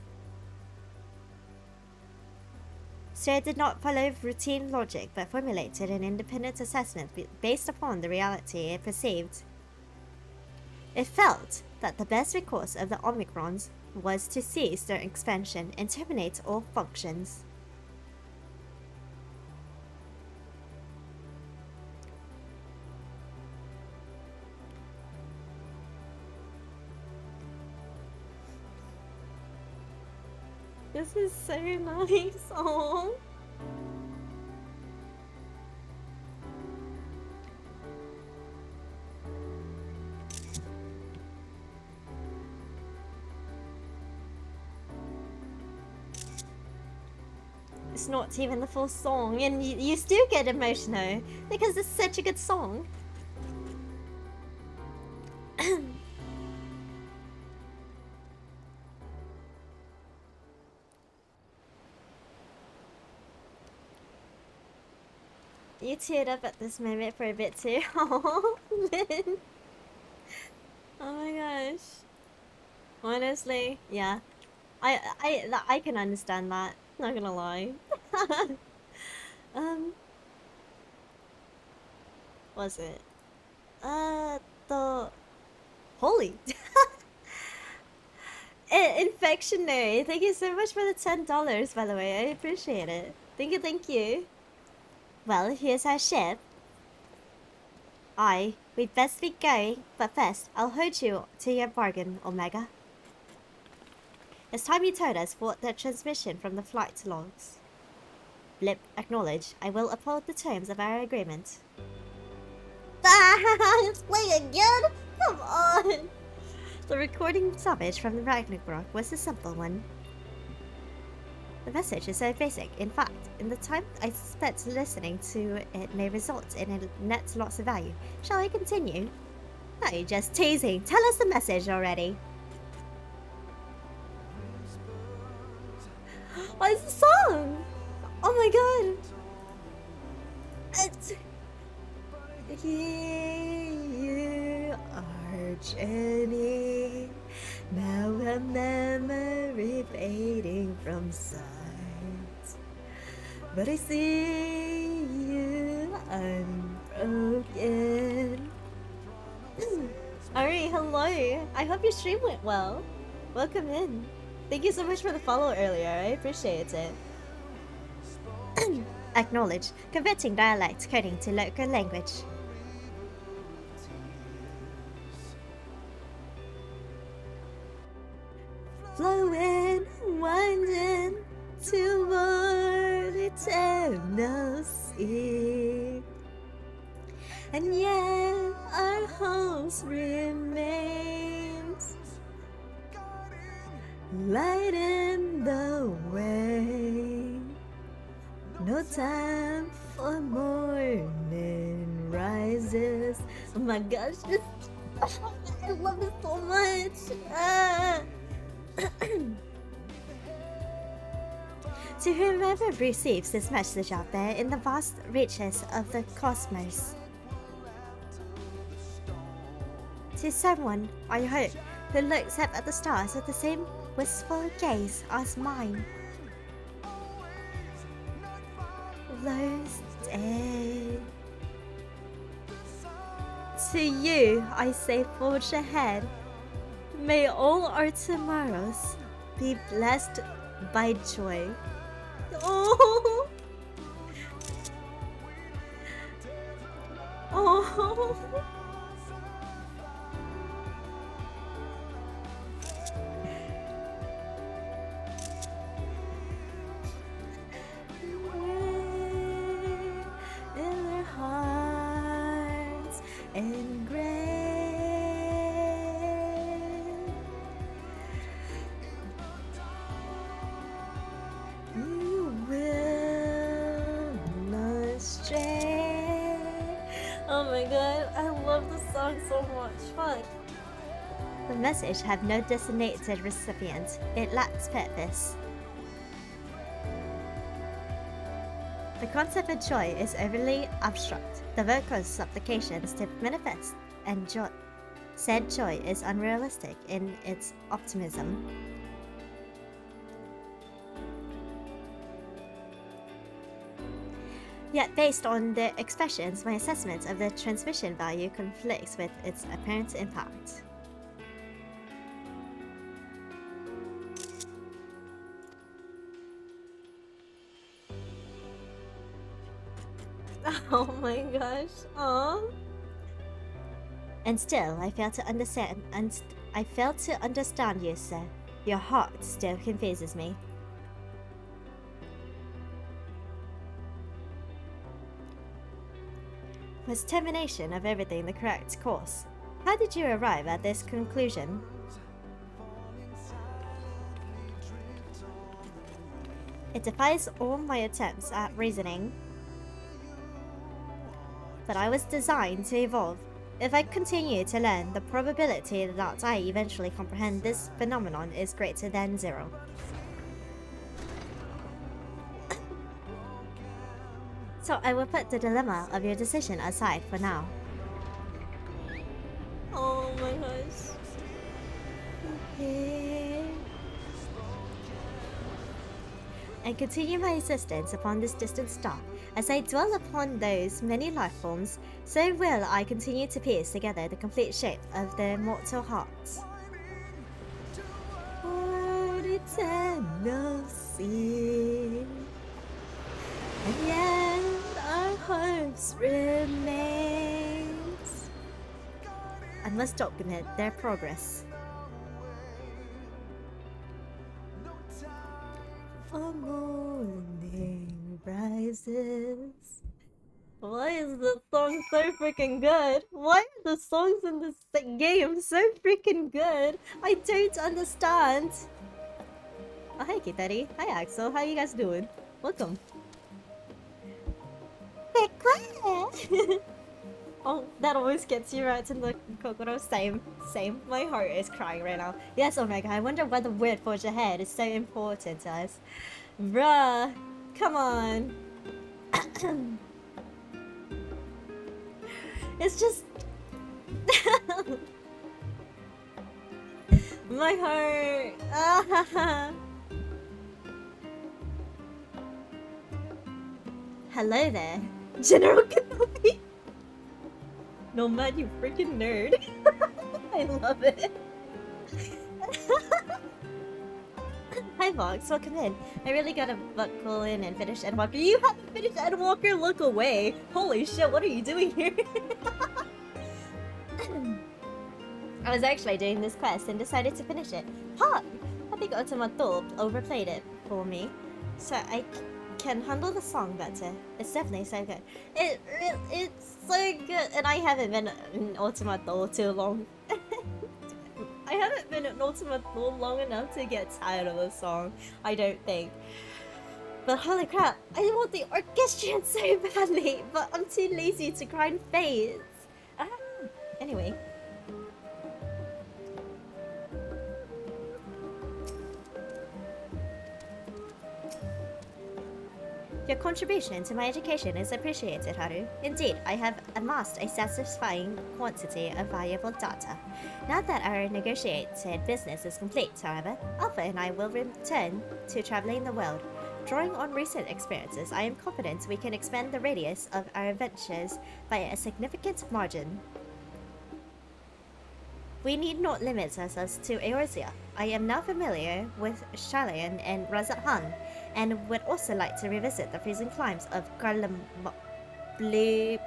Sir did not follow routine logic but formulated an independent assessment based upon the reality it perceived. It felt that the best recourse of the Omicrons was to cease their expansion and terminate all functions. This is so nice. Oh. It's not even the full song, and you still get emotional because it's such a good song. You teared up at this moment for a bit too. Oh, Lynn. Oh my gosh. Honestly, yeah. I can understand that. Not gonna lie. Was it? The holy. Infectionary. Thank you so much for the $10, by the way. I appreciate it. Thank you, thank you. Well, here's our ship. We'd best be going, but first, I'll hold you to your bargain, Omega. It's time you told us what the transmission from the flight logs. Blip, acknowledge. I will uphold the terms of our agreement. Let's play again? Come on! The recording salvage from the Ragnarok was a simple one. The message is so basic. In fact, in the time I spent listening to it may result in a net loss of value. Shall I continue? No, just teasing. Tell us the message already. What is the song? Oh my god! Here you are, Jenny. Now a memory fading from sight. But I see you unbroken. Ari, hello. I hope your stream went well. Welcome in. Thank you so much for the follow earlier. I appreciate it. Acknowledge. Converting dialect coding to local language. Flowing, winding toward eternal sea. And yet our hopes remains, lighting the way. No time for morning rises. Oh my gosh, this I love this so much. To whoever receives this message out there in the vast reaches of the cosmos. To someone, I hope, who looks up at the stars with the same wistful gaze as mine. Lost day. To you, I say forge ahead. May all our tomorrows be blessed by joy. Oh! and gray. You will not stray. Oh my god, I love this song so much. Fuck. The message have no designated recipient. It lacks purpose. The concept of joy is overly abstract. The vocal supplications to manifest and said joy is unrealistic in its optimism. Yet based on the expressions, my assessment of the transmission value conflicts with its apparent impact. Oh my gosh. Aww. And still, I fail to understand you, sir. Your heart still confuses me. Was termination of everything the correct course? How did you arrive at this conclusion? It defies all my attempts at reasoning. But I was designed to evolve. If I continue to learn, the probability that I eventually comprehend this phenomenon is greater than 0. So I will put the dilemma of your decision aside for now. Oh my gosh. Okay. I continue my existence upon this distant star. As I dwell upon those many life forms, so will I continue to piece together the complete shape of their mortal hearts. For eternal sin, and yet our hopes remains. I must document their progress. For morning rises. Why is this song so freaking good? Why are the songs in this game so freaking good? I don't understand. Oh, hi Kitari. Hi Axel. How you guys doing? Welcome. Oh, that always gets you right in the kokoro. Same. My heart is crying right now. Yes, Omega, I wonder why the word forge ahead is so important to us. Bruh, come on. It's just... my heart. Hello there, General Kenobi. No man, you freaking nerd. I love it. Hi Vox, welcome in. I really gotta buckle in and finish Endwalker. You haven't finished Endwalker? Look away. Holy shit, what are you doing here? I was actually doing this quest and decided to finish it. Huh! I think Otomato overplayed it for me, so I can handle the song better. It's definitely so good. It's so good, and I haven't been in Otomato too long. I haven't been in Otomato long enough to get tired of the song, I don't think. But holy crap, I want the orchestrion so badly, but I'm too lazy to grind phase. Anyway. Your contribution to my education is appreciated, Haru. Indeed, I have amassed a satisfying quantity of valuable data. Now that our negotiated business is complete, however, Alpha and I will return to traveling the world. Drawing on recent experiences, I am confident we can expand the radius of our ventures by a significant margin. We need not limit ourselves to Eorzea. I am now familiar with Shalayan and Razat-Han, and would also like to revisit the freezing climes of Bleep.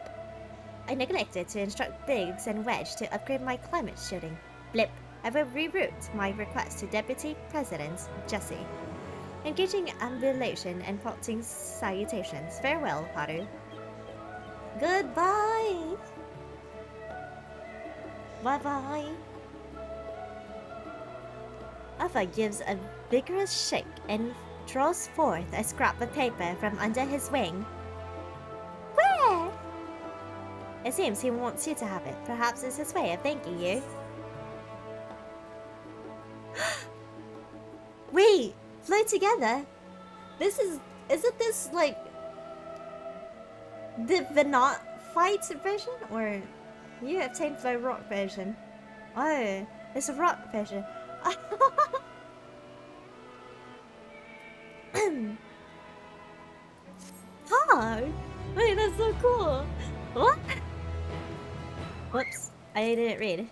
I neglected to instruct Biggs and Wedge to upgrade my climate shielding. Blip. I will reroute my request to Deputy President Jesse. Engaging ambulation and parting salutations. Farewell, Haru. Goodbye! Bye bye. Alpha gives a vigorous shake and draws forth a scrap of paper from under his wing. Where? It seems he wants you to have it. Perhaps it's his way of thanking you. Wait, flow together. Isn't this like the Venat fight version, or you obtained flow rock version? Oh, it's a rock version. Huh? Wait, that's so cool. What? Whoops, I didn't read.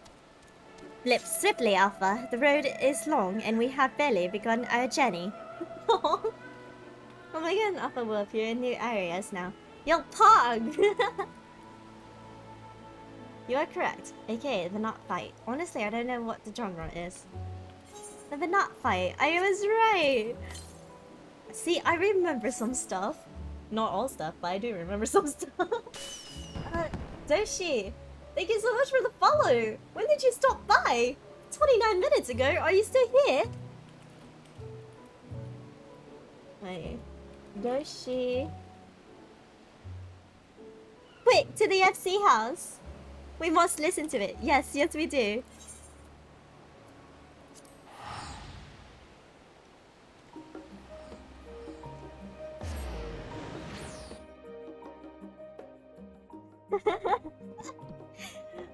Flip swiftly, Alpha. The road is long and we have barely begun our journey. Oh my god, Alpha will appear in new areas now. Yo, Pog! You are correct, aka the knot fight. Honestly, I don't know what the genre is. The knot fight, I was right! See, I remember some stuff. Not all stuff, but I do remember some stuff. Doshi, thank you so much for the follow! When did you stop by? 29 minutes ago, are you still here? Wait. Doshi. Quick, to the FC house! We must listen to it. Yes, yes we do.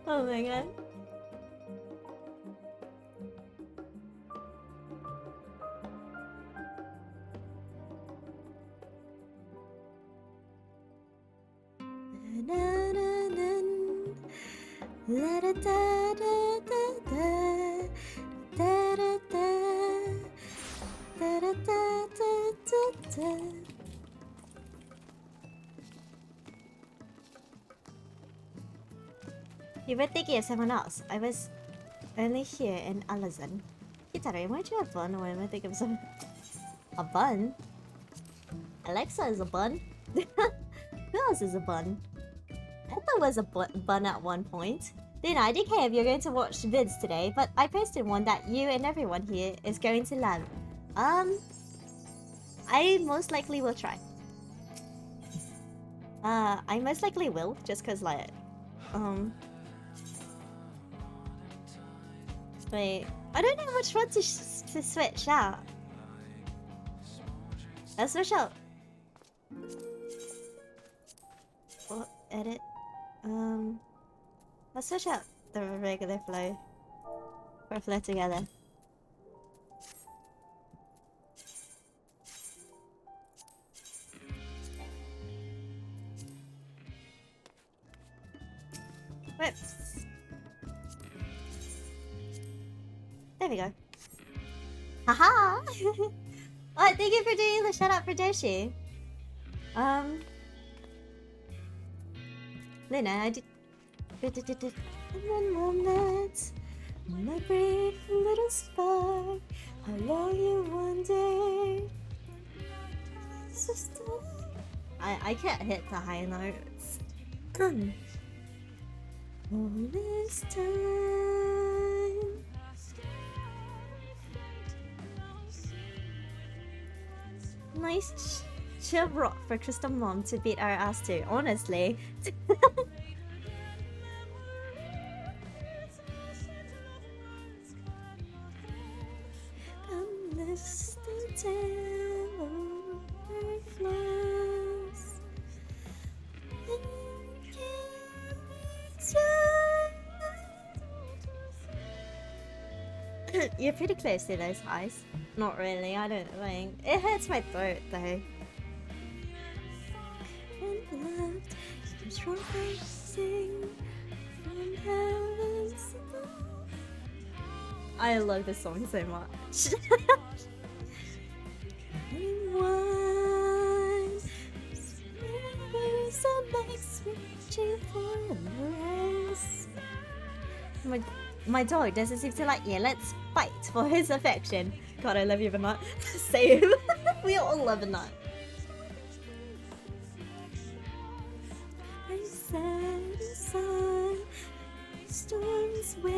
Oh my god. You were thinking of someone else. I was only here in Alazan. Kitaro, weren't you a bun, or am I thinking of some... A bun? Alexa is a bun? Who else is a bun? Ethel was a bun at one point. Luna, I didn't care if you're going to watch vids today, but I posted one that you and everyone here is going to love. I most likely will try. I most likely will, just cause like, wait, I don't know which one to switch out. Let's switch out. Oh, edit. Let's switch out the regular flow. Or flow together. Whoops. There we go. Haha! Oh, thank you for doing the shout out for Doshi. Luna, I did. In one moment, my brave little spark, how long you wonder. Sister. I can't hit the high notes. All this time. Nice chill rock for Crystal Mom to beat our ass to, honestly. You're pretty close to those highs. Not really, I don't think. It hurts my throat though. I love this song so much. My dog doesn't seem to like you. Let's fight for his affection. God, I love you, Vanat. Same. We all love Vanat. storms wake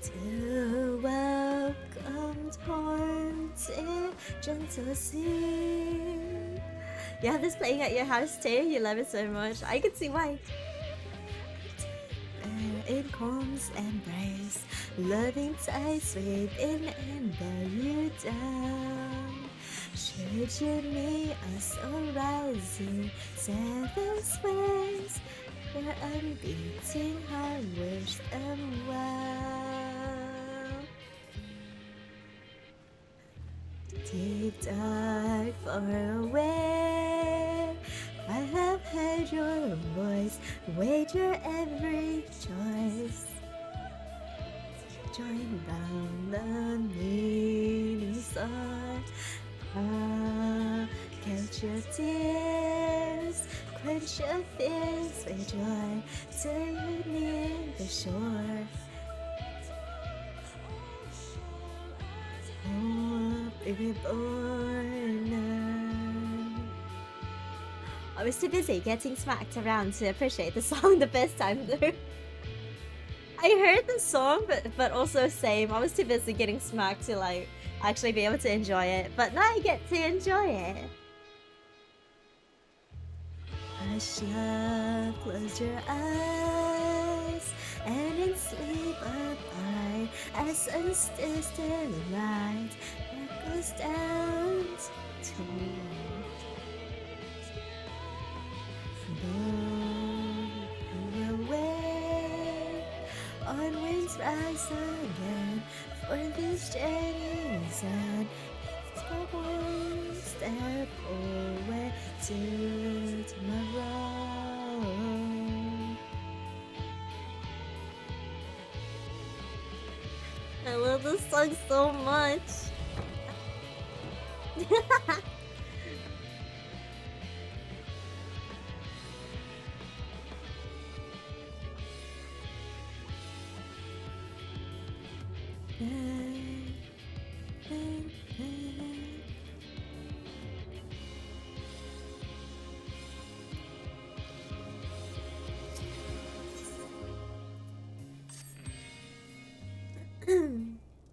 to welcome haunted gentle sea. You have this playing at your house too? You love it so much. I can see why. In calm's embrace, loving tides within and bear you down. Should you meet us on rising seven swings, your unbeating heart wish them well. Deep dark far away, I have heard your voice, weighed your every choice. Join round the meaning star. Catch your tears, quench your fears with joy till you're near the shore. Oh, be reborn. I was too busy getting smacked around to appreciate the song the first time through. I heard the song, but also same. I was too busy getting smacked to like actually be able to enjoy it. But now I get to enjoy it. Hush up, close your eyes, and in sleep abide as sun stirs the light echoes down to you. Blow away, on winds rise again, for this journey's end. Step one step away to tomorrow. I love this song so much.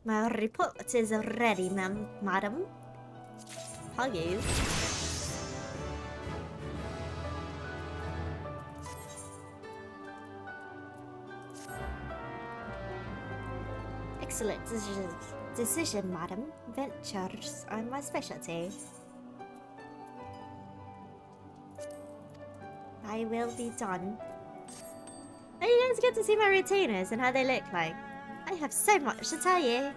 My report is ready, madam. Huggies. Excellent decision, madam. Ventures are my specialty. I will be done. Now you guys get to see my retainers and how they look like. I have so much to tell you.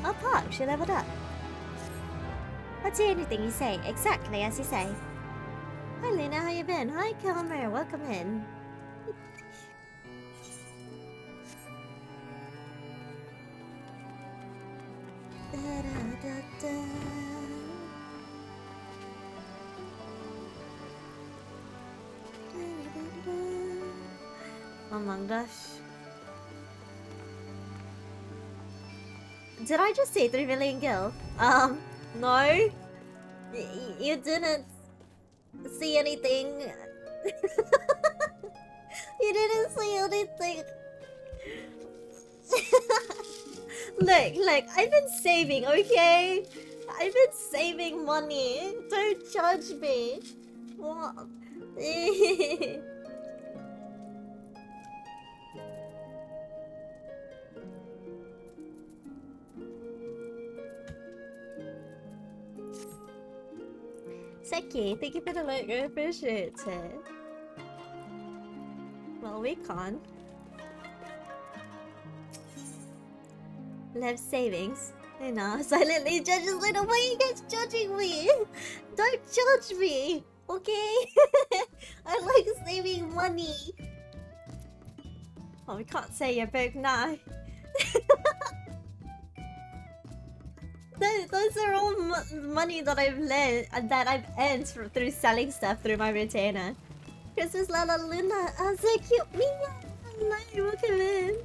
Oh, Park, she leveled up. I'll do anything you say, exactly as you say. Hi, Luna, how you been? Hi, Kilmer, welcome in. Oh my gosh. Did I just say 3 million gil? No. You didn't see anything. You didn't see anything. Look, I've been saving, okay? I've been saving money. Don't judge me. What? Seki, thank you for the like, I appreciate it. Well, we can't. Love savings. I know, silently judges Luna. Why are you guys judging me? Don't judge me, okay? I like saving money. Oh, we can't say you're broke now. Those are all money that I've earned through selling stuff through my retainer. Christmas Lala Luna, oh so cute. Mia, hello, welcome in.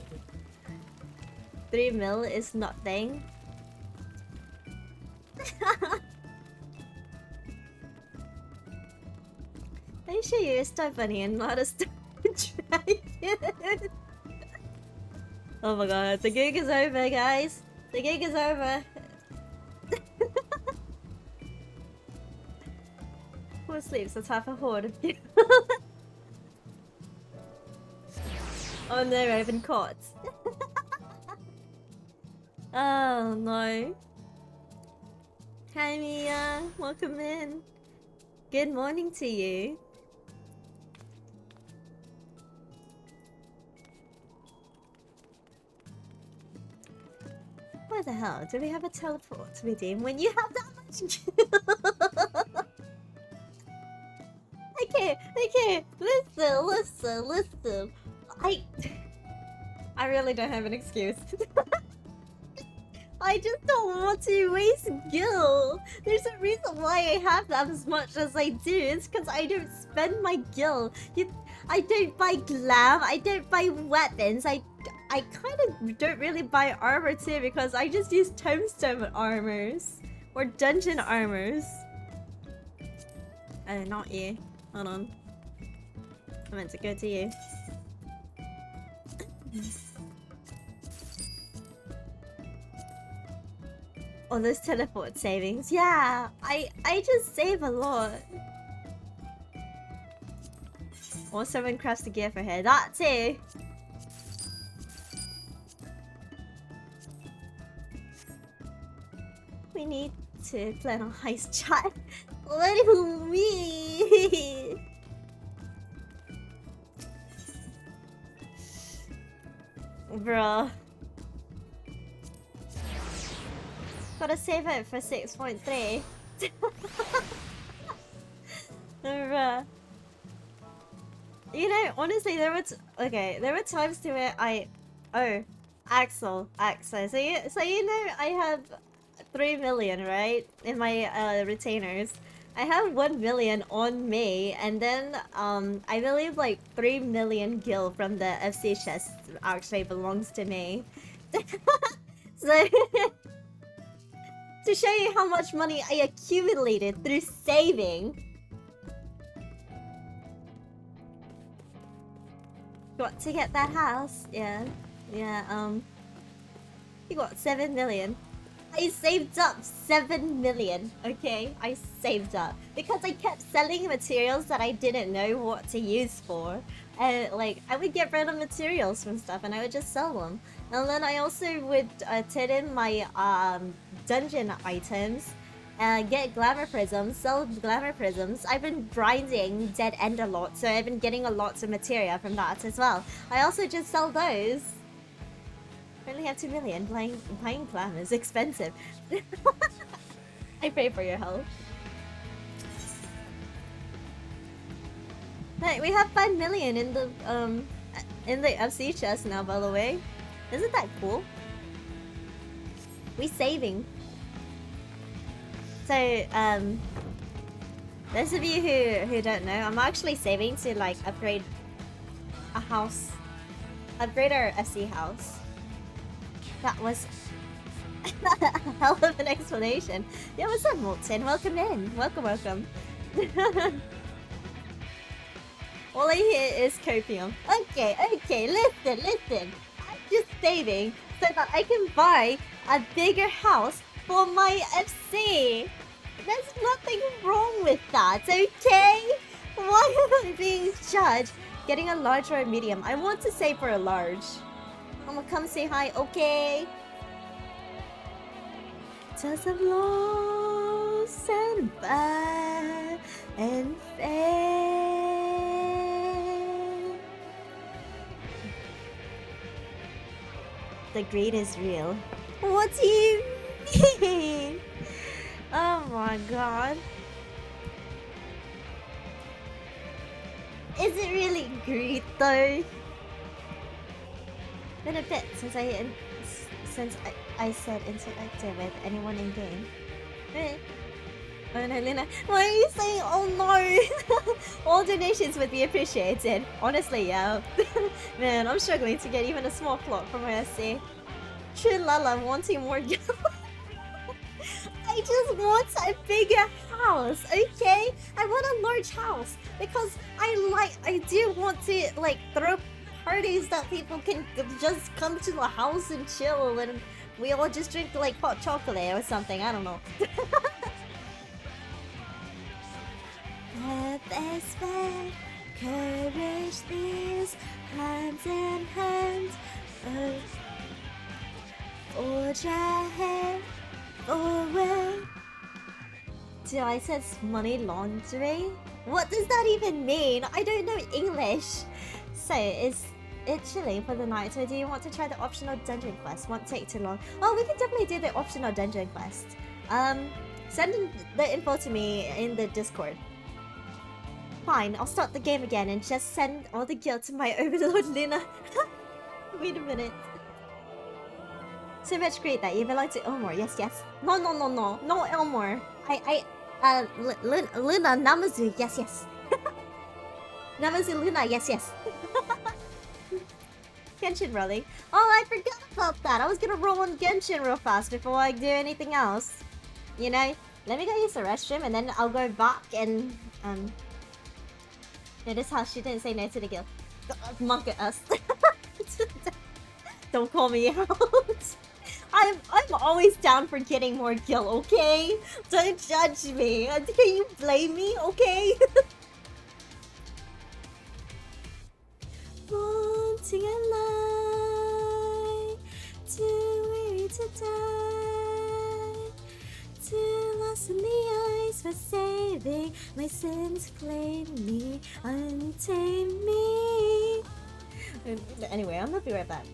3 mil is nothing. Hey me show you a star bunny and not a star dragon. Oh my god, the gig is over, guys. The gig is over. Who sleeps on top of a horde of you? Oh no, I've been caught. Oh no. Hi Mia, welcome in. Good morning to you. What the hell? Do we have a teleport to redeem when you have that much? Okay, listen. I really don't have an excuse. I just don't want to waste gil. There's a reason why I have that as much as I do. It's because I don't spend my gil. I don't buy glam. I don't buy weapons. I kind of don't really buy armor too because I just use tombstone armors or dungeon armors. Not you. Hold on. I meant to go to you. Oh, those teleport savings. Yeah, I just save a lot. Or someone crafts the gear for her. That too. We need to plan a heist chat. What do we? Bruh. Gotta save it for 6.3. Bruh. You know, honestly, there were times to where Axel. So you know, I have 3 million, right? In my retainers. I have 1 million on me, and then I believe like 3 million gil from the FC chest actually belongs to me. So to show you how much money I accumulated through saving. Got to get that house, yeah. You got 7 million. I saved up 7 million, okay? I saved up. Because I kept selling materials that I didn't know what to use for. And like, I would get random materials from stuff and I would just sell them. And then I also would turn in my dungeon items, get glamour prisms, sell glamour prisms. I've been grinding Dead End a lot, so I've been getting a lot of material from that as well. I also just sell those. I only have 2 million. Buying glamour is expensive. I pray for your health. Right, we have 5 million in the FC chest now, by the way. Isn't that cool? We saving. So those of you who don't know, I'm actually saving to like upgrade a house, upgrade our FC house. That was a hell of an explanation. Yeah, what's up, Molten? Welcome in. Welcome. All I hear is copium. Okay, listen. I'm just saving so that I can buy a bigger house for my FC. There's nothing wrong with that, okay? Why am I being judged? Getting a large or a medium? I want to save for a large. I'm gonna come say hi, okay? Just a lost and bad and fair. The greed is real. What do you mean? Oh my god. Is it really greed though? Been a bit since I said interactive with anyone in game. Oh no, Luna. Why are you saying oh no? All donations would be appreciated. Honestly, yeah. Man, I'm struggling to get even a small plot from my SC. True Lala wanting more gil. I just want a bigger house, okay? I want a large house because I do want to like throw parties that people can just come to the house and chill, and we all just drink like hot chocolate or something. I don't know. FF14 courage these hands in hand. Forge ahead, forward. Dude, I said money laundering? What does that even mean? I don't know English. So, is it chilling for the night, or do you want to try the optional dungeon quest? Won't take too long. Oh, we can definitely do the optional dungeon quest. Send the info to me in the Discord. Fine, I'll start the game again and just send all the guilt to my overlord Luna. Wait a minute. So much great that you belong to Elmore. Yes, yes. No, no, no, no. No Elmore. Luna, Namazu. Yes, yes. Namazu Luna. Yes, yes. Genshin rolling. Oh, I forgot about that. I was gonna roll on Genshin real fast before I do anything else. You know? Let me go use the restroom and then I'll go back and, notice how she didn't say no to the guild. Monk at us. Don't call me out. I'm always down for getting more kill, okay? Don't judge me. Can you blame me, okay? Wanting a lie, too weary to die, too lost in the eyes for saving my sins. Claim me, untame me. Anyway, I'm gonna be right back.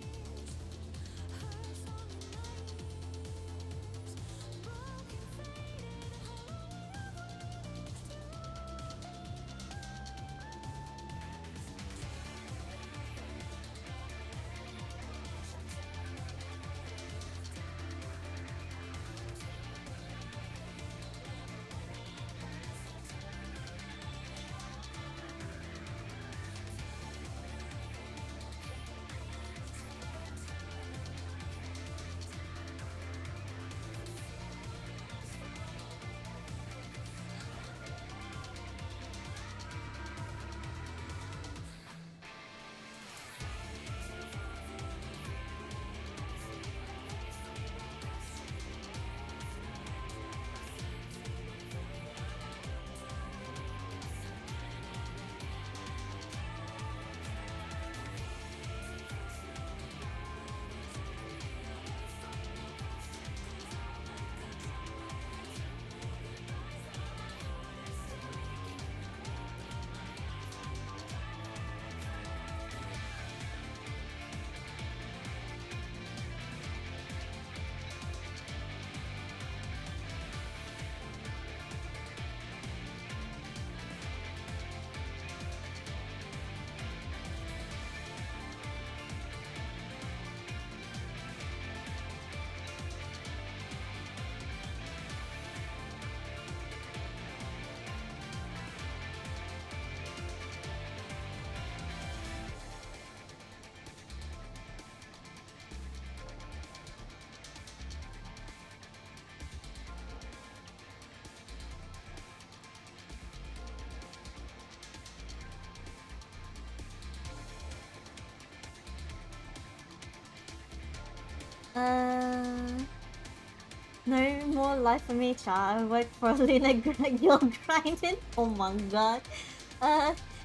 No more life for me, child. I work for Luna Guild grinding. Oh my god.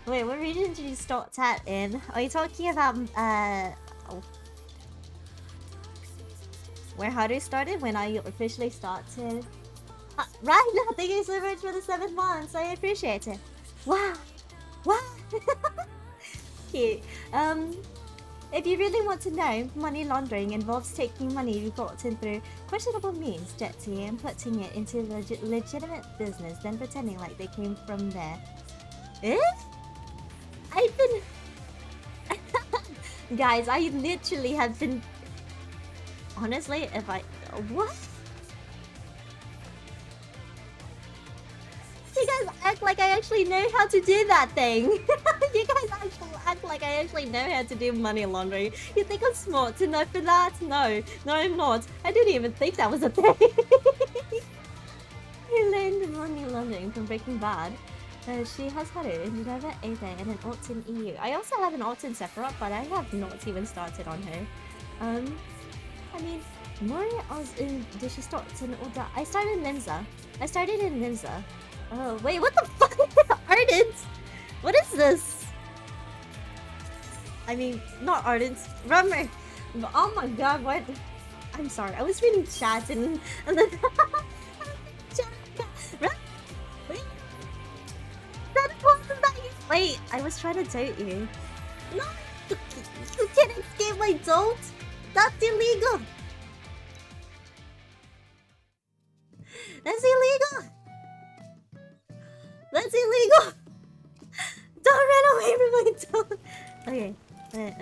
Wait, what region did you start at in? Are you talking about, where Haru started? When I officially started? Right now, thank you so much for the 7 months. I appreciate it. Wow. Wow. Cute. If you really want to know, money laundering involves taking money you gotten through questionable means, Jetty, and putting it into legitimate business, then pretending like they came from there. Eh? I've been... Guys, I literally have been... Honestly, if I... What? You guys act like I actually know how to do that thing. You guys actually act like I actually know how to do money laundering. You think I'm smart to know for that? No. No, I'm not. I didn't even think that was a thing. Hello, Melanie London from Breaking Bad. She has had it in Nova Ava and an alt in EU. I also have an alt in Sephiroth, but I have not even started on her. I mean, more as in, did she start in order? I started in Nimza. I started in Nimza. Oh, wait, what the fuck? Ardent? What is this? I mean, not Ardent. Rummer. Oh my god, what? I'm sorry, I was reading chat and then... Wait, I was trying to doubt you. No! You can't escape my doubt! That's illegal! That's illegal! That's illegal! Don't run away from my doubt! Okay, there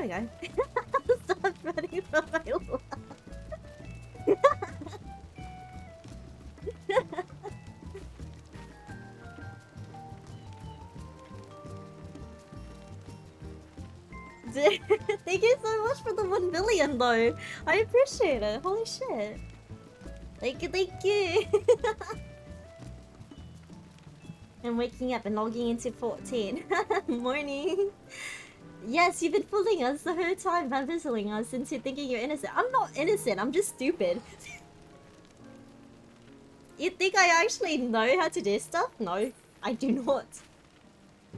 we go. Stop running from my love. Thank you so much for the 1 billion though. I appreciate it. Holy shit. Thank you. I'm waking up and logging into 14. Morning. Yes, you've been fooling us the whole time, bamboozling us into thinking you're innocent. I'm not innocent, I'm just stupid. You think I actually know how to do stuff? No, I do not.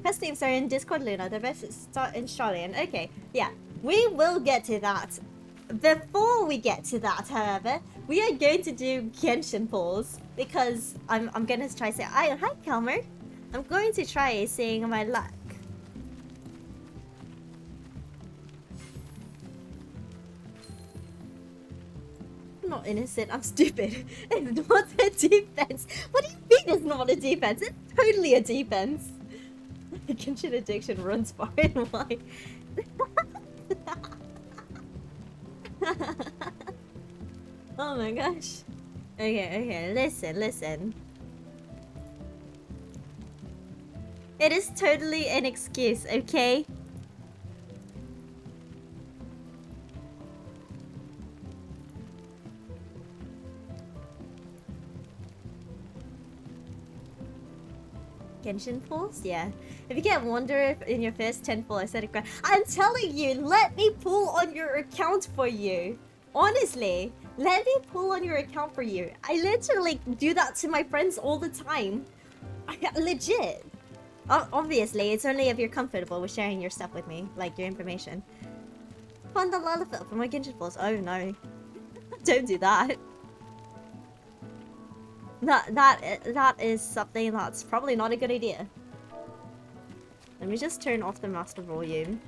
Press names are in Discord, Luna. The rest start in Charlian. Okay, yeah, we will get to that. Before we get to that, however, we are going to do Genshin pulls because I'm gonna try say hi Kalmer. I'm going to try saying my luck. I'm not innocent, I'm stupid. It's not a defense. What do you mean it's not a defense? It's totally a defense. The Genshin addiction runs far and wide. Oh my gosh. Okay, listen. It is totally an excuse, okay? Genshin pulls? Yeah. If you get Wonder in your first 10 pull, I said it. I'm telling you, let me pull on your account for you. Honestly, let me pull on your account for you. I literally do that to my friends all the time. Legit. Obviously, it's only if you're comfortable with sharing your stuff with me, like your information. Fund the Lalafell for my Genshin pulls. Oh no. Don't do that. That is something that's probably not a good idea. Let me just turn off the master volume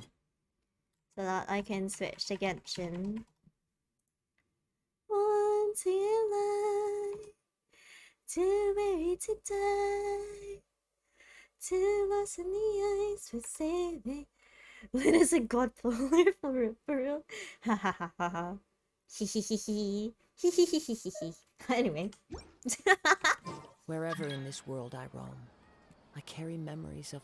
so that I can switch to Genshin. One to life, too weary to die, to us in the eyes for saving. When is a god puller for real? Ha ha ha ha ha. Hee hee hee hee. Hee hee hee hee hee. Anyway. Wherever in this world I roam, I carry memories of